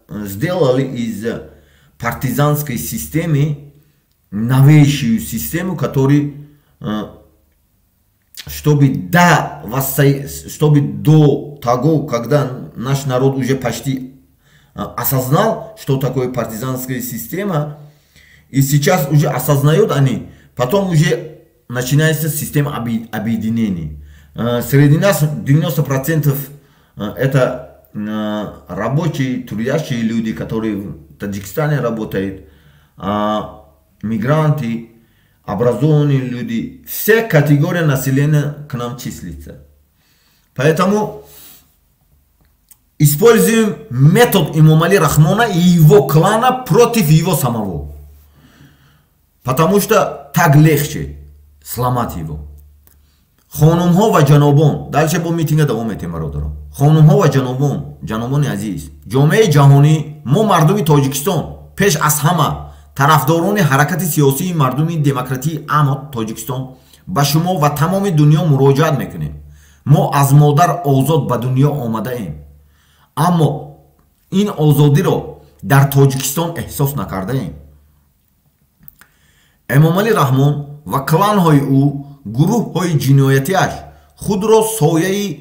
сделали из партизанской системы новейшую систему, которая, чтобы до того, когда наш народ уже почти осознал, что такое партизанская система, и сейчас уже осознают они, потом уже начинается система объединений. Среди нас 90% это рабочие, трудящие люди, которые в Таджикистане работают, мигранты, образованные люди, все категории населения к нам числятся. Поэтому используем метод Эмомали Рахмона и его клана против его самого. Потому что так легче сломать его. خانم‌ها و جنابان دلچه با میتینگ دوام میتیم رو دارم خانم‌ها و جنابان عزیز جامعه جهانی ما مردم تاجیکستان پیش از همه طرفداران حرکت سیاسی مردم دموکراتی اما تاجیکستان با شما و تمام دنیا مراجعت میکنیم ما از مادر آزاد به دنیا آمده ایم اما این آزادی رو در تاجیکستان احساس نکرده ایم امامعلی رحمان و کلان‌های او گروه های جنایتیش خود را سایه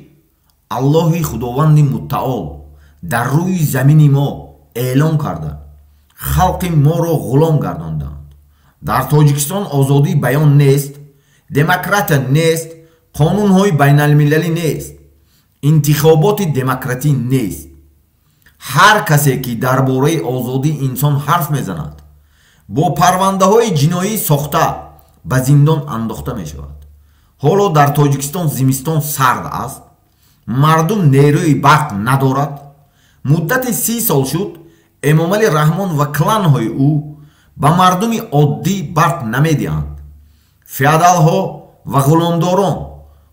الله خداوند متعال در روی زمین ما اعلام کردند خلق ما را غلام گرداندند در تاجیکستان آزادی بیان نیست دموکراسی نیست قانون های بین المللی نیست انتخابات دموکراتی نیست هر کسی که درباره آزادی انسان حرف میزند با پرونده های جنایی ساخته به زندان انداخته می شود. حالا در تاجیکستان زمستان سرد است. مردم نیروی برق ندارد. مدت 30 سال شد امامعلی رحمان و کلان های او به مردم عادی برق نمیدهند. فیودال ها و غلامداران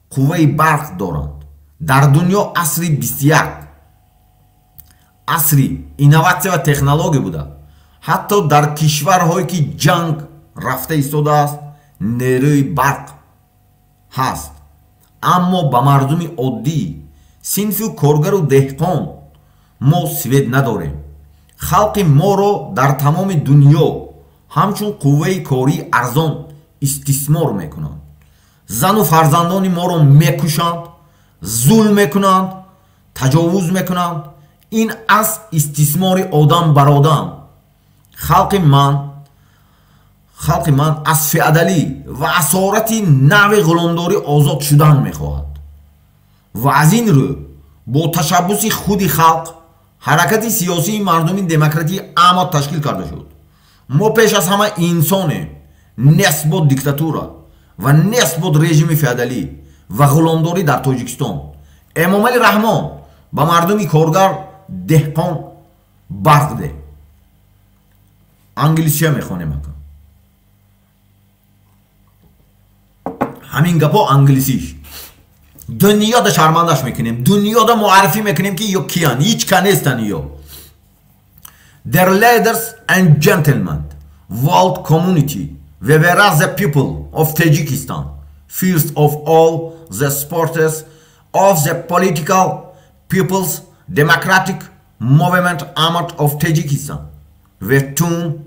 قوه برق دارند. در دنیا عصر 21 عصر اینوواسیون و تکنولوژی بوده. حتی در کشورهایی که جنگ رفته ایستاده است نیروی برق هست اما با مردم عادی صنف کارگر و دهقان ما سوید نداریم خلق ما را در تمام دنیا همچون قوه کاری ارزان استثمار میکنند زن و فرزندان ما را میکشند ظلم میکنند تجاوز میکنند این از استثمار آدم برادم خلق من از فئودالی و اسارت نوع غلامداری آزاد شدن میخواهد و از این رو با تشبث خود خلق حرکت سیاسی مردم دموکراتی اما تشکیل کرده شد ما پیش از همه انسانیم نسبت دیکتاتورا و نسبت رژیم فئودالی و غلامداری در تاجیکستان امامعلی رحمان با مردم کارگر دهقان برق ده انگلیسی میخوانیم همین گپا انگلیسیش Dünyada şarmandaş mekinim. Dünyada muarifi mekinim ki yok kiyan. Hiç kanes tanıyor. Their leaders and gentlemen, world community, whereas the people of Tajikistan, first of all the supporters of the political people's democratic movement Amat of Tajikistan, were turned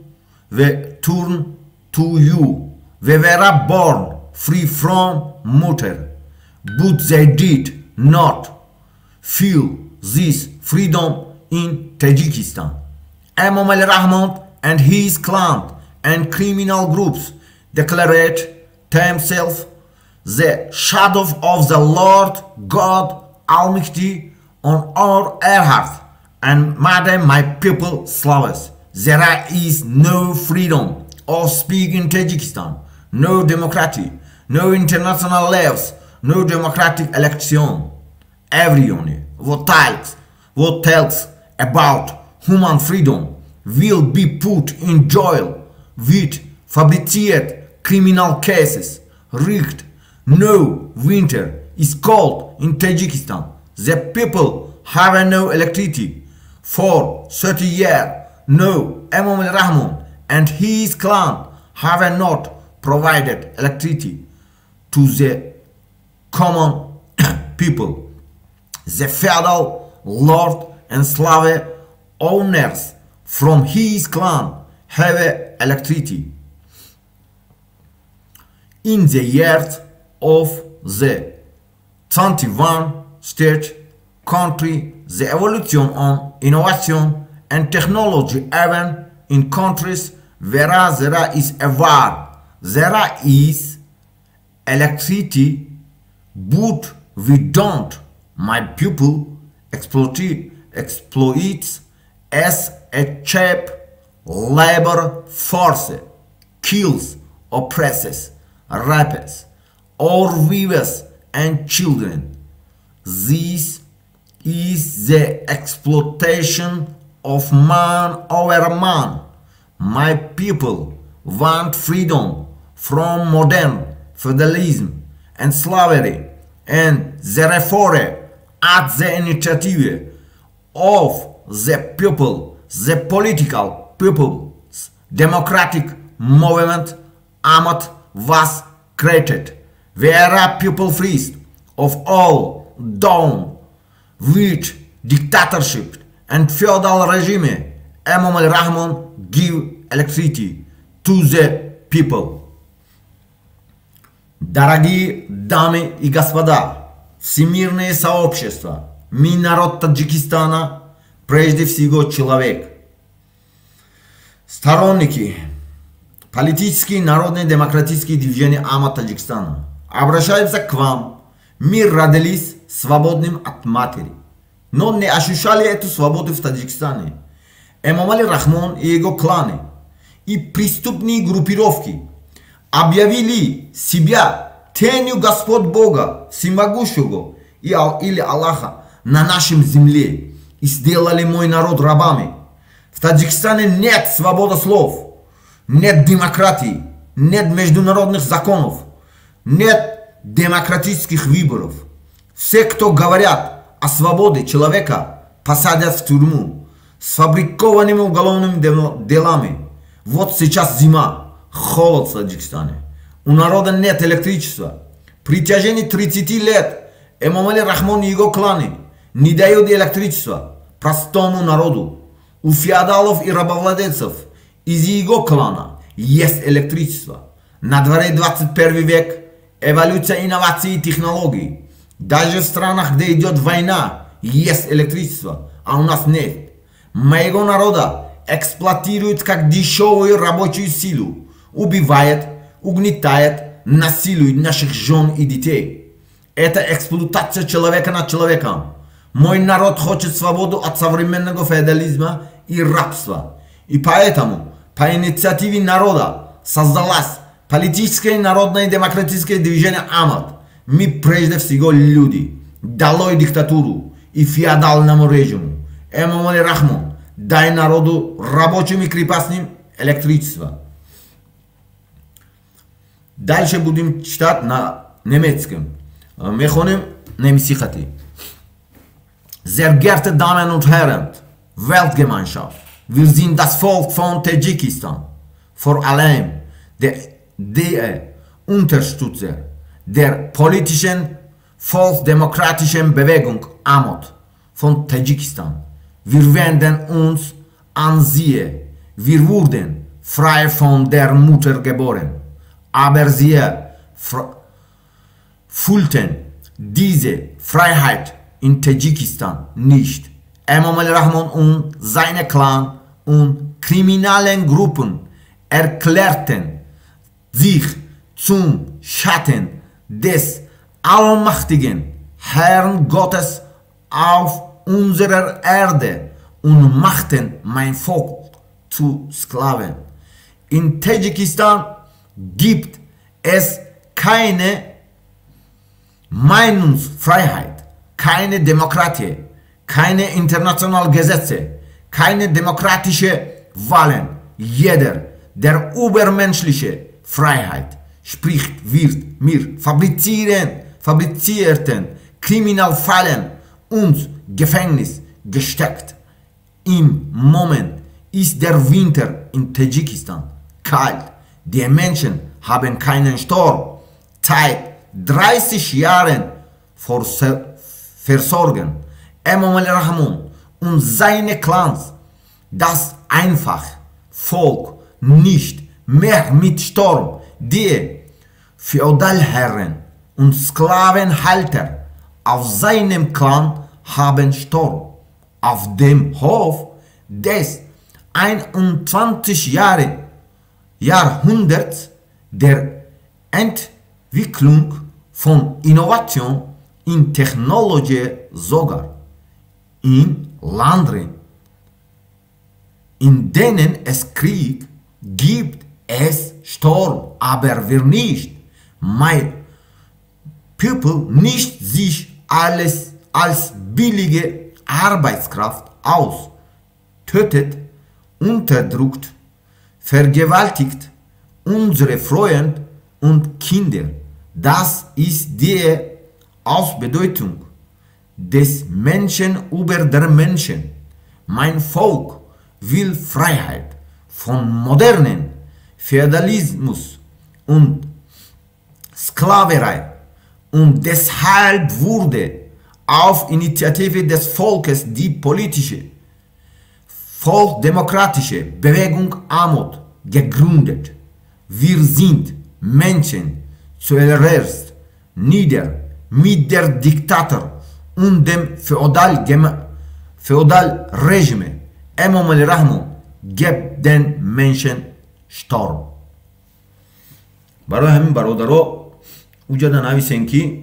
to you, were born free from mutter, but they did not feel this freedom in Tajikistan. Imam Ali Rahman and his clan and criminal groups declared themselves the shadow of the Lord God Almighty on our earth. And madam, my people Slavs, there is no freedom of speech in Tajikistan, no democracy, no international laws, no democratic election. Everyone what tells about human freedom will be put in jail with fabricated criminal cases. Rigged. No winter is cold in Tajikistan. The people have no electricity for 30 years. No, Imam Ali Rahman and his clan have not provided electricity to the common people. The feudal lord and slave owners from his clan have electricity. In the years of the 21st state country, the evolution on innovation and technology even in countries where there is a war, there is electricity, but we don't. My people exploits as a cheap labor force, kills, oppresses, rapes, or wives and children. This is the exploitation of man over man. My people want freedom from modern feudalism and slavery, and therefore at the initiative of the people, the political people's democratic movement Amat was created, where people freed of all down with dictatorship and feudal regime. Imam Ali Rahman give electricity to the people. Дорогие дамы и господа, всемирное сообщество, мы народ Таджикистана, прежде всего человек. Сторонники политические народные демократические движения Амат Таджикистана, обращаемся к вам. Мы родились свободным от матери, но не ощущали эту свободу в Таджикистане. Имам Али Рахман и его кланы и преступные группировки объявили себя тенью Господь Бога Всемогущего или Аллаха на нашем земле и сделали мой народ рабами. В Таджикистане нет свободы слов, нет демократии, нет международных законов, нет демократических выборов. Все, кто говорят о свободе человека, посадят в тюрьму с фабрикованными уголовными делами. Вот сейчас зима, холод в Таджикистане. У народа нет электричества. При течение 30 лет Имам Али Рахман и его кланы не дают электричество простому народу. У феодалов и рабовладельцев из его клана есть электричество. На дворе 21 век, эволюция инноваций и технологий. Даже в странах, где идет война, есть электричество, а у нас нет. Моего народа эксплуатируют как дешевую рабочую силу. Убивает, угнетает, насилует наших жен и детей. Это эксплуатация человека над человеком. Мой народ хочет свободу от современного феодализма и рабства. И поэтому по инициативе народа создалась политическое народное демократическое движение Амат. Мы прежде всего люди. Долой диктатуру и феодальному режиму. Имам Али Рахман, дай народу рабочим и крепостным электричество. Дальше будем читать на немецком. Мы ходим Nemsichati. Sehr geehrte Damen und Herren, Weltgemeinschaft, wir sind das Volk von Tadschikistan, vor allem der Unterstützer der politischen volksdemokratischen Bewegung AMOD von Tadschikistan. Wir wenden uns an Sie. Wir wurden frei von der Mutter geboren, aber sie fühlten diese Freiheit in Tadschikistan nicht. Emomali Rahmon und seine Clan und kriminellen Gruppen erklärten sich zum Schatten des allmächtigen Herrn Gottes auf unserer Erde und machten mein Volk zu Sklaven. In Tadschikistan gibt es keine Meinungsfreiheit, keine Demokratie, keine internationalen Gesetze, keine demokratische Wahlen. Jeder, der übermenschliche Freiheit spricht, wird mir fabrizierten Kriminalfällen und Gefängnis gesteckt. Im Moment ist der Winter in Tadschikistan kalt. Die Menschen haben keinen Strom. Seit 30 Jahren versorgen Emomali Rahmon und seine Clans das einfache Volk nicht mehr mit Strom. Die Feudalherren und Sklavenhalter auf seinem Clan haben Strom. Auf dem Hof des 21. Jahrhunderts der Entwicklung von Innovation in Technologie sogar in Ländern, in denen es Krieg gibt, es Strom, aber wir nicht. My people nicht sich alles als billige Arbeitskraft aus, tötet, unterdrückt, vergewaltigt unsere Freunde und Kinder. Das ist die Ausbeutung des Menschen über der Menschen. Mein Volk will Freiheit von modernen Feudalismus und Sklaverei und deshalb wurde auf Initiative des Volkes die politische volksdemokratische Bewegung AMOD gegründet. Wir sind Menschen zuerst nieder mit der Diktator und dem Feudalregime. Emomali Rahmon gibt den Menschen Strom. برای همین برادرها اونجا نویسن که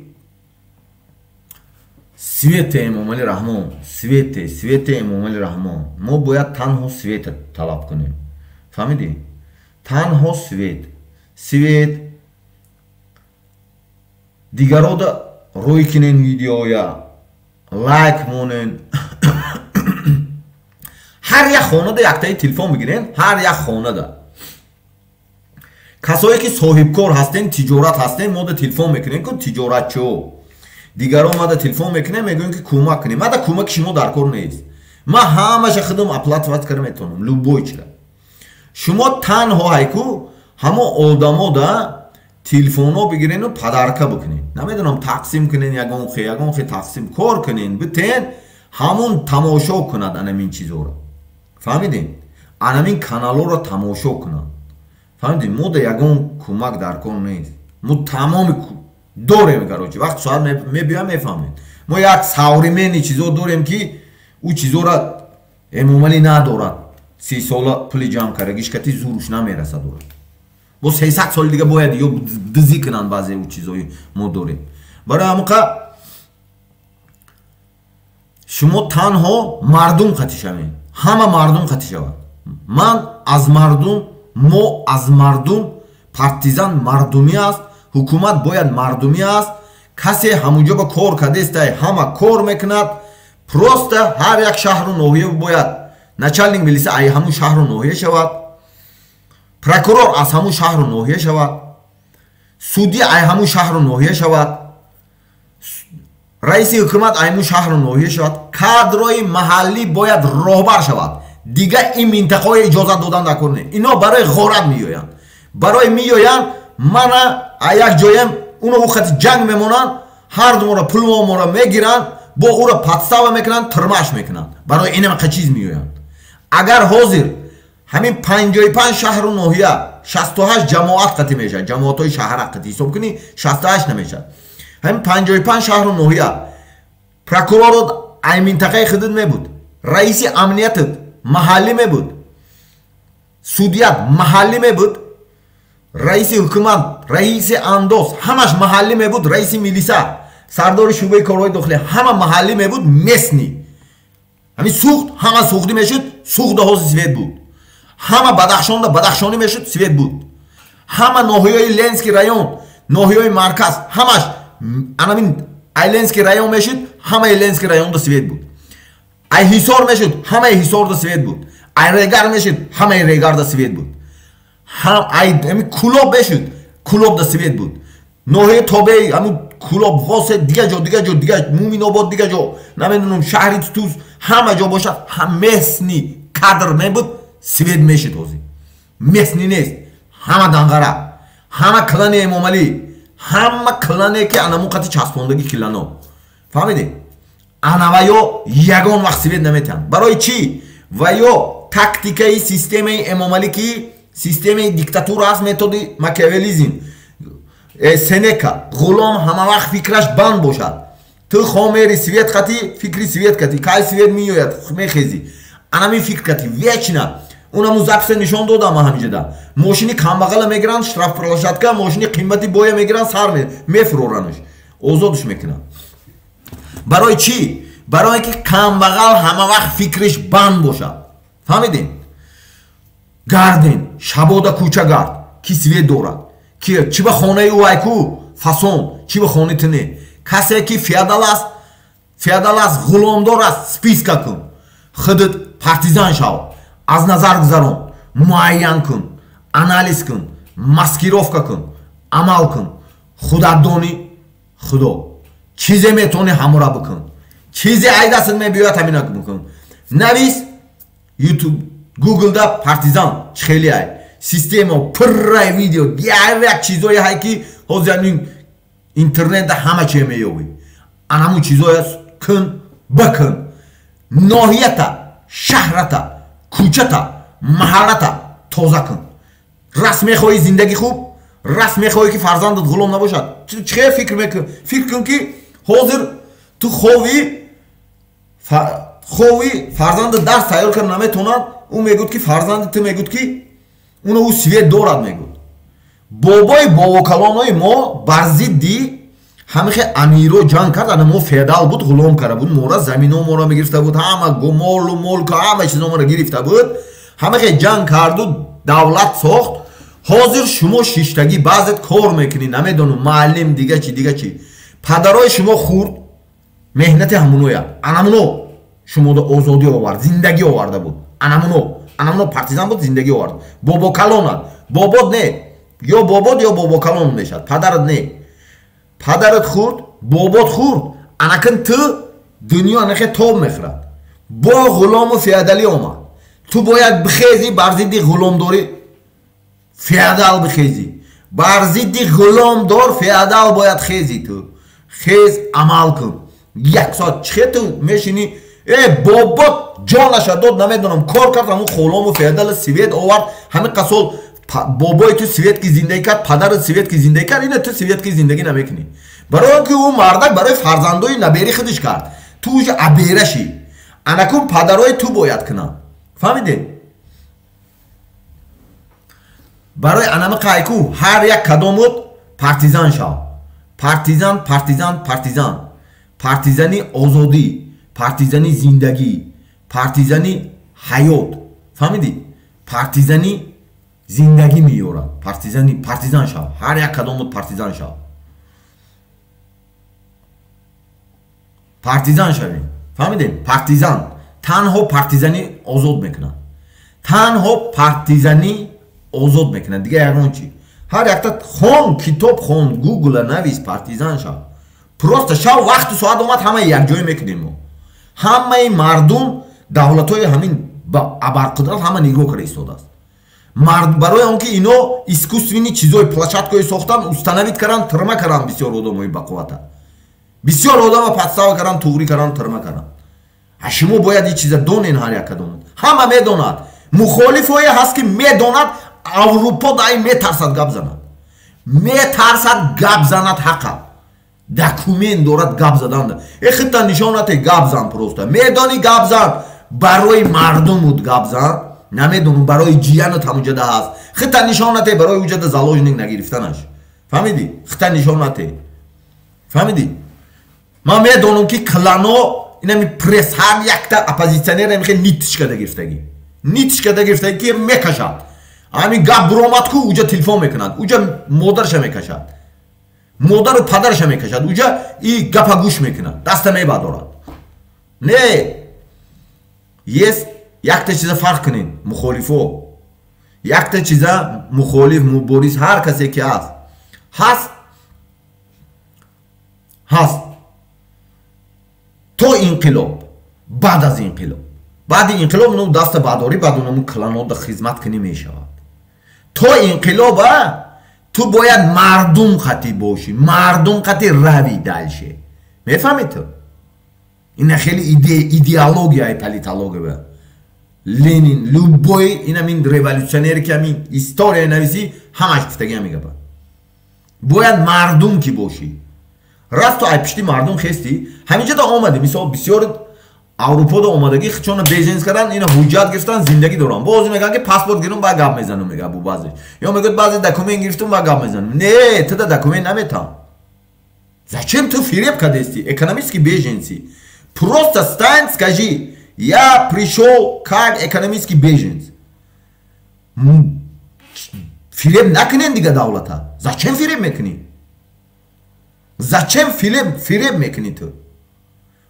سویت امامعلی رحمان سویت امامعلی رحمان ما باید تنها سویت طلب کنیم. فهمیدی؟ تنها سویت دیگرها دا روی کنین ویدیویا لایک مونن هر یک خانه دا یک تایی تلفون بگیرین هر یک خانه دا کسایی که صاحبکار هستن تجارت هستن ما دا تلفون میکنین که تجارت چو دیگران ما دا تلفون میکنن میگوین که کمک کنیم ما دا کمک شما در کار نیست ما همش خودم اپلات وات کردم میتونم لوبوی چلا شما تنها هایکو همه آدما دا تلفونو بگیرین و پدرکه بکنین نمیدونم تقسیم کنین یگان خی تقسیم کار کنین بتین همون تماشا کند انمین چیزو رو فهمیدین انمین کانالو رو تماشا کنند فهمیدین ما دا یگان کمک در کار نیست ما تمام داریم کاروچی وقت سوال میبیم میفهمید ما یک ساوریمنی چیزو داریم که او چیزو را امامعلی ندارد 30 سال پول جمع کرده گیشکتی زورش نمیرسه دارد با 300 سال دیگه باید یا دزی کنن بعضی او چیزای ما داریم برای همون شما تنها مردم خطی شوید همه مردم خطی شود من از مردم ما از مردم پارتیزان مردمی است حکومت باید مردمی است کسی همونجا با کار کرده است همه کار میکند پروست هر یک شهر و ناحیه باید начальник милиса ай همون شهر و ناحیه شود پروکورور از همون شهر و ناحیه شود سودی ای همون شهر و ناحیه شود раиси ҳукумат айму шаҳру ноҳия шавад, кадрои маҳаллӣ бояд роҳбар шавад. Дига ин минтақаҳои иҷозат додан накунед. Ино барои ғорат меоянд. Барои меоянд мана як ҷоям уно вақти ҷанг мемонанд, ҳардумора пулмомора мегиранд, бо уро подстава мекунанд, тирмаш мекунанд. Барои инаqa чиз меоянд. Агар ҳозир ҳамин 55 шаҳру ноҳия 68 ҷамоат қатӣ мешавад, ҷамоатҳои шаҳра қатӣ ҳисоб кунӣ, 68 намешавад. ҳамин 55 шаҳру ноҳия прокуророт ай минтақаи худуд мебуд, раиси амниятат маҳаллӣ мебуд, судият маҳаллӣ мебуд, раиси ҳукумат, раиси андоз ҳамаш маҳаллӣ мебуд, раиси милиса, сардори шӯъбаи корҳои дохилӣ ҳама маҳаллӣ мебуд, местни. ҳамин суғд ҳама суғдӣ мешуд, суғда ҳозир свет буд. ҳама бадахшонда бадахшонӣ мешуд, свет буд. ҳама ноҳияҳои Ленинский район, ноҳияҳои марказ ҳамаш анамин ай Ленинский район мешуд, ҳамаи Ленинский районда свет буд. Ай Ҳисор мешуд, ҳамаи Ҳисорда свет буд. Ай Регар мешуд, ҳамаи Регарда свет буд. Ай Кулоб мешуд, Кулобда свет буд. ноҳияи Тобеи ҳамин Кулоб восе дига ҷо дига Муминобод дига ҷо намедонам шаҳри Тутус ҳама ҷо бошад, местни кадр мебуд, свет мешуд. ҳозир местни нест, ҳама данғара, ҳама клани Эмомалӣ, ҳама клане ки анамун қати часпондагӣ клано. фаҳмиде? ана ва ё ягон вақт свет наметиҳанд. Барои чӣ? Ва ё тактикаи системаи Эмомалӣ ки системаи диктатура аст, методи макиавелизм, Сенека, ғулом ҳама вақт фикраш банд бошад. Ту хомери свет қатӣ, фикри свет қатӣ, кай свет меояд мехези. Анамин фикр қатӣ вечна. Унаму записа нишон додам ҳамиҷада. Мошини камбағала мегиранд, штрафплощадка, мошини қимати боя мегиранд, сар мефуроранш, озодш мекунанд. Барои чӣ? Барои ки камбағал ҳама вақт фикраш банд бошад. фаҳмидем? Гарден шабода кӯча гард ки свет дорад, ки чӣ ба хонаи ӯ айку фасон, чӣ ба хонаи ту не. Касе ки феодал аст, ғуломдор аст, списка кун, худут партизан шав, аз назар гузарон, муайян кун, анализ кун, маскировка кун, амал кун, худадони худо. Чизе метони ҳамора бикун, чизе айдасад мебиёяд ҳамина бикун. Навис YouTube, Google-да партизан чхели ай система пуррай видео, як чизои ҳай ки ҳозир ҳамин интернетда ҳама чие меёбӣ. Анамун чизоя кун, бикун. Ноҳията, шаҳрата, кӯчата, маҳаллата тоза кун. Раст мехоҳӣ зиндагӣ хуб, раст мехоҳӣ ки фарзандат ғулом набошад. Чӣ фикр мекун? Фикр кун ки ҳозир ту хови фарзандат дарс тайёр карда наметавонад, ӯ мегӯд ки фарзанди ту мегӯд ки уно ӯ свет дорад мегӯд. Бобои бовокалонои мо бар зидди ҳамихе амиро ҷанг кард, ана мо феодал буд, ғулом карда буд, мора замино мора мегирифта буд, ҳама молу молку ҳама чизо мора гирифта буд, ҳамихе ҷанг карду давлат сохт. ҳозир шумо шиштагӣ баъзет кор мекунӣ, намедонам муаллим дига чӣ. Падарои шумо хурд меҳнати ҳамуноя, анамуно шумода озодӣ овард, зиндагӣ оварда буд. Анамуно партизан буд, зиндагӣ овард. Бобокалонад, бобот не, ё бобот ё бобокалон мешад, падарат не. Падарат хурд, бобот хурд, анакин ту дунё анахе тоб мехӯрад. Бо ғулому феодалӣ омад. Ту бояд бихези бар зидди ғуломдорӣ, феодал бихези. Бар зидди ғуломдор феодал бояд хези. Ту хез, амал кун. Як соат чхе ту мешини, бобот ҷонаша дод, намедонам кор кард, ҳамун ғулому феодал свет овард, ҳамин қасол бобои ту светки зиндагӣ кард, падарат светки зиндагӣ кард, ина ту светки зиндагӣ намекунӣ. Барои ки ӯ мардак барои фарзандои набери худиш кард. Ту уҷа аберашӣ. Анакун падарои ту бояд кунанд. фаҳмиде? Барои анами қайку ҳар як кадомот партизан шав. Партизан. Партизани озодӣ, партизани зиндагӣ, партизани ҳаёт. фаҳмидӣ? Партизани зиндагӣ меёрад. Партизан шав. Ҳар як кадомот партизан шав. партизан шавем. фаҳмидем? Партизан танҳо партизанӣ озод мекунад. Танҳо партизанӣ озод мекунад. Дига ягон чӣ. Ҳар якта хон, китоб хон, гугла навис, партизан шав. просто шав вақту соат омад ҳама якҷоя мекунем мо ҳамаи мардум давлатҳои ҳамин абарқудрат ҳама нигоҳ карда истодааст барои он ки ино искусственни чизои площадкаҳое сохтан установид кардан тирма кардан бисёр одамои бақуввата бисёр одама подстава кардан туғрӣ кардан тирма кардан шумо бояд ин чиза донен ҳар якадом ҳама медонад мухолифое ҳаст ки медонад аврупо дай метарсад гап занад гап занад ҳақа документ дорад гап заданда хита нишонате гап зан просто медони гап зан барои мардумут гап зан намедонум барои ҷиянут ҳамуҷада ҳаст хита нишонате барои уҷада заложник нагирифтанаш фаҳмидӣ хита нишонате фаҳмидӣ ман медонам ки клано инами пресс ҳар якта оппозитсионер мехе нитишкада гирифтагӣ ки мекашад ҳамин гап буромад ку уҷа телефон мекунад уҷа модарша мекашад модару падарша мекашад уҷа и гапа гӯш мекунад даста мебадорад не есть якта чиза фарқ кунед мухолифо якта чиза мухолиф муборис ҳар касе ки ҳаст то инқилоб баъд аз инқилоб баъди инқилоб ну даста бадорӣ баъд унаму кланода хизмат кунӣ мешавад то инқилоб ту бояд мардум хати бошӣ мардум хати рави далше мефаҳмӣ ту ина хеле идеологияи политология ленин любой инамин революционер ки ҳамин история нависӣ ҳамаш гуфтаги ҳами гапа бояд мардум ки бошӣ раст ту ай пишти мардум хести ҳаминҷода омадӣ мисол бисёр аврупода омадагӣ чона бизнес кардан ина ҳуҷҷат гирифтан зиндагӣ дорам боз мегӯянд ки паспорт гирифтам ба гап мезанам мега абу баъзе ё мегӯяд баъзе документ гирифтам ба гап мезанам не туда документ наметам зачем ту фиреб кадести экономический беженцы просто стань скажи я пришел как экономический беженец фиреб накунен дига давлата зачем фиреб мекунӣ зачем фиреб мекунӣ ту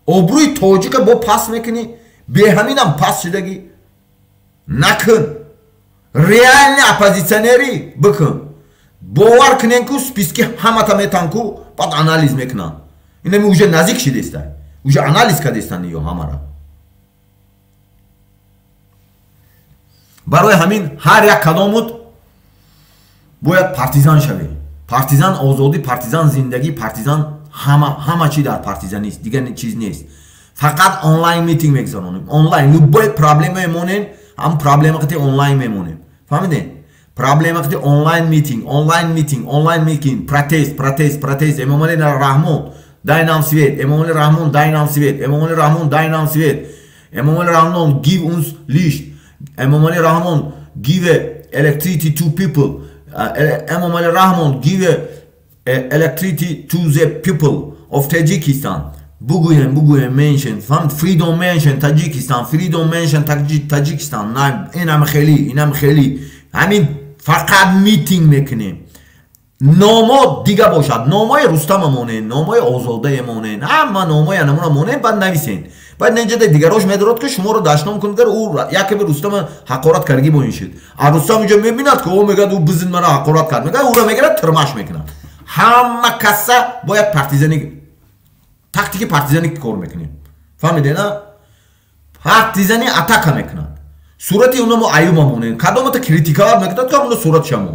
обрӯи тоҷика бо пас мекунӣ беҳаминам пас шудагӣ накун реальни оппозитсионерӣ бикун бовар кунен ку списки ҳамата метан ку баъд анализ мекунан инами уже наздик шидеста уже анализ кадестани ё ҳамара барои ҳамин ҳар як кадомут бояд партизан шавӣ партизан озодӣ партизан зиндагӣ партизан ҳама чи дар партизанист дигар чиз нест фақат онлайн митинг мегузаронем онлайн любой проблема мемонем ҳам проблема қити онлайн мемонем фаҳмидем проблема қити онлайн митинг протест эмомали раҳмон дай нам свет эмомали раҳмон дай нам свет эмомали раҳмон дай нам свет эмомали раҳмон give uns licht эмомали раҳмон give electricity to people эмомали раҳмон give electricity to the people of Tajikistan بگویم mention freedom mention Tajikistan freedom mention Tajikistan اینم خیلی همین فقط میتینگ میکنیم نامو دیگه باشد نامای رستم مونن نامای آزاده مونن اما نامای نمونه مونن بعد نویسین بعد نجد دیگراش میدارد که شما رو داشتم کنید او یکی به رستم حقارت کردگی با این شد رستم اینجا میبیند که او میگه او بزن مرا حقارت کرد میگه او رو میگیرد ترماش میکنه همه کسا باید پارتیزانی تاکتیک پارتیزانی کار میکنیم فهمیده نه پارتیزانی اتاک میکنند صورتی اونم ایوب مونه کدام تا کریتیکال میکنند که اون صورت شما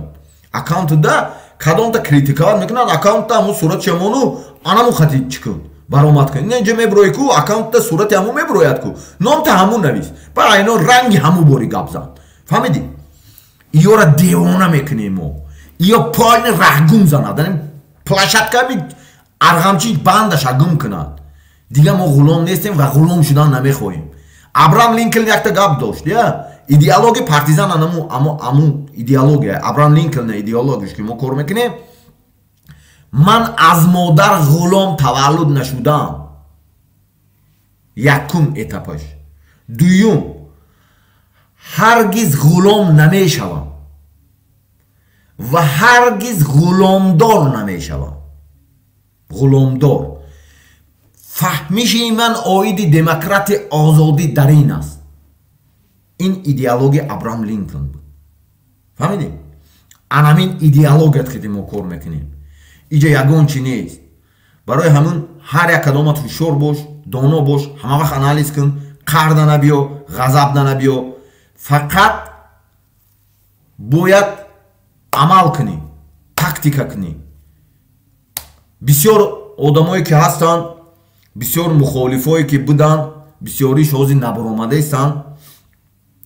اکانت دا کدام تا کریتیکال میکنند اکانت تا اون صورت شما نو آنامو خطی چکن برآمد کن نه اینجا میبروی کو اکانت تا صورت همو میبروید کو نام تا همون نویس با اینا رنگی همو باری گابزن فهمیدی ایو را دیوانه میکنیم ما ایو پایین رحگم زند پلاشت کمی ارغمچی بندش گم کند دیگه ما غلام نیستیم و غلام شدن نمیخواهیم ابراهام لینکلن یک تا گپ داشت یا ایدئولوژی پارتیزان امو ایدئولوژی ابراهام لینکلن ایدئولوژیش که ما کار میکنیم من از مادر غلام تولد نشدم یکم اتپش دوم هرگز غلام نمیشوم و هرگز غلامدار نمیشوم غلامدار فهمیشی من آیدی دموکرات آزادی در این است این ایدئولوژی ابراهام لینکلن بود فهمیدیم؟ همین ایدئولوژیت که ما کار میکنیم اینجا یگان چی نیست барои ҳамин ҳар як кадомат ҳушёр бош, доно бош, ҳама вақт анализ кун, қарда набиё, ғазабда набиё. Фақат бояд амал кунӣ, тактика кунӣ. бисёр одамое ки ҳастанд, бисёр мухолифое ки буданд, бисёриш ҳозир набаромадаистанд.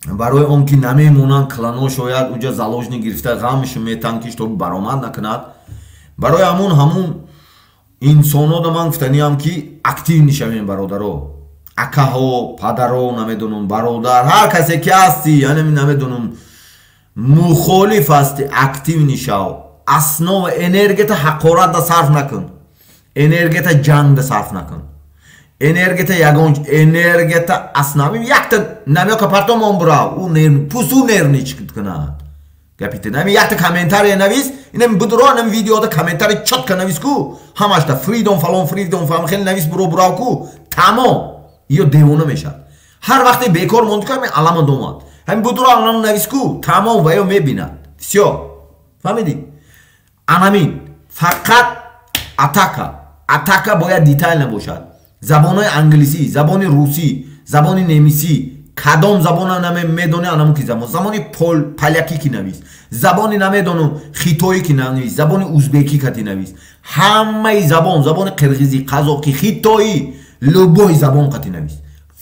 барои он ки намемонанд клано шояд уҷа заложни гирифта ғамшон метанд ки то баромад накунад. барои ҳамун инсонода ман гуфтаниам ки активни шавем бародаро, акаҳо, падаро, намедонам бародар, ҳар касе ки ҳасти, яъне намедонам мухолиф ҳасти, активни шав. основа энергията ҳақоратда сарф накун, энергията ҷангда сарф накун. энергията ягон энергията аснавим якта намёка партомон брав у нерв пусу нервни чикт кунад. гапите нами якта комментария навис, инем будро нем видеода комментария чотка навис ку, ҳамашта фридом фалон фалон хел навис буро брав ку, тамом ё девона мешад. ҳар вақте бекор монд ки ҳамин алама домад, ҳамин будро алама навис ку, тамом ва ё мебинад. всё фаҳмиди? анамин фақат атака бояд детайл набошад. забонои англисӣ, забони русӣ, забони немисӣ, кадом забона намедони анаму ки забони поляки ки навис, забони намедонам хитоӣ ки навис, забони узбекӣ кати навис, ҳамаи забони қирғизӣ, қазоқӣ, хитоӣ, любой забон кати навис.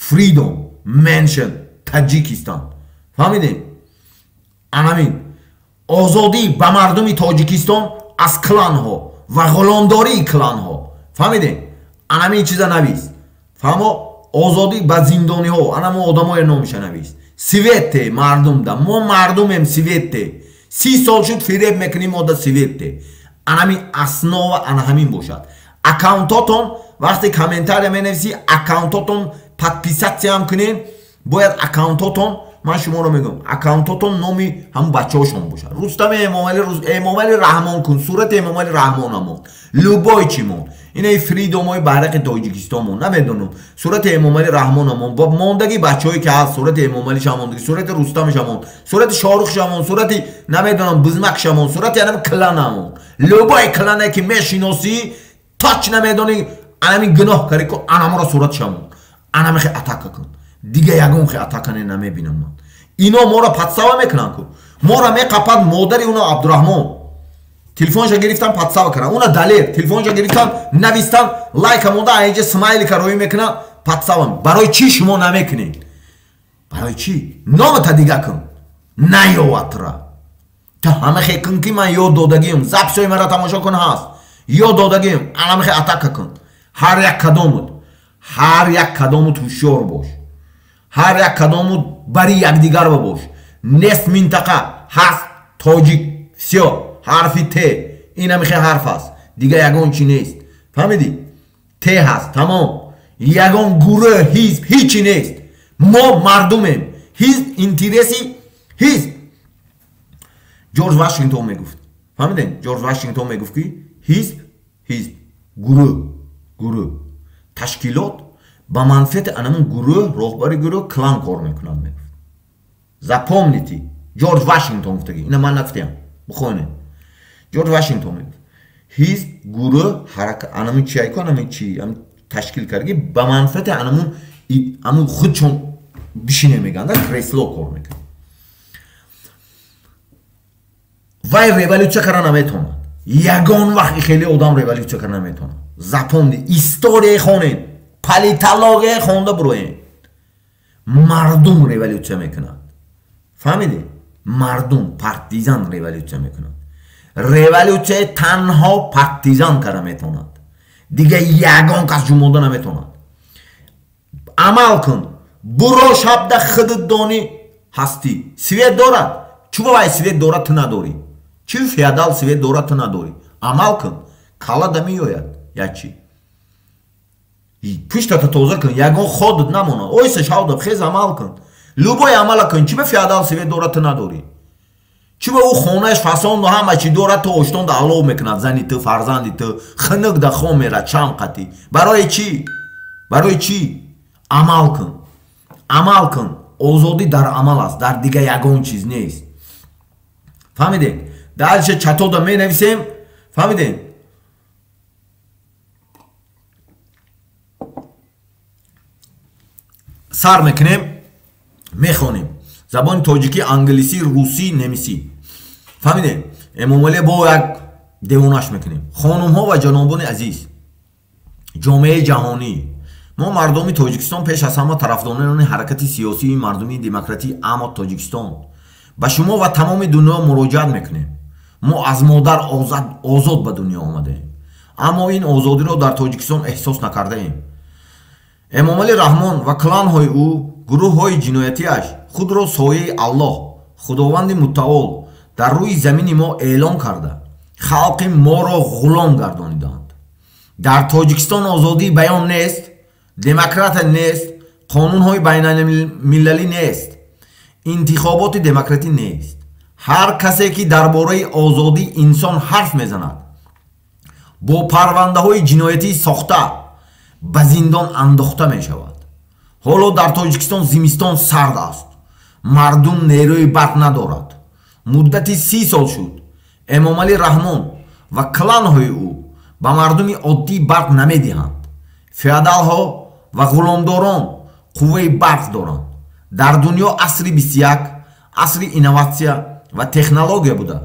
freedom mention таҷикистон. фаҳмидем? анамин озодӣ ба мардуми тоҷикистон аз кланҳо ва ғуломдории кланҳо. фаҳмидем? анамин чиза навис. фаҳмо озодӣ ба зиндониҳо, анамо одамое номиша навис. свете мардумда, мо мардумем свете. 30 сол шуд фиреб мекуним мода свете. анамин основа ҳамин бошад. аккаунтотон вақте комментария менависӣ, аккаунтотон подписатсиям кунен, бояд аккаунтотон, ман шуморо мегӯям, аккаунтотон номи ҳамун бачаҳошон бошад. рустами эмомали раҳмон кун, сурати эмомали раҳмонамон, любой чимон. инаи фридомои байрақи тоҷикистонмон, намедонам сурати эмомали раҳмонамон, бо мондаги бачаҳое ки ҳаст, сурати эмомалишамондагӣ, сурати рустамишамон, сурати шорухшамон, сурати намедонам бизмакшамон, сурати анам кланамон. любой клане ки мешиносӣ, точ намедонӣ, анами гуноҳ карӣ кун, анаморо суратшамон, анамихе атака кун. дига ягон хе атакане намебинам ман. ино моро подстава мекунанд ку, моро меқапад модари уна Абдурахмон. телефонша гирифтам подстава кардам, уна далер телефонша гирифтам навистам, лайка монда аинҷа смайли кароӣ мекунам, подстава. барои чӣ шумо намекунед? барои чӣ? номата дига кун, наёватра. та ҳамахе кун ки ман ёд додагиам, записои мара тамошо кун ҳаст, ёд додагиам, анамахе атака кун. ҳар як кадомут ҳушёр бош, ҳар як кадомут бари якдигар бош. нест минтақа ҳаст тоҷик, всё ҳарфи те, инамихе ҳарф аст, дига ягон чи нест. фаҳмиди? те ҳаст, тамом. ягон гурӯҳ, ҳизб ҳичи нест. мо мардумем. ҳизб интереси ҳизб. ҷорҷ вашингтон мегуфт, фаҳмидем? ҷорҷ вашингтон мегуфт ки ҳизб гурӯҳ ташкилот ба манфиати анамун гурӯҳ, роҳбари гурӯҳ клан кор мекунад мегуфт. запомните, ҷорҷ вашингтон гуфтаги, ина ман нафтиям, бихонем. ҷорҷ вашингтон мегуфт ҳизб гурӯҳ ҳаракат анамун чи айко, анамун чи ташкил кардаги ба манфиати анамун худшон бишине меганда, кресло кор мекунад. вай революция кара наметонад. ягон вақт хеле одам революция кара наметонад. запомни, история хонед, политология хонда буроед. мардум революция мекунад. фаҳмиде? мардум партизан революция мекунад. революция танҳо партизан кара метонад. дига ягон кас ҷумода наметонад. амал кун. буро шабда худут дони ҳастӣ. свет дорад. чӯ вай свет дорад ту надорӣ? чӣ феодал свет дорад ту надорӣ? амал кун. калада меояд ячи. пуштата тоза кун. ягон ходут намонад. ойса шавда хез амал кун. любой амала кун. чӣ ба феодал свет дорад ту надорӣ? чӣ ба ӯ хонааш фасонду ҳама чӣ дорад ту оштон да алов мекунад зани ту, фарзанди ту, хунук да хом мерад чам қати. барои чӣ? барои чӣ? амал кун. амал кун. озодӣ дар амал аст, дар дига ягон чиз нест. фаҳмидем? дальше чатода менависем. фаҳмидем? сар мекунем, мехонем. Забони тоҷикӣ, англисӣ, русӣ, немисӣ. фаҳмидем? Эмомалӣ бо як девонаш мекунем. хонумҳо ва ҷанобони азиз, ҷомеаи ҷаҳонӣ, мо мардуми Тоҷикистон пеш аз ҳама тарафдорони ҳаракати сиёсии мардумии демократии Амод Тоҷикистон ба шумо ва тамоми дунё муроҷиат мекунем. мо аз модар озод ба дунё омадаем, аммо ин озодиро дар Тоҷикистон эҳсос накардаем. Эмомалӣ Раҳмон ва кланҳои ӯ, гурӯҳҳои ҷиноятиаш худро сояи Аллоҳ, Худованди мутаол дар рӯи замини мо эълон карда, халқи моро ғулом гардонидаанд. дар Тоҷикистон озодии баён нест, демократия нест, қонунҳои байналмилалӣ нест, интихоботи демократӣ нест. ҳар касе ки дар бораи озодии инсон ҳарф мезанад, бо парвандаҳои ҷиноятӣ сохта ба зиндон андохта мешавад. ҳоло дар Тоҷикистон зимистон сард аст, мардум нерӯи барқ надорад. муддати 30 сол шуд Эмомалӣ Раҳмон ва кланҳои ӯ ба мардуми оддӣ барқ намедиҳанд. феодалҳо ва ғуломдорон қувваи барқ доранд. дар дунё асри 21 асри инноватсия ва технология буда,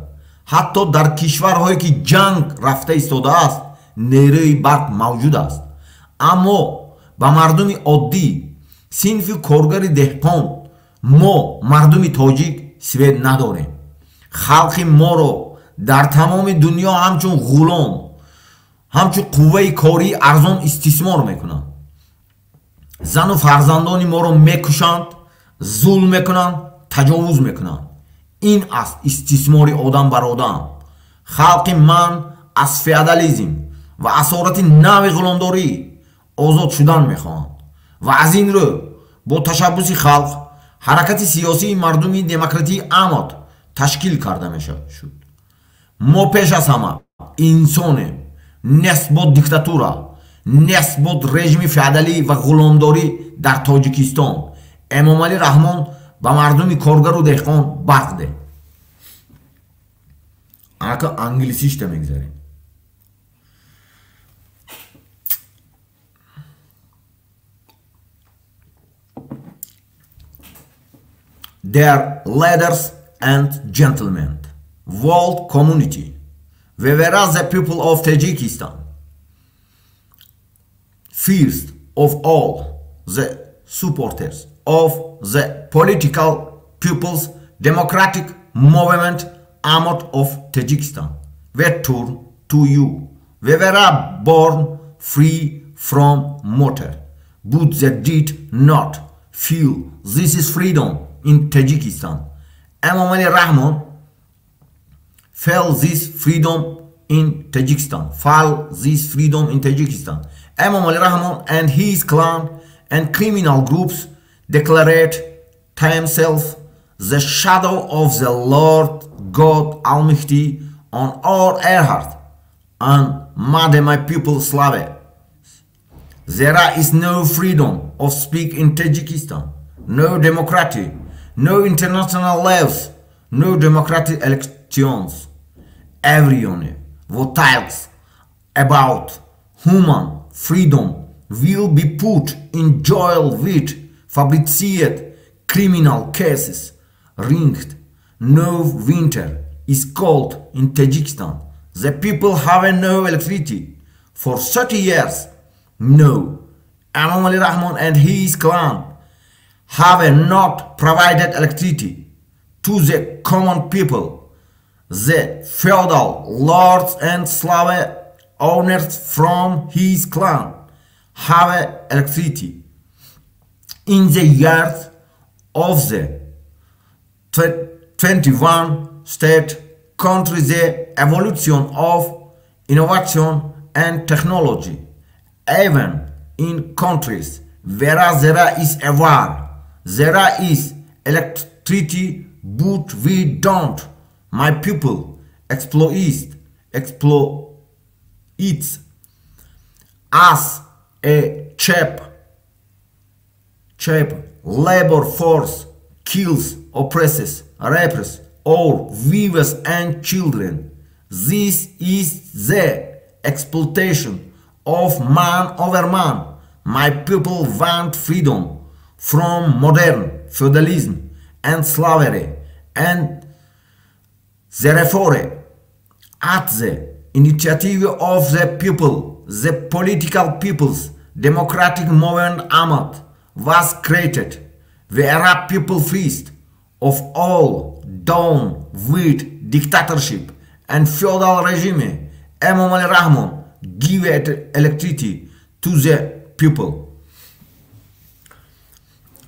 ҳатто дар кишварҳое ки ҷанг рафта истодааст нерӯи барқ мавҷуд аст. аммо ба мардуми оддӣ, синфи коргари деҳқон, мо мардуми тоҷик свед надорем. халқи моро дар тамоми дунё ҳамчун ғулом, ҳамчун қувваи кории арзон истисмор мекунанд. зану фарзандони моро мекушанд, зулм мекунанд, таҷовуз мекунанд. ин аст истисмори одам бар одам. халқи ман аз феодализм ва асорати нави ғуломдорӣ озод шудан мехоҳанд ва аз ин рӯ бо ташаббуси халқ ҳаракати сиёсии мардуми демократии Амод ташкил карда мешуд. мо пеш аз ҳама инсонем, нест бо диктатура, нест бо режими феодалӣ ва ғуломдорӣ дар Тоҷикистон. Эмомалӣ Раҳмон ба мардуми коргару деҳқон барқ де. ака англисишта мегзарем. Dear leaders and gentlemen, world community, whereas the people of Tajikistan, first of all the supporters of the political People's Democratic Movement Amod of Tajikistan, were turned to you. We were born free from motor, but they did not feel this is freedom in Tajikistan. Emomali Raҳmon felt this freedom in Tajikistan. Emomali Raҳmon and his clan and criminal groups declared themselves the shadow of the Lord God Almighty on our earth and made my people slave. There is no freedom of speech in Tajikistan, no democracy, no international laws, no democratic elections. Everyone who talks about human freedom will be put in jail with fabricated criminal cases. Ringed. No winter is cold in Tajikistan. The people have no electricity for 30 years. No. Emomali Raҳmon and his clan have not provided electricity to the common people. The feudal lords and slave owners from his clan have electricity. In the years of the 21 state countries, the evolution of innovation and technology, even in countries where there is a war, there is electricity, but we don't. My people exploits as a cheap labor force, kills, oppresses, rapes, or wives and children. This is the exploitation of man over man. My people want freedom from modern feudalism and slavery, and therefore at the initiative of the people, the political people's democratic movement Ahmad was created. The Arab people freed of all done with dictatorship and feudal regime. Imam Ali Rahmon give electricity to the people.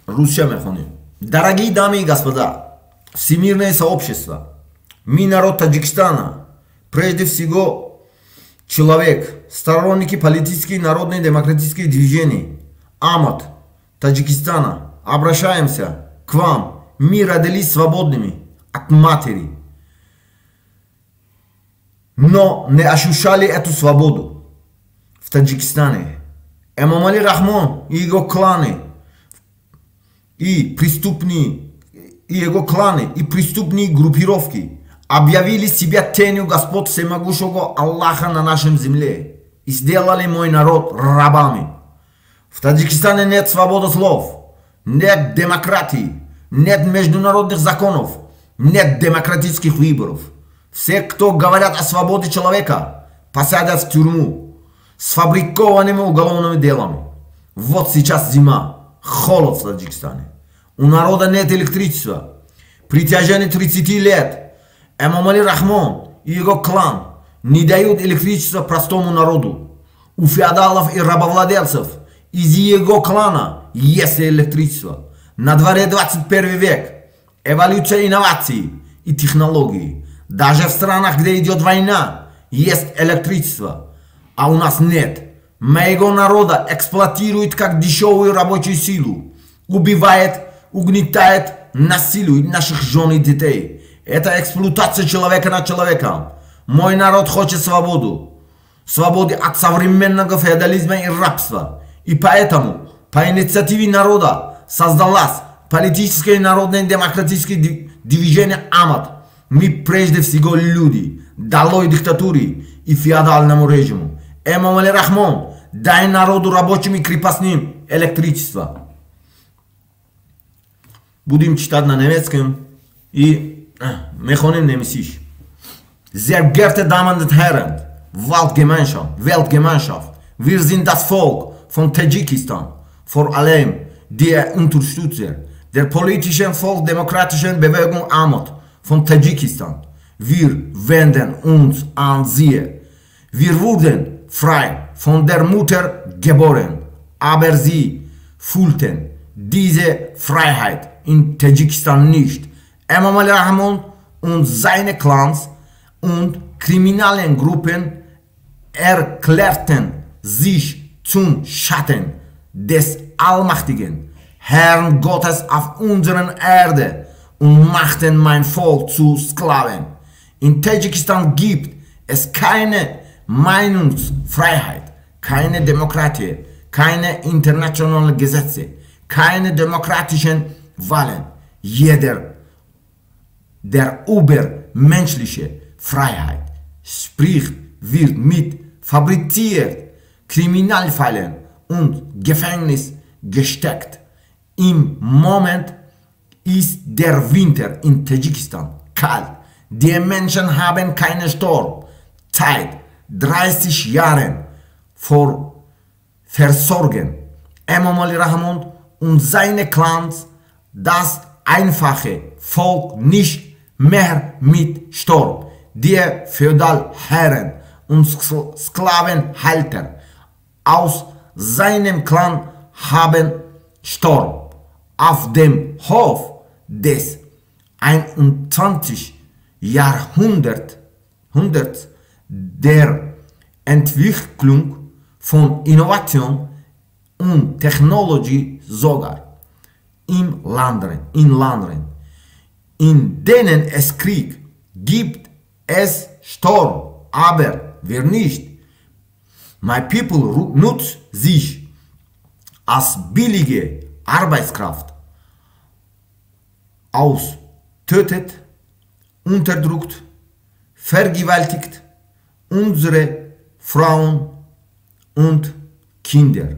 Руссия мехоним. Дорогие дамы и господа, всемирное сообщество, мы народ Таджикистана, прежде всего человек, сторонники политических народных демократических движений, Ахмад, Таджикистана, обращаемся к вам. Мы родились свободными от матери, но не ощущали эту свободу в Таджикистане. Имам Али Рахмон и его кланы и преступные группировки объявили себя тенью Господ Всемогущего Аллаха на нашем земле и сделали мой народ рабами. В Таджикистане нет свободы слов, нет демократии, нет международных законов, нет демократических выборов. Все, кто говорят о свободе человека, посадят в тюрьму с фабрикованными уголовными делами. Вот сейчас зима, холод в Таджикистане. У народа нет электричества. При течение 30 лет Имам Али Рахмон и его клан не дают электричество простому народу. У феодалов и рабовладельцев из его клана есть электричество. На дворе 21 век. Эволюция инноваций и технологий. Даже в странах, где идет война, есть электричество. А у нас нет. Моего народа эксплуатирует как дешевую рабочую силу. Убивает, угнетает, насилует наших жен и детей. Это эксплуатация человека над человеком. Мой народ хочет свободу. Свободы от современного феодализма и рабства. И поэтому по инициативе народа создалось политическое и народное демократическое движение Ахмад. Мы прежде всего люди. Долой диктатуре и феодальному режиму. Имам Али Рахмон, дай народу рабочим и крепостным электричество. Будем читать на немецком и мехоним немесиш. Sehr geehrte Damen und Herren, Weltgemeinschaft, wir sind das Volk von Tadschikistan, vor allem die Unterstützer der politischen volksdemokratischen Bewegung Ahmad von Tadschikistan. Wir wenden uns an sie. Wir wurden frei von der Mutter geboren, aber sie fühlten diese Freiheit in Tadschikistan nicht. Imam Ali Rahmon und seine Clans und kriminellen Gruppen erklärten sich zum Schatten des allmächtigen Herrn Gottes auf unserer Erde und machten mein Volk zu Sklaven. In Tadschikistan gibt es keine Meinungsfreiheit, keine Demokratie, keine internationalen Gesetze, keine demokratischen Wahlen. Jeder, der übermenschliche Freiheit spricht, wird mit fabriziert, Kriminalfällen und Gefängnis gesteckt. Im Moment ist der Winter in Tadschikistan kalt. Die Menschen haben keine Sturm. Zeit 30 Jahre vor Versorgen. Imam Ali Rahmon und seine Clans das einfache Volk nicht mehr mit Sturm. Die Feudalherren und Sklavenhalter aus seinem Clan haben Sturm auf dem Hof des 21. Jahrhunderts der Entwicklung von Innovation und Technologie sogar in Ländern, in denen es Krieg gibt, es Sturm, aber wir nicht. My people nutzt sich als billige Arbeitskraft aus, tötet, unterdrückt, vergewaltigt unsere Frauen und Kinder.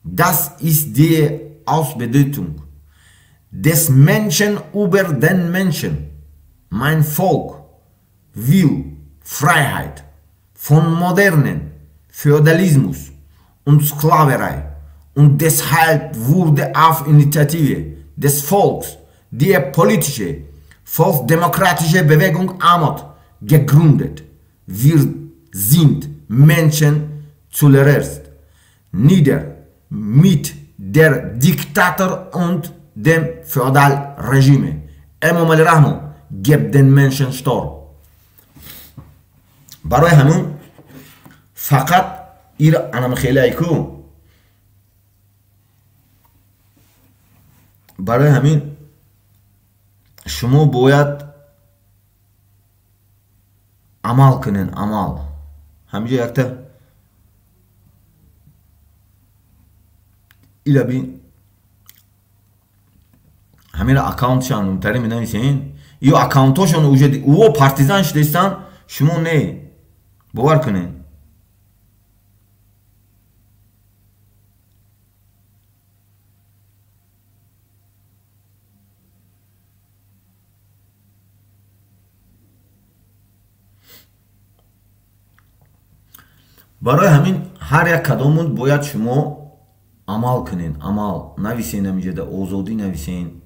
Das ist die aus Bedeutung des Menschen über den Menschen. Mein Volk will Freiheit von modernen Feudalismus und Sklaverei und deshalb wurde auf Initiative des Volks die politische volksdemokratische Bewegung AMOD gegründet. Wir sind Menschen zuerst nieder mit der Diktator und dem Feudalregime. امام علی رحمون گب den Menschen stark. برای همون فقط ایر انم خیلی ایکو برای همین شما باید عمل کنین عمل همینجا یکتا ایلا بین همین اکاونتشان اونتری می نویسین یا اکاونتاشون اوجه او پارتیزانش دیستن شما نه باور کنین برای همین هر یک کدامون باید شما عمل کنین عمل نویسین همینجا در آزادی نویسین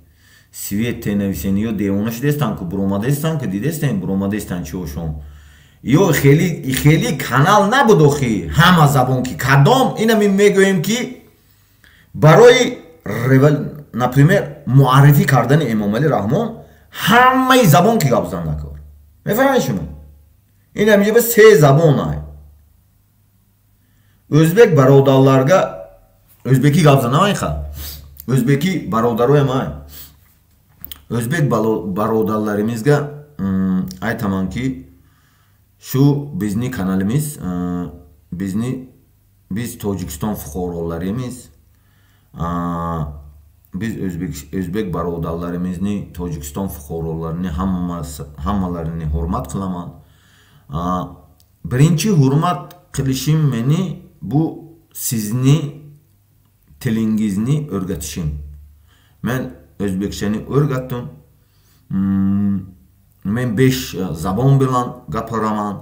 سویت نویسین یا دیوانش دیستن که بروماده استن که دیدستن بروماده استن چوشون یا خیلی کانال نبود اخی همه زبان که کدام اینم میگویم که برای نپریمر معرفی کردن امام علی رحمان همه زبان که گابزن نکار میفهمین شما این همینجا به 3 زبان های Özbek barodarlarga Özbeki gabzanamayın ha. Özbeki barodaroyamay. Özbek barodarlarımızga aytaman ki şu bizni kanalimiz biz Tojikiston fuqarolarıyız. Biz Özbek barodarlarımızı Tojikiston fuqarolarını hammalarını hurmat qilaman. Birinchi hurmat qilishim meni bu sizni tilingizni o'rgatishim. Men O'zbekchani o'rgatdim. Men 5 zabon bilan gapiraman.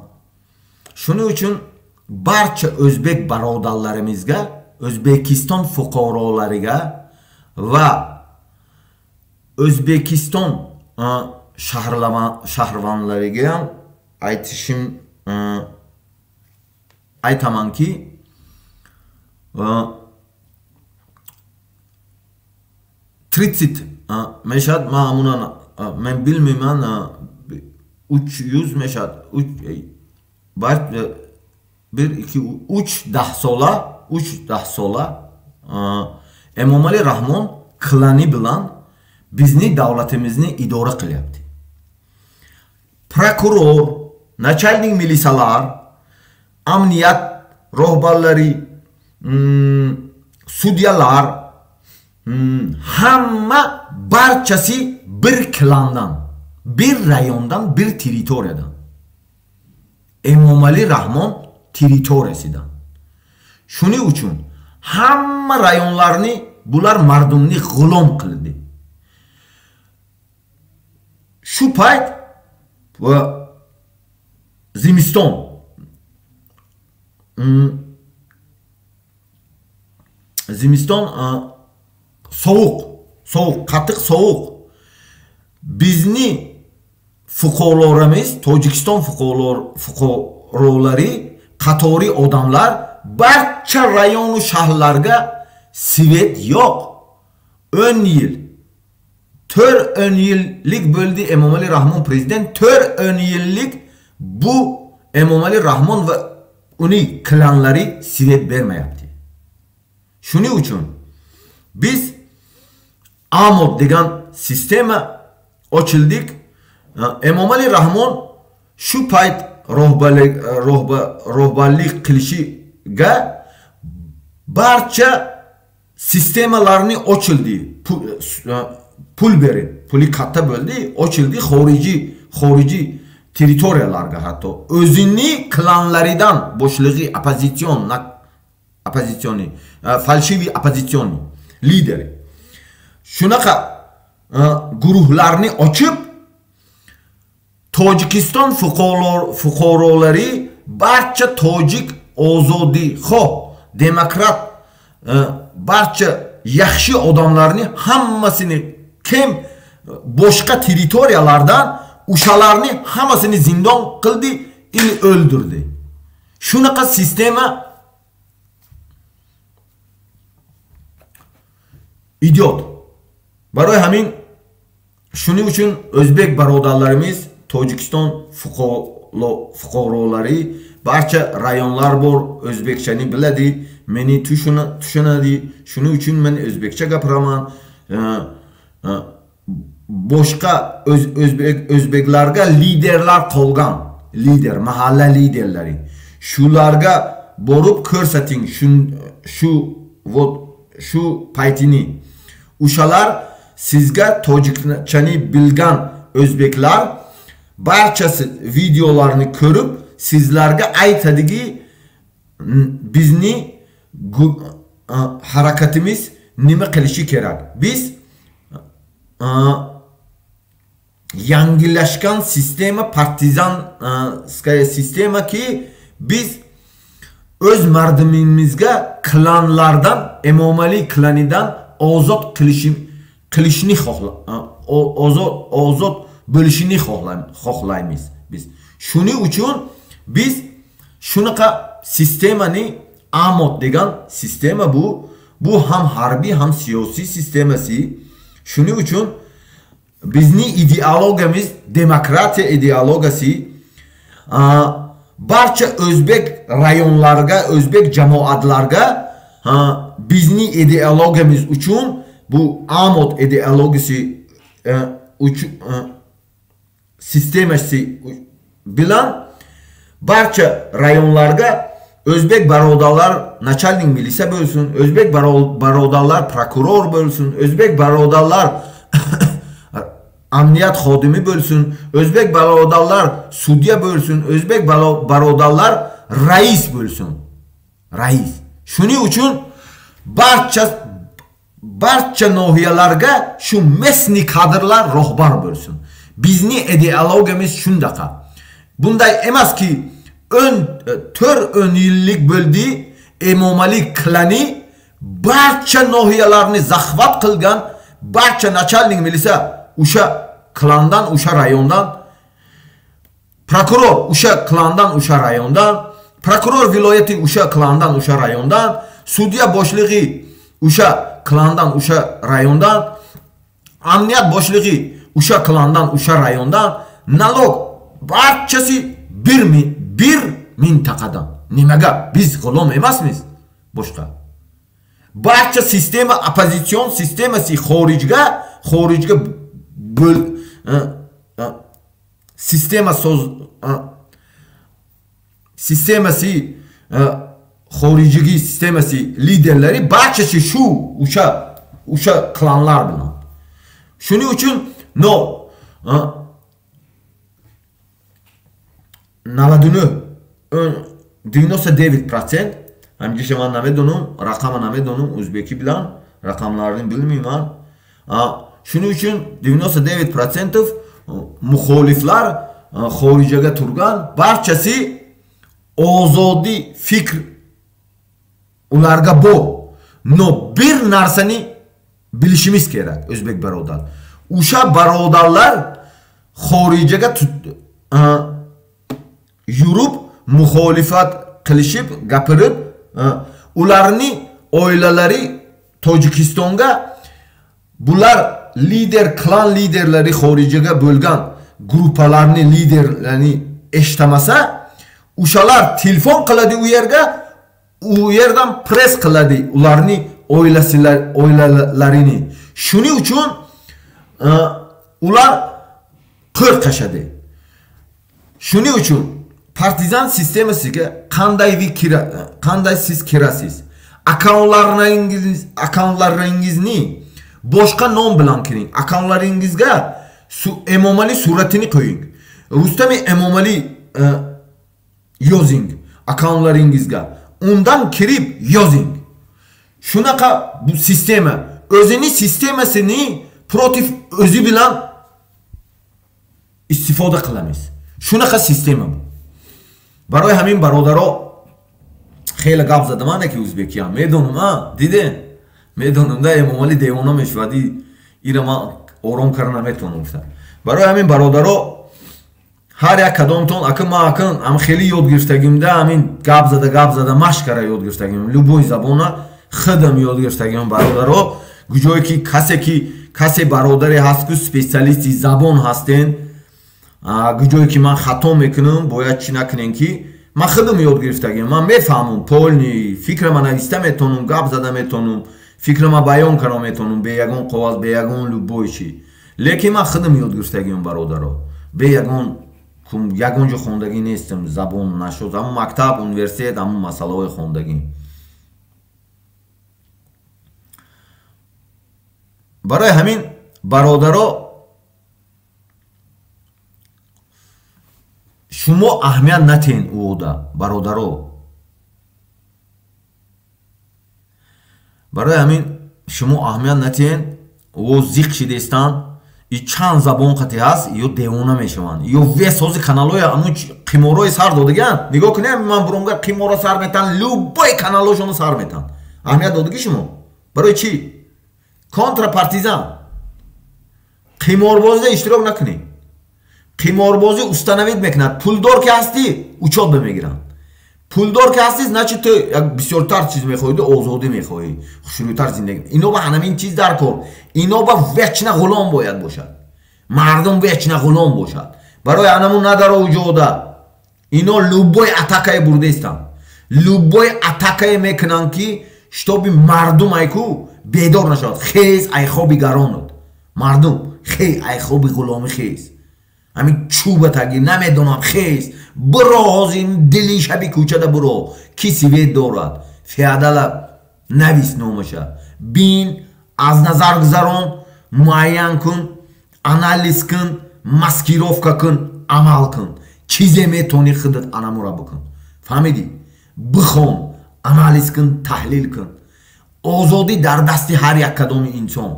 Shuning uchun barcha O'zbek barodarlarimizga, O'zbekiston fuqarolariga va O'zbekiston shahrvanlariga ham aytishim aytaman ki Tritsit meşad ma'munan men bilmiyorum 300 meşad 1 2 3 dahsola Imom Ali Rahmon klani bilan bizni davlatimizni idora qilyapti. Prokuror, начальник milisalar, amniyat rahbarlari, sudyalar hamma barchasi bir klandan, bir rayondan, bir teritoriyadan. Imom Ali Rahmon teritoriyasidan. Shuning uchun hamma rayonlarni bular mardumni g'ulom qildi. Shu payt va zimiston sovuq, qattiq sovuq. Bizni fuqarolarimiz, Tojikiston fuqarolari, qatori odamlar barcha rayon va shaharlarga svet yo'q. 10 yil 4 yillik bo'ldi Imom Ali Rahmon prezident. 4 yillik bu Imom Ali Rahmon va uning klanlari svet bermayapti. Shuning uchun biz AMOD degan sistema ochildik. Imom Ali Rahmon shu payt rohbarlik qilishiga barcha sistemalarni ochildi. Pul berib, puli katta bo'ldi, ochildi xorijiy teritoriyalarga hatto o'zining klanlaridan opozitsiyoni falshiviy opozitsiyoni lideri shunaqa guruhlarni ochib, Tojikiston fuqarolari barcha tojik ozodixoh, demokrat, barcha yaxshi odamlarni hammasini kim boshqa territoriyalardan o'shalarni hammasini zindon qildi, o'ldirdi. Shunaqa sistema idiot. Baroy hamin shuning uchun o'zbek birodarlarimiz, Tojikiston fuqarolari, barcha rayonlar bor, o'zbekchani biladi, meni tushunadi. Shuning uchun men o'zbekcha gapiraman. Boshqa o'zbeklarga liderlar qolgan, lider, mahalla liderlari. Shularga borib ko'rsating shu paytini. O'shalar sizga tojikchani bilgan o'zbeklar barchasi videolarni ko'rib sizlarga aytadiki, bizni harakatimiz nima qilishi kerak. Biz yangilashgan sistema, partizanskaya sistema ki biz o'z mardimimizga klanlardan, Emomali klanidan ozod qilishni ozod bo'lishini xohlaymiz biz. Shuning uchun biz shunaqa sistemani, AMOD degan sistema bu ham harbiy ham siyosiy sistemasi. Shuning uchun bizning ideologiyamiz demokratiya ideologiyasi. Barcha o'zbek rayonlarga, o'zbek jamoatlarga bizning ideologiyamiz uchun bu AMOD ideologiyasi sistemasi bilan barcha rayonlarga o'zbek barodarlar начальник militsiya bo'lsin, o'zbek barodarlar prokuror bo'lsin, o'zbek barodarlar amniyat xodimi bo'lsin, o'zbek barodarlar sudya bo'lsin, o'zbek barodarlar rais bo'lsin. Rais. Shuning uchun barcha nohiyalarga shu mesni kadrlar rahbar bo'lsin. Bizning ideologiyamiz shundaqa. Bunday emaski 4 yillik bo'ldi Emomali klani barcha nohiyalarni zaxvat qilgan, barcha начальник militsiya o'sha klandan, o'sha rayondan, prokuror o'sha klandan, o'sha rayondan, prokuror viloyati o'sha klandan, o'sha rayondan, sudya boshlig'i o'sha klandan, o'sha rayondan, amniyat boshlig'i o'sha klandan, o'sha rayondan, nalog barchasi bir mintaqadan. Nimaga? Biz g'ulom emasmiz boshqa. Barcha sistema, oppozitsion sistemasi xorijga sistemasi xorijigi sistemasi liderlari barchasi o'sha klanlar bilan. Shuning uchun Navadunu 99% hamiga man namedonum, raqamni namedonum, o'zbeki bilan raqamlarni bilmayman. Shuning uchun 99% muxoliflar xorijaga turgan, barchasi ozodi fikr ularga bor. Bir narsani bilishimiz kerak, o'zbek barodar. O'sha barodarlar xorijaga yurib muxolifat qilishib, gapirib, ularni oilalari Tojikistonga, bular lider, klan liderlari xorijaga bo'lgan gruppalarni liderlarini eshitmasa, o'shalar telefon qiladi u yerga, u yerdan press qiladi ularni oilalarini. Shuning uchun ular qo'rqashadi. Shuning uchun partizan sistemasiga qanday siz kirasiz? Akkauntlaringizni boshqa nom bilan kiring. Akkauntlaringizga Emomali suratini qo'ying. Rustam Emomali yozing akkauntlaringizga. Undan kirib yozing. Shunaqa bu sistema özünü sistemasını protiv özü bilen istifoda kılamiz. Şunaqa sistema bu. Baroy hamin barodaro خیلی گپ زدم من که ازبکی هم میدونم دیده میدونم ده امامالی دیوانه میشودی ایره ما آرام کردن نمیتونم گفتم برای همین برادرها هر یک کدامتون اکن ما اکن هم خیلی یاد گرفتگیم همین گپ زده مشکره یاد گرفتگیم لوبوی زبانه خدم یاد گرفتگیم برادرها گوجایی که کسی برادری هست که سپیسیالیستی زبان هستین گوجایی که من خطا میکنم باید چی نکنین که من خودم یاد گرفتگیم من میفهمم پولنی فکر من نوشته میتونم گپ زده میتونم فکر من بیان کنم میتونم به یگان قواز به یگان لوبویشی لیکن من خودم یاد گرفتگیم برادرها به یگان جو خوندگی نیستم زبان نشد اما مکتب اونیورسیت اما مسئله خوندگی برای همین برادرها شما اهمیت نتین اودا برادرو برای همین شما اهمیت نتین او زیق شدستان ای چند زبان قطعی هست یا دیوانه میشوند یا وی سازی کانالوی همون قیماروی سر دادگن نگاه کنیم من برونگا قیمارو سر میتن لوبای کانالوشونو سر میتن اهمیت دادگی شما برای چی؟ کنتر پارتیزان قیماربازی اشتراک نکنی قیماربازی استنوید میکند پولدار که هستی اوچات بمیگیرن پولدار که هستی значит تو یک بسیارتر چیز میخواهی آزادی میخواهی خوشرویتر زندگی اینا با همین چیز در کار اینا با وچنه غلام باید باشد مردم وچنه غلام باشد برای همون نداره وجوده اینا لوبای اتاکای برده استن لوبای اتاکای میکنن که شتابی مردم ایکو بیدار نشد خیز ای خوابی گراند مردم خیز ای خوابی غلامی خیز همین چوبه تگی نمیدونم خیز برو از این دلی شبی کوچه ده برو کسی وید دارد فیادل نویس نومشه بین از نظر گذارون معین کن انالیز کن مسکیروفکا کن عمل کن چیزی میتونی خودت انامورا بکن فهمیدی؟ بخون انالیز کن تحلیل کن آزادی در دستی هر یک کدام انسان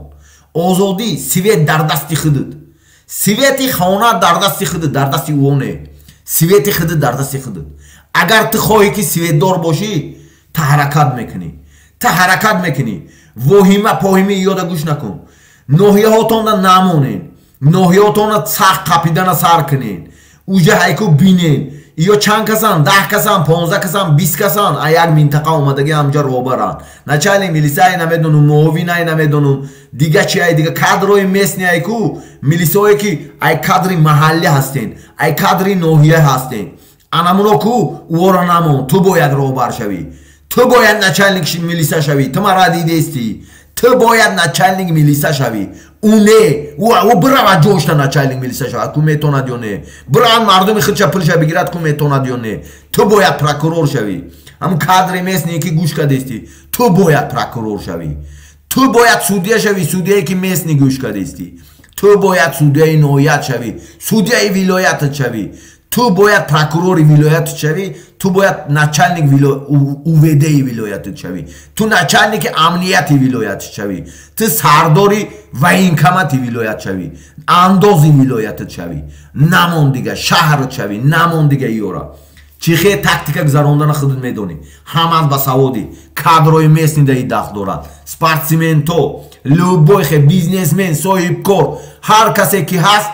آزادی سویت در دستی خودت سویتی خانه در دستی خودت در دستی اونه سویتی خودت در دستی خودت اگر تو خواهی که سویت دار باشی تا حرکت میکنی وهیمه پاهیمه یاد گوش نکن نوحیه هاتون نمونین نوحیه هاتون سخت قپیدن سر کنین اوجه هایکو بینین یا چند کسان 10 کسان 15 کسان 20 کسان یک منطقه اومدگی همجا روبران نچالی میلیسای نمیدونم مووینای نمیدونم دیگه چی ای دیگه کادروی مسنی ایکو میلیسایی که ای کادری محلی هستین ای کادری نوحیه هستین انامونو کو ورانمون تو باید روبر شوی تو باید نچالنگ میلیسا شوی تو مرا دیده استی تو باید نچالنگ میلیسا شوی اونه و برا جوشتا نچالنگ میلیسا شوی کو میتوند یا نه برا مردم خود چپلش بگیرد کو میتوند یا نه تو باید پروکورور شوی هم کادر مسنی که گوش کردستی تو باید پروکورور شوی تو باید سودیه شوی سودیه که مسنی گوش کردستی تو باید سودیه نویت شوی سودیه ولایت شوی تو باید پروکورور ولایت شوی تو باید نچالنگ اووده ولایت شوی تو نچالنگ امنیت ولایت شوی تو سرداری و اینکامت ولایت شوی اندازی ولایت شوی نمون دیگه شهر شوی نمون دیگه یورا چیخه تاکتیکا گذراندن خودت میدونی همه با سوادی کادروی مسنی دایی داخل دارد سپورتسمن تو لوبویخ بیزنسمن صاحب کار هر کسی که هست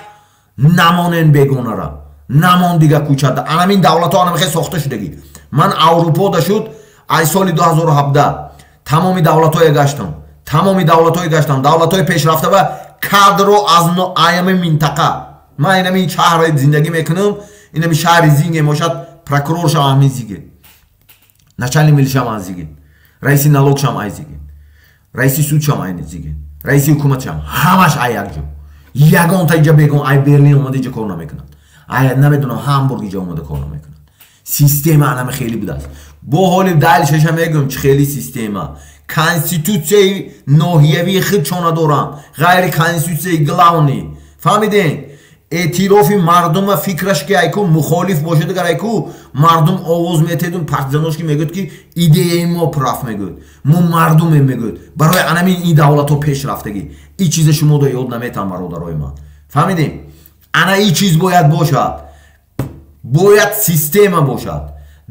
نمونن بگونه را نمان دیگه کوچه ده همین دولت ها نمیخواه ساخته شدگی من اروپا ده شد ای سال 2017 تمامی دولت های گشتم دولت های پیش رفته و کادرو از ایام منطقه من اینمی شهر زندگی میکنم اینمی شهر زینگه ماشد پروکورور شم همین زیگه نچالی میلی شم همین زیگه رئیسی نالوگ شم ای زیگه رئیسی سود شم این زیگه رئیسی حکومت شم همش ای یک جو یگان تا اینجا بگم ای برلین اومده اینجا کار نمیکنن ای نمیدونم هامبورگ اینجا اومده کار نمیکنن سیستم انم خیلی بوده است با حال دلیلش هم میگم چه خیلی سیستمه کانستیتوسیای نوحیوی خود چونه دارن غیر کانستیتوسیای گلاونی فهمیدین اعتراف مردم فکرش که ایکو مخالف باشه دیگر ایکو مردم آواز میتیدون پارتیزاناش که میگوید که ایده ما پراف میگوید ما مردم میگوید برای انامین این دولت ها پیش رفتگی این چیز شما دا یاد نمیتن برادرای من فهمیدین انا این چیز باید باشد باید سیستم باشد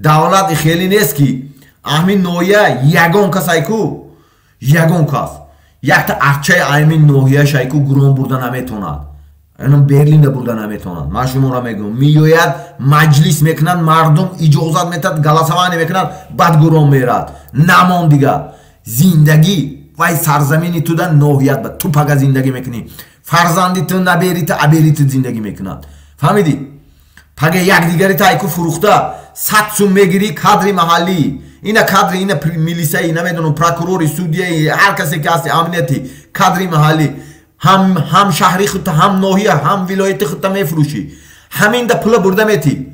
دولت خیلی نیست که همین نویه یگان کس ایکو یگان کس یک تا ارچه همین نویه شایکو گروه بردن نمیتوند اینم برلین بردن نمیتونن من شما را میگم میوید مجلس میکنن مردم اجازت میتد گلاسوانی میکنن بعد گروه میرد نمان دیگه زندگی وای سرزمینی تو دن نوحیت تو پگه زندگی میکنی فرزندی تو نبری تو ابری تو زندگی میکنن فهمیدی پگه یک دیگری تا ایکو فروخته 100 سوم میگیری کادری محلی اینا کادری اینا میلیسایی نمیدونم پروکوروری سودیه هر کسی که هست امنیتی کادری محلی هم شهری خودت هم نوحیه هم ولایت خودت میفروشی همین ده پول برده میتی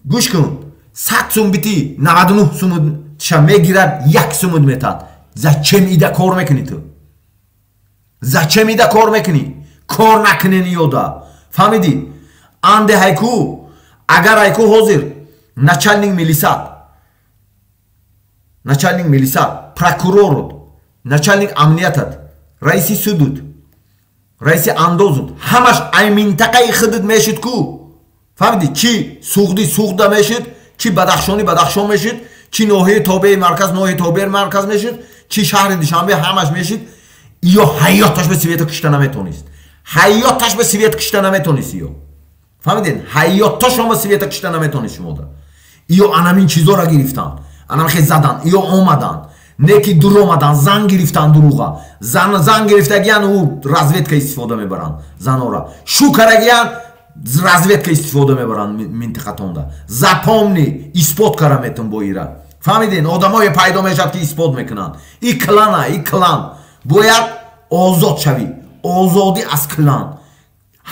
گوش کن 100 سوم بیتی 99 سوم چه میگیرد 1 سوم میتاد زچم ایده کار میکنی تو زچم ایده کار میکنی کار نکنی نیودا فهمیدی انده هایکو اگر هایکو حاضر начальник милисат прокурор начальник амниятат раиси судуд раиси андозуд ҳамаш ай минтақаи худуд мешуд ку фаҳмиди чи суғди суғда мешуд чи бадахшони бадахшон мешуд чи ноҳияи тобеи марказ ноҳияи тобеи марказ мешуд чи шаҳри душанбе ҳамаш мешуд ё ҳаёташ ба света кишта наметонист ҳаёташ ба света кишта наметонист ё фаҳмидин ҳаёташон ба света кишта наметонист шумода ё анамин чизора гирифтан анамхе задан ё омадан неки дур омадан зан гирифтан дуруға зан гирифтагиян у разведка истифода мебаранд занора шу карагиян разведка истифода мебаранд минтақатонда запомни испот кара метон бо ира фаҳмидин одамое пайдо мешавад ки испот мекунанд и клан бояд озод шавӣ озодӣ аз клан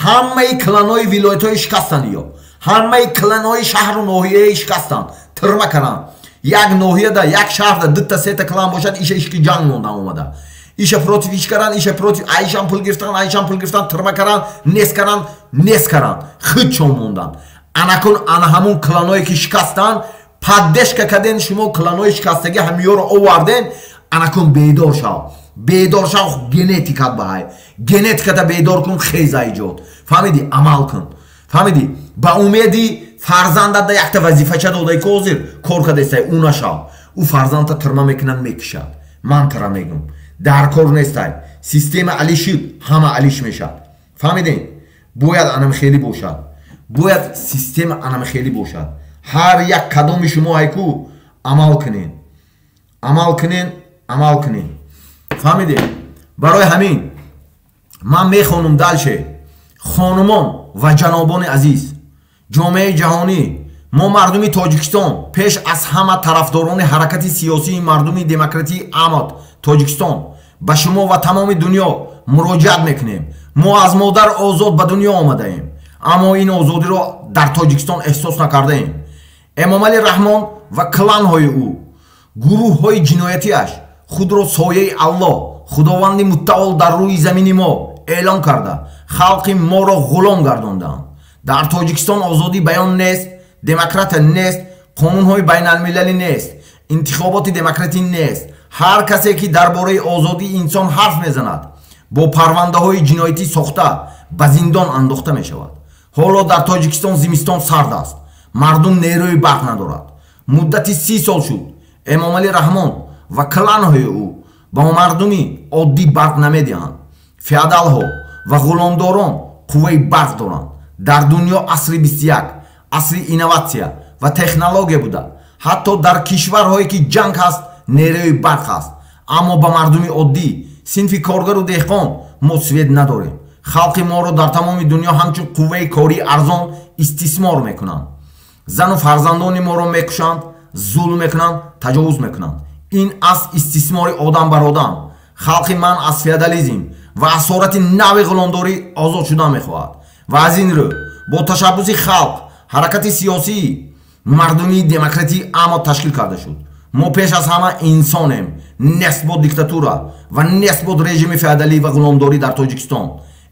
ҳамаи кланҳои вилоятҳои шикастанд ё ҳамаи кланҳои шаҳру ноҳияи шикастанд тирма каранд як ноҳияда як шаҳрда дутта сета клан бошад иша ишки ҷанг мондан омада иша против иш каранд иша против айшам пул гирифтан тирма каранд нес каранд худшон мондан анакун ана ҳамун кланҳое ки шикастанд паддешка карден шумо кланҳои шикастагӣ ҳамиёро оварден анакун бедор шав генетикат баҳай генетиката бедор кун хеза иҷод фаҳмиди амал кун фаҳмиди ба умеди фарзандада якта вазифача додай ки ҳозир кор кардестай у нашав у фарзанда тирма мекунад мекишад ман тара мегум дар кор нестай система алишид ҳама алиш мешад фаҳмидин бояд анамхелӣ бошад бояд система анамхелӣ бошад ҳар як кадоми шумо айку амал кунен фаҳмидин барои ҳамин ман мехонум далше хонумон ва ҷанобони азиз ҷомеаи ҷаҳонӣ мо мардуми тоҷикистон пеш аз ҳама тарафдорони ҳаракати сиёсии мардуми демократии амод тоҷикистон ба шумо ва тамоми дунё муроҷиат мекунем мо аз модар озод ба дунё омадаем аммо ин озодиро дар тоҷикистон эҳсос накардаем эмомалӣ раҳмон ва кланҳои ӯ гурӯҳҳои ҷиноятиаш худро сояи аллоҳ худованди муттаол дар рӯи замини мо эълон карда халқи моро ғулом гардонданд дар тоҷикистон озодӣ баён нест демократия нест қонунҳои байналмилалӣ нест интихоботи демократӣ нест ҳар касе ки дар бораи озодии инсон ҳарф мезанад бо парвандаҳои ҷиноятӣ сохта ба зиндон андохта мешавад ҳоло дар тоҷикистон зимистон сард аст мардум нерӯи барқ надорад муддати 30 сол шуд эмомалӣ раҳмон ва кланҳои ӯ ба мардуми оддӣ барқ намедиҳанд феодалҳо ва ғуломдорон қувваи барқ доранд дар дунё асри 21 асри инноватсия ва технология буда ҳатто дар кишварҳое ки ҷанг ҳаст нерӯи барқ аст аммо ба мардуми оддӣ синфи коргару деҳқон мо свет надорем халқи моро дар тамоми дунё ҳамчун қувваи кории арзон истисмор мекунанд зану фарзандони моро мекушанд зулм мекунанд таҷовуз мекунанд ин аст истисмори одам бар одам халқи ман аз феодализм ва асорати нави ғуломдорӣ озод шудан мехоҳад ва аз ин рӯ бо ташаббуси халқ ҳаракати сиёсии мардумии демократии амод ташкил карда шуд мо пеш аз ҳама инсонем нест бо диктатура ва нест бо режими феодалӣ ва ғуломдорӣ дар тоҷикистон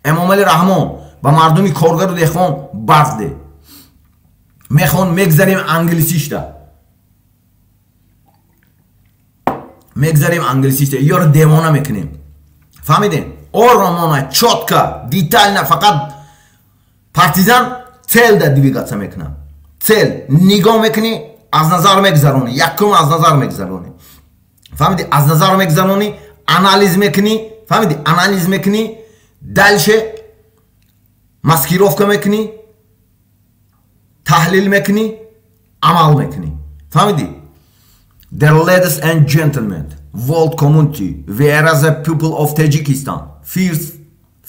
эмомалӣ раҳмон با مردمی کارگر و دهقان برق ده. میخوان میگذاریم انگلیسیش ده. میگذاریم انگلیسیش ده. یا رو دیوانه میکنیم. فهمیدین؟ آرامانه چوتکا دیتیل نه، فقط پارتیزان цел ده двигаться میکنم. цел نگاه میکنی از نظر میگذرونی، یکم از نظر میگذرونی. فهمیدی؟ از نظر میگذرونی، انالیز میکنی. فهمیدی؟ انالیز میکنی، دلشه ماسکیروفکا میکنی، تحلیل میکنی، عمل میکنی. فهمیدی؟ Dear ladies and gentlemen, world community, whereas the people of Tajikistan,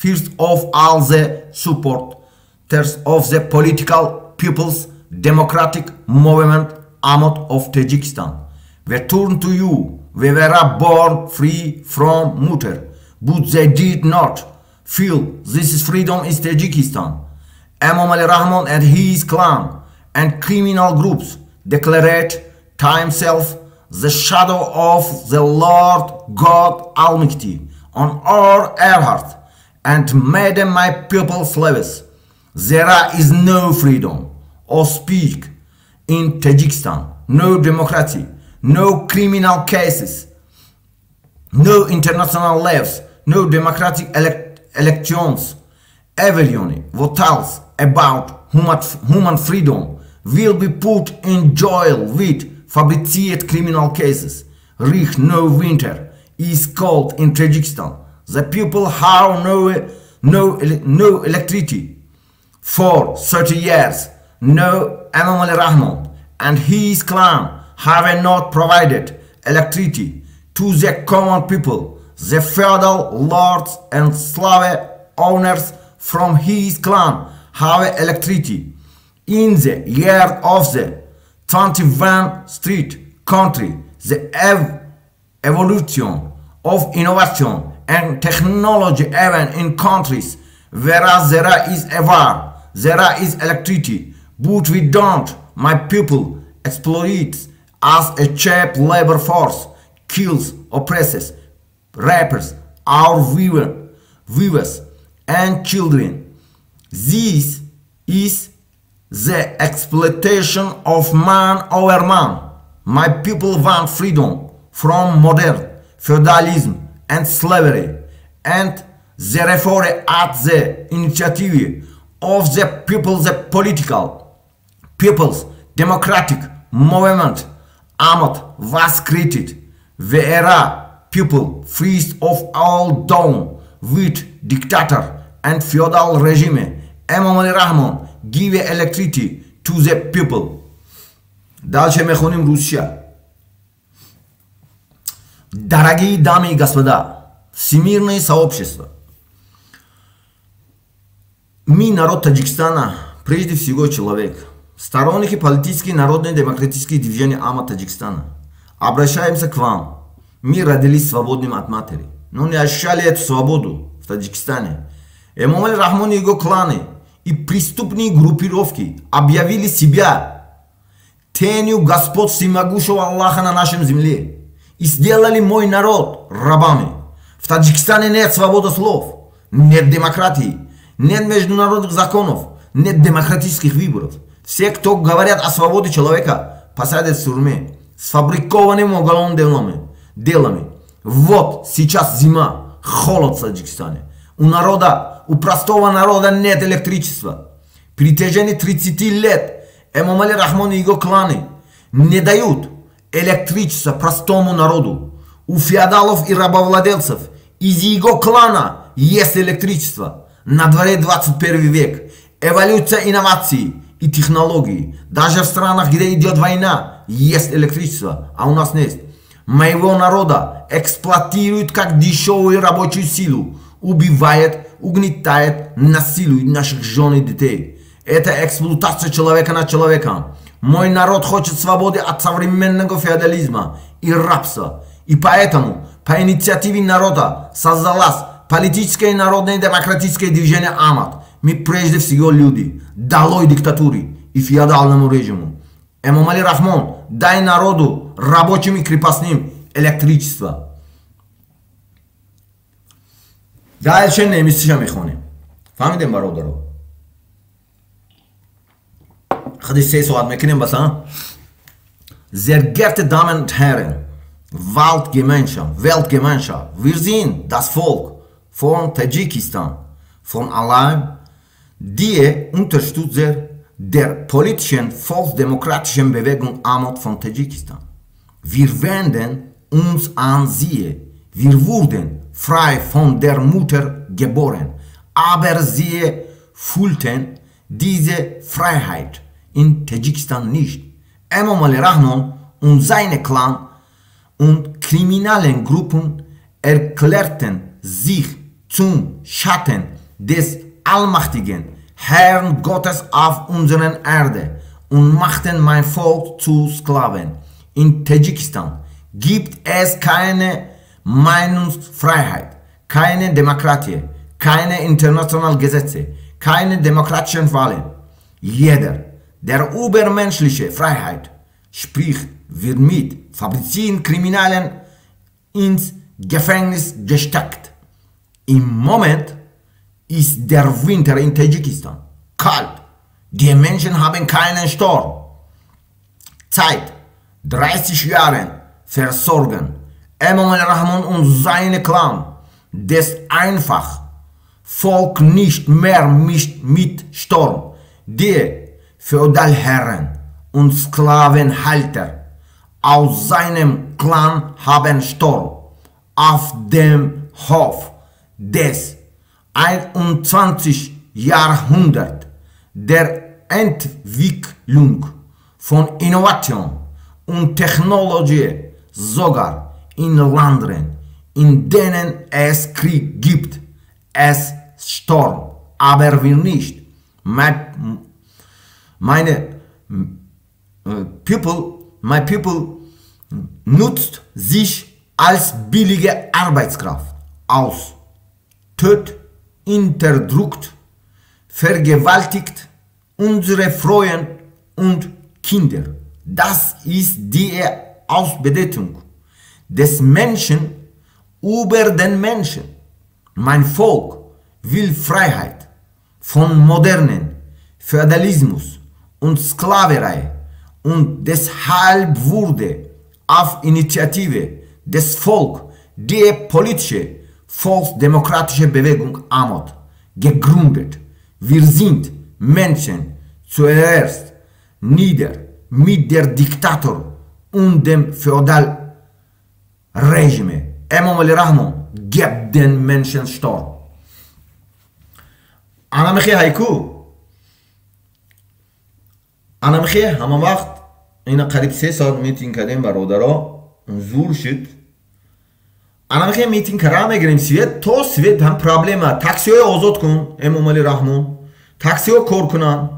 first of all the supporters of the political people's democratic movement Ahmad of Tajikistan, we turn to you. We were born free from mutter, but they did not feel this freedom is Tajikistan. Imam Ali Rahman and his clan and criminal groups declared himself the shadow of the Lord God Almighty on our earth and made my people slaves. There is no freedom of speech in Tajikistan, no democracy, no criminal cases, no international laws, no democratic elections. Everyone what tells about human freedom will be put in jail with fabricated criminal cases. Rich no winter is cold in Tajikistan. The people have no electricity for 30 years. No Imam Ali Rahman and his clan have not provided electricity to the common people. The feudal lords and slave owners from his clan have electricity. In the year of the 21st street country, the evolution of innovation and technology even in countries whereas there is a war, there is electricity, but we don't. My people exploits as a cheap labor force, kills, oppresses, rapers, our viewers and children. This is the exploitation of man over man. My people want freedom from modern feudalism and slavery, and therefore at the initiative of the people, the political people's democratic movement Ahmad was created. Where people freed of all down with dictator and feudal regime, Imam Ali Rahman give electricity to the people. Дальше میخونیم روسیا. Дорогие дамы и господа, всемирное сообщество. Мы, народ Таджикистана, прежде всего человек, сторонники политической народной демократической движения Ахмад Таджикистана, обращаемся к вам. Мы родились свободными от матери, но не ощущали эту свободу в Таджикистане. Имам Али Рахман и его кланы и преступные группировки объявили себя тенью Господь всемогущего Аллаха на нашем земле и сделали мой народ рабами. В Таджикистане нет свободы слов, нет демократии, нет международных законов, нет демократических выборов. Все, кто говорят о свободе человека, посадят в тюрьме с фабрикованными уголовными делами. Вот сейчас зима, холод в Таджикистане. У простого народа нет электричества. При течение 30 лет Имам Али Рахман и его кланы не дают электричество простому народу. У феодалов и рабовладельцев из его клана есть электричество. На дворе 21 век. Эволюция инноваций и технологий. Даже в странах, где идет война, есть электричество, а у нас нет. Моего народа эксплуатируют как дешевую рабочую силу. Убивает, угнетает, насилует наших жен и детей. Это эксплуатация человека над человеком. Мой народ хочет свободы от современного феодализма и рабства. И поэтому по инициативе народа создалось политическое и народное демократическое движение Ахмад. Мы прежде всего люди. Долой диктатуре и феодальному режиму. Имам Али Рахман, дай народу, рабочим и крепостным электричество. Дальше немецче میخونیم. فهمیدین برادرها؟ خودی 3 ساعت میکنیم بس ها. Sehr geehrte Damen und Herren, Weltgemeinschaft, wir sind das Volk von Tadschikistan, von allein die Unterstützer der politischen volksdemokratischen Bewegung Ahmad von Tadschikistan. Wir wenden uns an Sie. Wir wurden frei von der Mutter geboren, aber sie fühlten diese Freiheit in Tadschikistan nicht. Emom Ali Rahmon und seine Clan und kriminellen Gruppen erklärten sich zum Schatten des allmächtigen Herrn Gottes auf unserer Erde und machten mein Volk zu Sklaven. In Tadschikistan gibt es keine Meinungsfreiheit, keine Demokratie, keine internationalen Gesetze, keine demokratischen Wahlen. Jeder, der übermenschliche Freiheit spricht, wird mit fabrizierten Kriminellen ins Gefängnis gesteckt. Im Moment ist der Winter in Tadschikistan kalt. Die Menschen haben keinen Sturm. Seit 30 Jahren versorgen Emom Ali Rahmon und seine Clan das einfach Volk nicht mehr mit Sturm. Die Feudalherren und Sklavenhalter aus seinem Clan haben Sturm auf dem Hof des 21. Jahrhunderts der Entwicklung von Innovation und Technologie sogar in Ländern, in denen es Krieg gibt, es Sturm, aber wir nicht. My people nutzt sich als billige Arbeitskraft aus, tötet, unterdrückt, vergewaltigt unsere Frauen und Kinder. Das ist die Ausbeutung des Menschen über den Menschen. Mein Volk will Freiheit von modernen Feudalismus und Sklaverei und deshalb wurde auf Initiative des Volkes die politische volksdemokratische Bewegung Ahmad gegründet. Wir sind Menschen zuerst nieder mit der Diktator und dem Feudalregime. Emom Ali Rahmon gibt den Menschen Sturm. أنا مخي هايكو أنا مخي هم وقت اینا قریب 3 ساعت میتینگ کردیم برادرها زور شد. أنا مخي میتینگ کردم میگیریم سویت تو سویت هم پرابلمه تاکسی های آزاد کن امام علی رحمون تاکسی ها کار کنن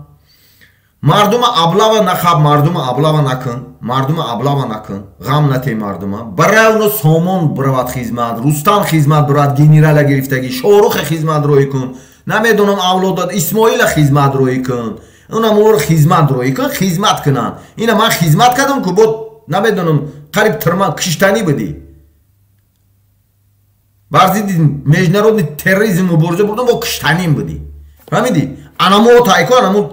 مردم ابلاو نخواب مردم ابلاو نکن مردم ابلاو نکن غم نتی مردم برای اونو سامان برود خدمت رستم خدمت برود گنرال گرفتگی شاروخ خدمت روی کن نمیدونم اولادات اسماعیل خدمت روی کن اونا مور خدمت روی کن خدمت کنن اینا من خدمت کردم که بود نمیدونم قریب ترما کشتنی بدی برزید مجنرودی تروریسم مبارزه بردم با کشتنیم بدی فهمیدی انا مو تایکو انا مو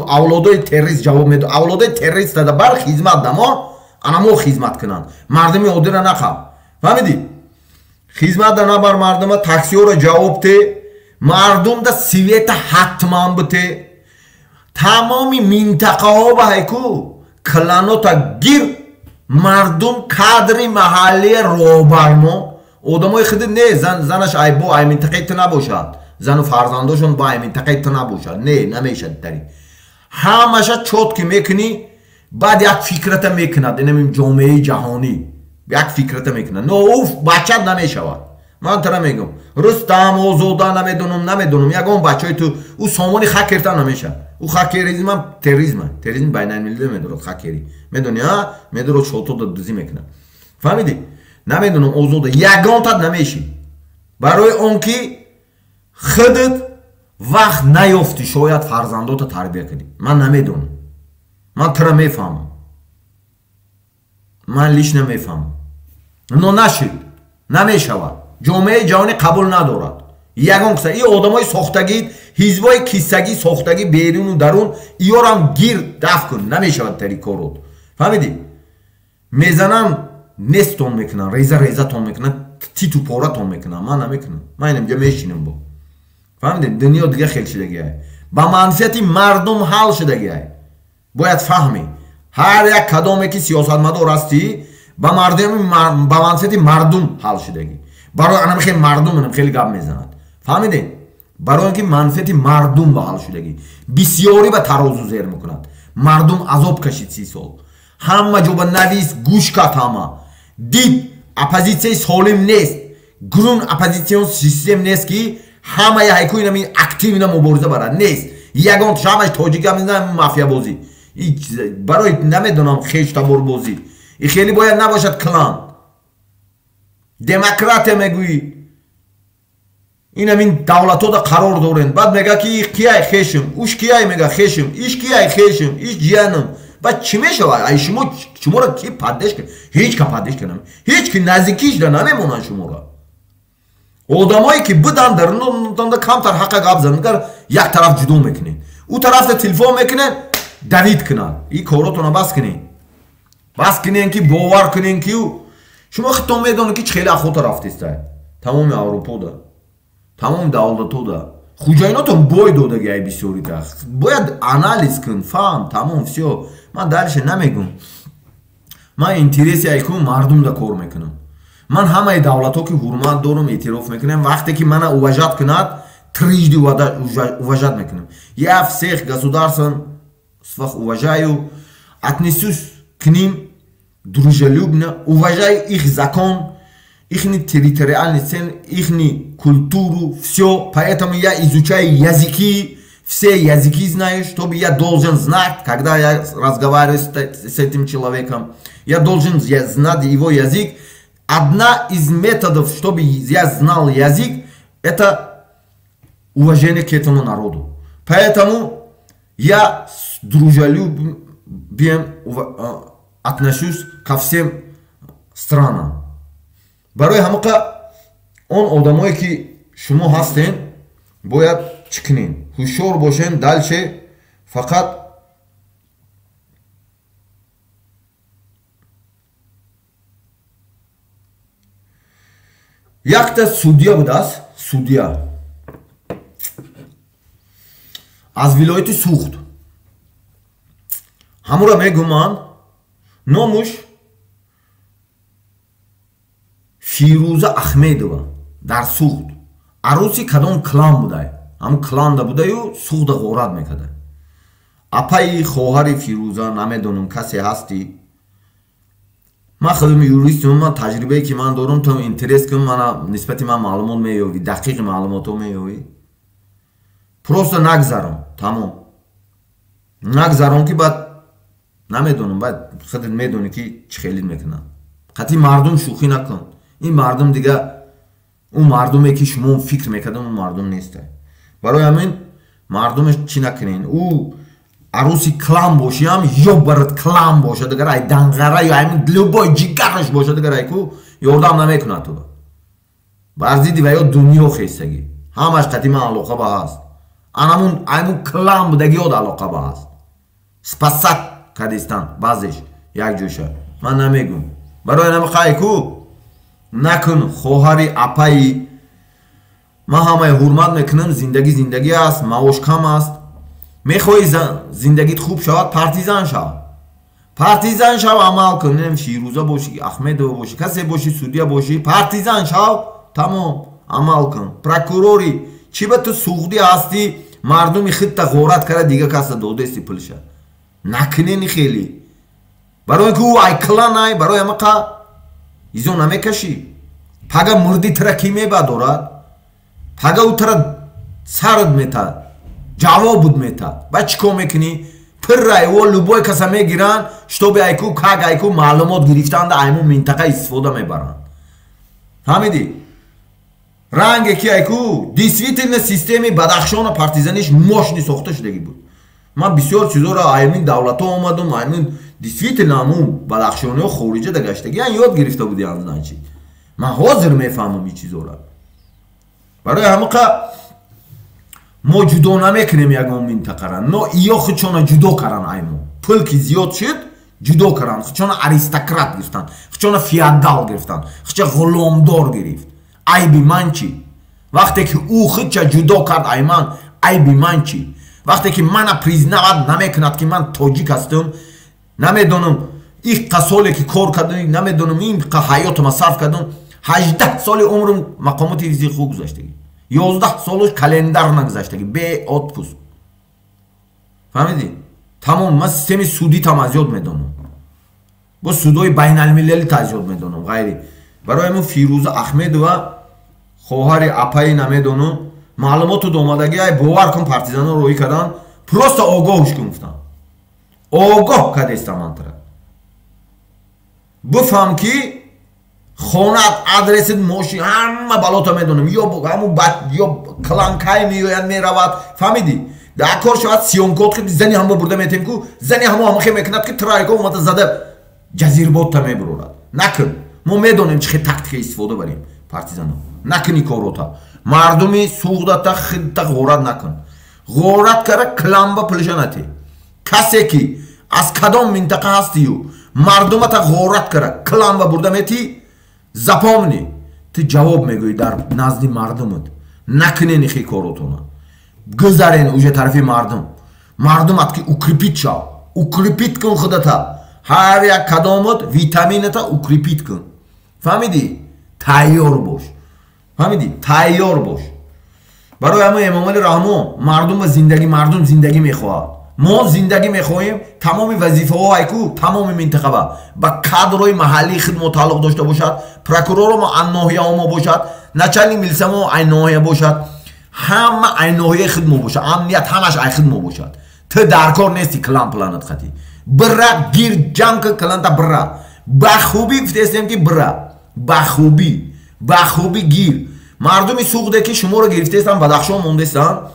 اولادای تروریست جواب میده اولادای تروریست داده بر خدمت دما انا مو خدمت کنن مردمی عادی را نخواب فهمیدی خدمت دنا بر مردم تاکسی رو جواب ته مردم دا سویت حتما بته تمامی منطقه ها با هیکو کلانو تا گیر مردم کادری محلی روبرمو آدمای خود نه زنش ای با ای منطقه تا نباشد زن و فرزنداشون با ای منطقه تا نباشد نه نمیشد داری همشه چوت که میکنی بعد یک فکرت میکند اینم جامعه جهانی یک فکرت میکند نه اوف بچه نمیشود من ترا میگم رستم و زودا نمیدونم یگان بچهای تو او سامانی خاک کردن نمیشه او خاکریزم هم تروریسم بین المللی میدونه خاکری میدونی ها میدونه شوتو دوزی میکنه فهمیدی نمیدونم او زودا یگان تا نمیشی برای اون کی خودت وقت نیافتی شاید فرزندات تربیت کنی من نمیدونم من ترا میفهمم من لیش نمیفهمم نو نشید نمیشود جامعه جهانی قبول ندارد یگان کسی این آدمای ساختگی ҳизбои киссагӣ сохтагӣ беруну дарун иёрам гир дафт кун намешавад тари корот фаҳмидӣ мезанам нестон мекунам реза-резатон мекунам титу поратон мекунам ман намекунам ман инҷа мешинам бо фаҳмидем дунё дига хел шудагиай ба манфиати мардум ҳал шудагиай бояд фаҳмӣ ҳар як кадоме ки сиёсатмадор ҳастӣ ба манфиати мардум ҳал шудагӣ барои анам хеле мардумам хеле гап мезанад фаҳмидем барои ки манфиати мардум ба ҳал шудагӣ бисёрӣ ба тарозу зер мекунад мардум азоб кашид 30 сол ҳама ҷо ба навис гӯш кард ҳама дид оппозитсияи солим нест грун оппозитсион систем нест ки ҳама яҳайку инами актив ина мубориза барад нест ягон ҳамаш тоҷика мезанад мафиябозӣ барои намедонам хештаборбозӣ и хеле бояд набошад клан демократия мегӯӣ инамин давлатода қарор дорен баъд мега ки кияй хешим уш кияй мега хешим иш кияй хешим иш ҷиянам ба чӣ мешавад ай шуморо ки паддеш кунад ҳеҷ ка паддеш кунам ҳеҷ ки наздикиш да намемонанд шуморо одамое ки бидан дарда камтар ҳаққа гап занагар як тараф ҷудо мекунед ӯ тарафта телефон мекунед давид кунад и коротона бас кунен ки бовар кунен ки шумо худтон медонед ки чӣ хеле ахота рафтестай тамоми аврупода тамоми давлатода хуҷайнотон бой додагиай бисёрида бояд анализ кун фаҳм тамом всё ман дальше намегум ман интереси айку мардумда кор мекунам ман ҳамаи давлатҳо ки ҳурмат дорам эътироф мекунам вақте ки мана уважат кунад трижди уважат мекунам я всех государствен уважаю отнесусь к ним дружелюбно уважаю их закон ихни территориальный цен ихни культуру все поэтому я изучаю языки все языки знаю чтобы я должен знать когда я разговариваю с этим человеком я должен знать его язык одна из методов чтобы я знал язык это уважение к этому народу поэтому я с дружелюбием отношусь ко всем странам барои ҳамақа он одамое ки шумо ҳастен бояд чӣ кунен ҳушёр бошен дальше фақат якта судя будааст судя аз вилояти сухт ҳамура мегуманд номуш фирӯза ахмедова дар суғд аруси кадом клан будай ҳамн кланда будаю суғда ғорат мекарда апаи хоҳари фирӯза намедонам касе ҳастӣ ман худам юристам ман таҷрибае ки ман дорам то интерес кунам мана нисбати ман маълумот меёвӣ дақиқи маълумотҳо меёвӣ просто нагзарон тамом нагзарон ки баъд намедонам баъд худат медонӣ ки чӣ хелит мекунам қатъи мардум шӯхӣ накун ин мардум дига он мардуме ки шумо фикр мекардам он мардум нестай барои ҳамин мардумаш чӣ накунен ӯ аруси клан бошиам ё барат клан бошад агар ай данғара ё ҳамин любой ҷигараш бошад агар айку ёрдам намекунад то бар зидди ва ё дунё хестагӣ ҳамаш қатъи ман алоқа ба ҳаст анамун аймун клан будагиёд алоқа ба ҳаст спасад кадистан баъзеш як ҷоша ман намегум барои намақайку накун хоҳари апаи ман ҳамаи ҳурмат мекунам зиндагӣ аст маош кам аст мехоҳӣ зиндагит хуб шавад партизан шав амал кун фирӯза бошӣ ахмедова бошӣ касе бошӣ судя бошӣ партизан шав тамом амал кун прокурори чӣ ба ту суғдӣ ҳастӣ мардуми худта ғорат кара дига каса додести пулша накунени хеле барои ки ӯ айкланай барои ҳамақа изо намекашӣ пага мурди тара ки мебадорад пага ӯ тара сард метад ҷавобуд метад ба чӣ кор мекунӣ пиррайво любой каса мегиранд штоби айку как айку маълумот гирифтанда аймун минтақа истифода мебаранд фаҳмидӣ ранге ки айку действительно системи бадахшона партизаниш мощни сохта шудаги буд ман бисёр чизоро аймин давлатҳо омадам аймин действительно ҳамун бадахшониҳо хориҷа да гаштагиян ёд гирифта будиям значи ман ҳозир мефаҳмам ин чизоро барои ҳамақа мо ҷудо намекунем ягон минтақара, но иё худшона ҷудо кардан аймо. Пулки зиёд шуд, ҷудо кардан. Худшона аристократ гирифтан, худшона феодал гирифтан, худшона ғуломдор гирифт. Айби ман чӣ? Вақте ки ӯ худша ҷудо кард ай ман, айби ман чӣ? Вақте ки мана признавад намекунад ки ман тоҷик ҳастам, намедонам иққа соле ки кор кардам, намедонам инқа ҳаётама сарф кардам, 18 соли умрам мақомоти ризиқу гузаштагӣ. 11 солуш календар нагузаштагӣ, бе отпуск. Фаҳмидӣ? Тамом ман системи судитам аз ёд медонам. бо судои байналмилалӣ аз ёд медонам. ғайри барои мо Фирӯза Ахмедова хоҳари апаи намедонам маълумоту домадагӣ ай бовар кун партизанҳо роҳӣ кардан, просто огоҳуш кун гуфтам. Огоҳ кадестам мантара. Бифаҳм ки хонат, адресит, мошин ҳама балота медонам. ё ҳамун ё кланкай меояд меравад. Фаҳмидӣ? дар кор шавад сиёнкот ки зани ҳама бурда метем ку зани ҳама ҳамахе мекунад ки трайко омада зада ҷазирбота мебурорад. Накун. Мо медонем чӣ хел тактика истифода барем партизанҳо. Накуни корота. Мардуми суғдата хидта ғорат накун. Ғорат кара кламба плешанате. Касе ки аз кадом минтақа ҳастию мардумата ғорат кара кламба бурда мети, запомни, ти ҷавоб мегӯӣ дар назди мардумат. Накунен ихи коротона. Гузарен уже тарафи мардум. Мардумат ки укрепит шав. Укрепит кун худата. ҳар як кадомат витамината укрепит кун. Фаҳмидӣ? Тайёр бош. Фаҳмидӣ? Тайёр бош. барои ҳама Эмомали Раҳмон мардум ва зиндагӣ, мардум зиндагӣ мехоҳад. мо зиндагӣ мехоҳем, тамоми вазифаҳо айку тамоми минтақаба ба кадрои маҳаллии хидмот тааллуқ дошта бошад, прокурормо анноҳияомо бошад, начальник милисиямо айноҳия бошад, ҳама айноҳияи хидмо бошад, амният ҳамаш ай хидмо бошад. Ту дар кор нести клан планат хати. Бира гир ҷамка кланта бира. Ба хубӣ гуфтестем ки бира. Ба хубӣ гир. Мардуми суғде ки шуморо гирифтестан Бадахшон мондестан.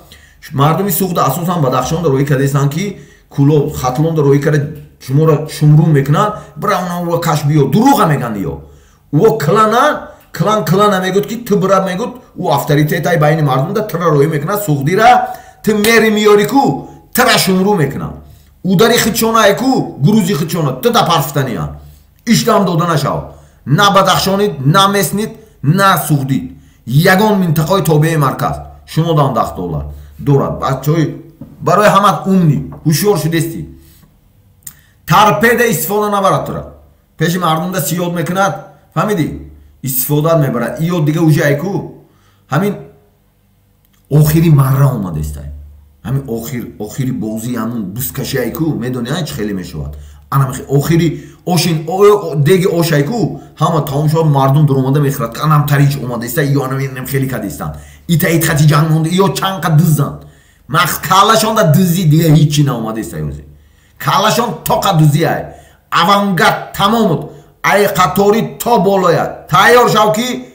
Мардуми суғда асосан Бадахшонда роҳӣ кардестан ки куло хатлонда роҳӣ карда шуморо шумрун мекунанд. Бира унаро каш биё. Дурӯға меган ё. Ӯ клана мегӯд ки ту бира мегӯд ӯ авторитетай байни мардумда тра роҳӣ мекунад суғдира ту мери миёри ку тра шумрун мекунад. Удари хидшона ку гурузи хидшона ту да парфтания. Иштам дода нашав. На Бадахшонит, на Меснит, на суғдит. Ягон минтақаи тобеи марказ. Шумо дам $10 дорад. Бачаҳои барои ҳамат умни ҳушёр шудести. Торпеда истифода набарад тура. Пеши мардумда сиёд мекунад. Фаҳмидӣ? Истифода мебарад. Иё дига уже айку. Ҳамин охири марра омадестай. Ҳамин охири бозӣ ҳамун бузкаши айку медони чӣ хеле мешавад. Ана охири ошин деги ош айку ҳама тамом шавад мардум дуромада мехӯрад. Анам тарич омадестай ё анам хеле кадестан. Ита итхати ҷанг монда ё чанқа дузан. Махс калашонда дузи дига ҳичи наомадестай ӯзи. Калашон тоқа дузи ай. Авангард тамомут. Ай қатори то болояд. Тайёр шав ки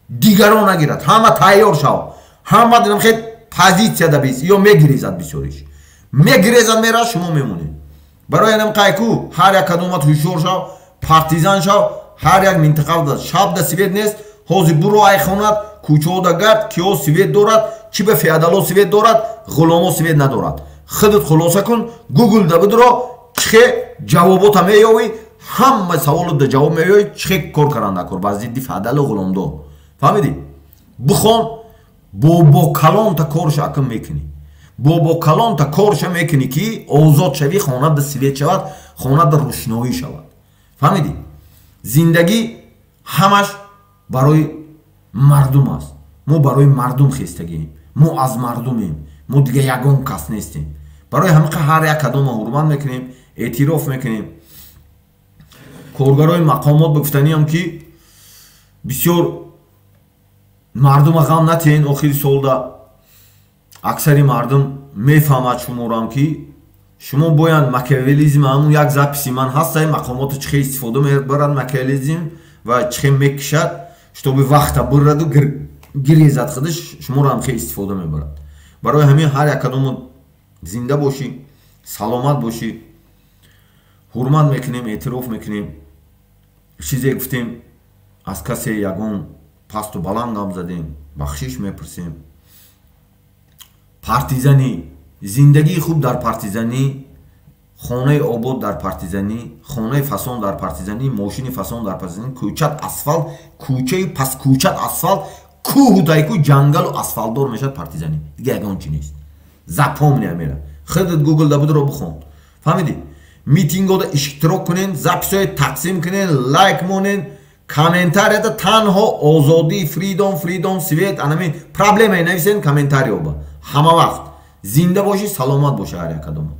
дигарон нагирад. Ҳама тайёр шав. Ҳама динам хед позитсияда бис ё мегирезад бисёриш. Мегирезад мера шумо мемонед. барои ҳам қайку ҳар як кадомат ҳушёр шав, партизан шав, ҳар як минтақада шаб да свет нест. ҳозир буро ай хонад кӯчаҳо да гард киё свет дорад, чӣ ба феодало свет дорад, ғуломо свет надорад. худат хулоса кун, гугл да бидро чӣ ҷавобота меёвӣ, ҳама саволот да ҷавоб меёвӣ, чӣ кор каранда кор ба зидди феодалу ғуломдор. фаҳмидӣ? Бихон бо калонта корша акн мекунӣ. бо калонта корша мекунӣ ки озод шавӣ, хона да свет шавад, хона да рӯшноӣ шавад. фаҳмидӣ? Зиндагӣ ҳамаш барои мардум аст. мо барои мардум хестагием. мо аз мардумем. мо дига ягон кас нестем. барои ҳамақа ҳар як кадома ҳурмат мекунем, эътироф мекунем. коргарои мақомот гуфтаниам ки бисёр мардума ғам натиҳен. охири солда аксари мардум мефаҳмад шуморам ки шумо бояд макиавелизм ҳамун як записи ман ҳастай мақомоту чӣ хел истифода мебарад макиавелизм ва чӣ хел мекушад штоби вақта бираду гирезад худаш шуморо ҳам хел истифода мебарад. барои ҳамин ҳар як кадомо зинда бошӣ, саломат бошӣ, ҳурмат мекунем, эътироф мекунем. чизе гуфтем, аз касе ягон пасту баланд гап задем, бахшиш мепурсем. партизанӣ, зиндагии хуб дар партизанӣ, хонаи обод дар партизанӣ, хонаи фасон дар партизанӣ, мошини фасон дар партизанӣ, кӯчат асфалт, кӯчаи пас кӯчат асфалт, кӯҳу тайку ҷангалу асфалтдор мешавад партизанӣ. Дига ягон чи нест. Запомни амира. Худат Google да будро бихон. Фаҳмидӣ? Митингода иштирок кунен, записҳои тақсим кунен, лайк монен, комментарияда танҳо озодӣ, фридом, свет, анамин проблемаи нависен комментариёба. Ҳама вақт зинда бошӣ, саломат боша ҳар якадома.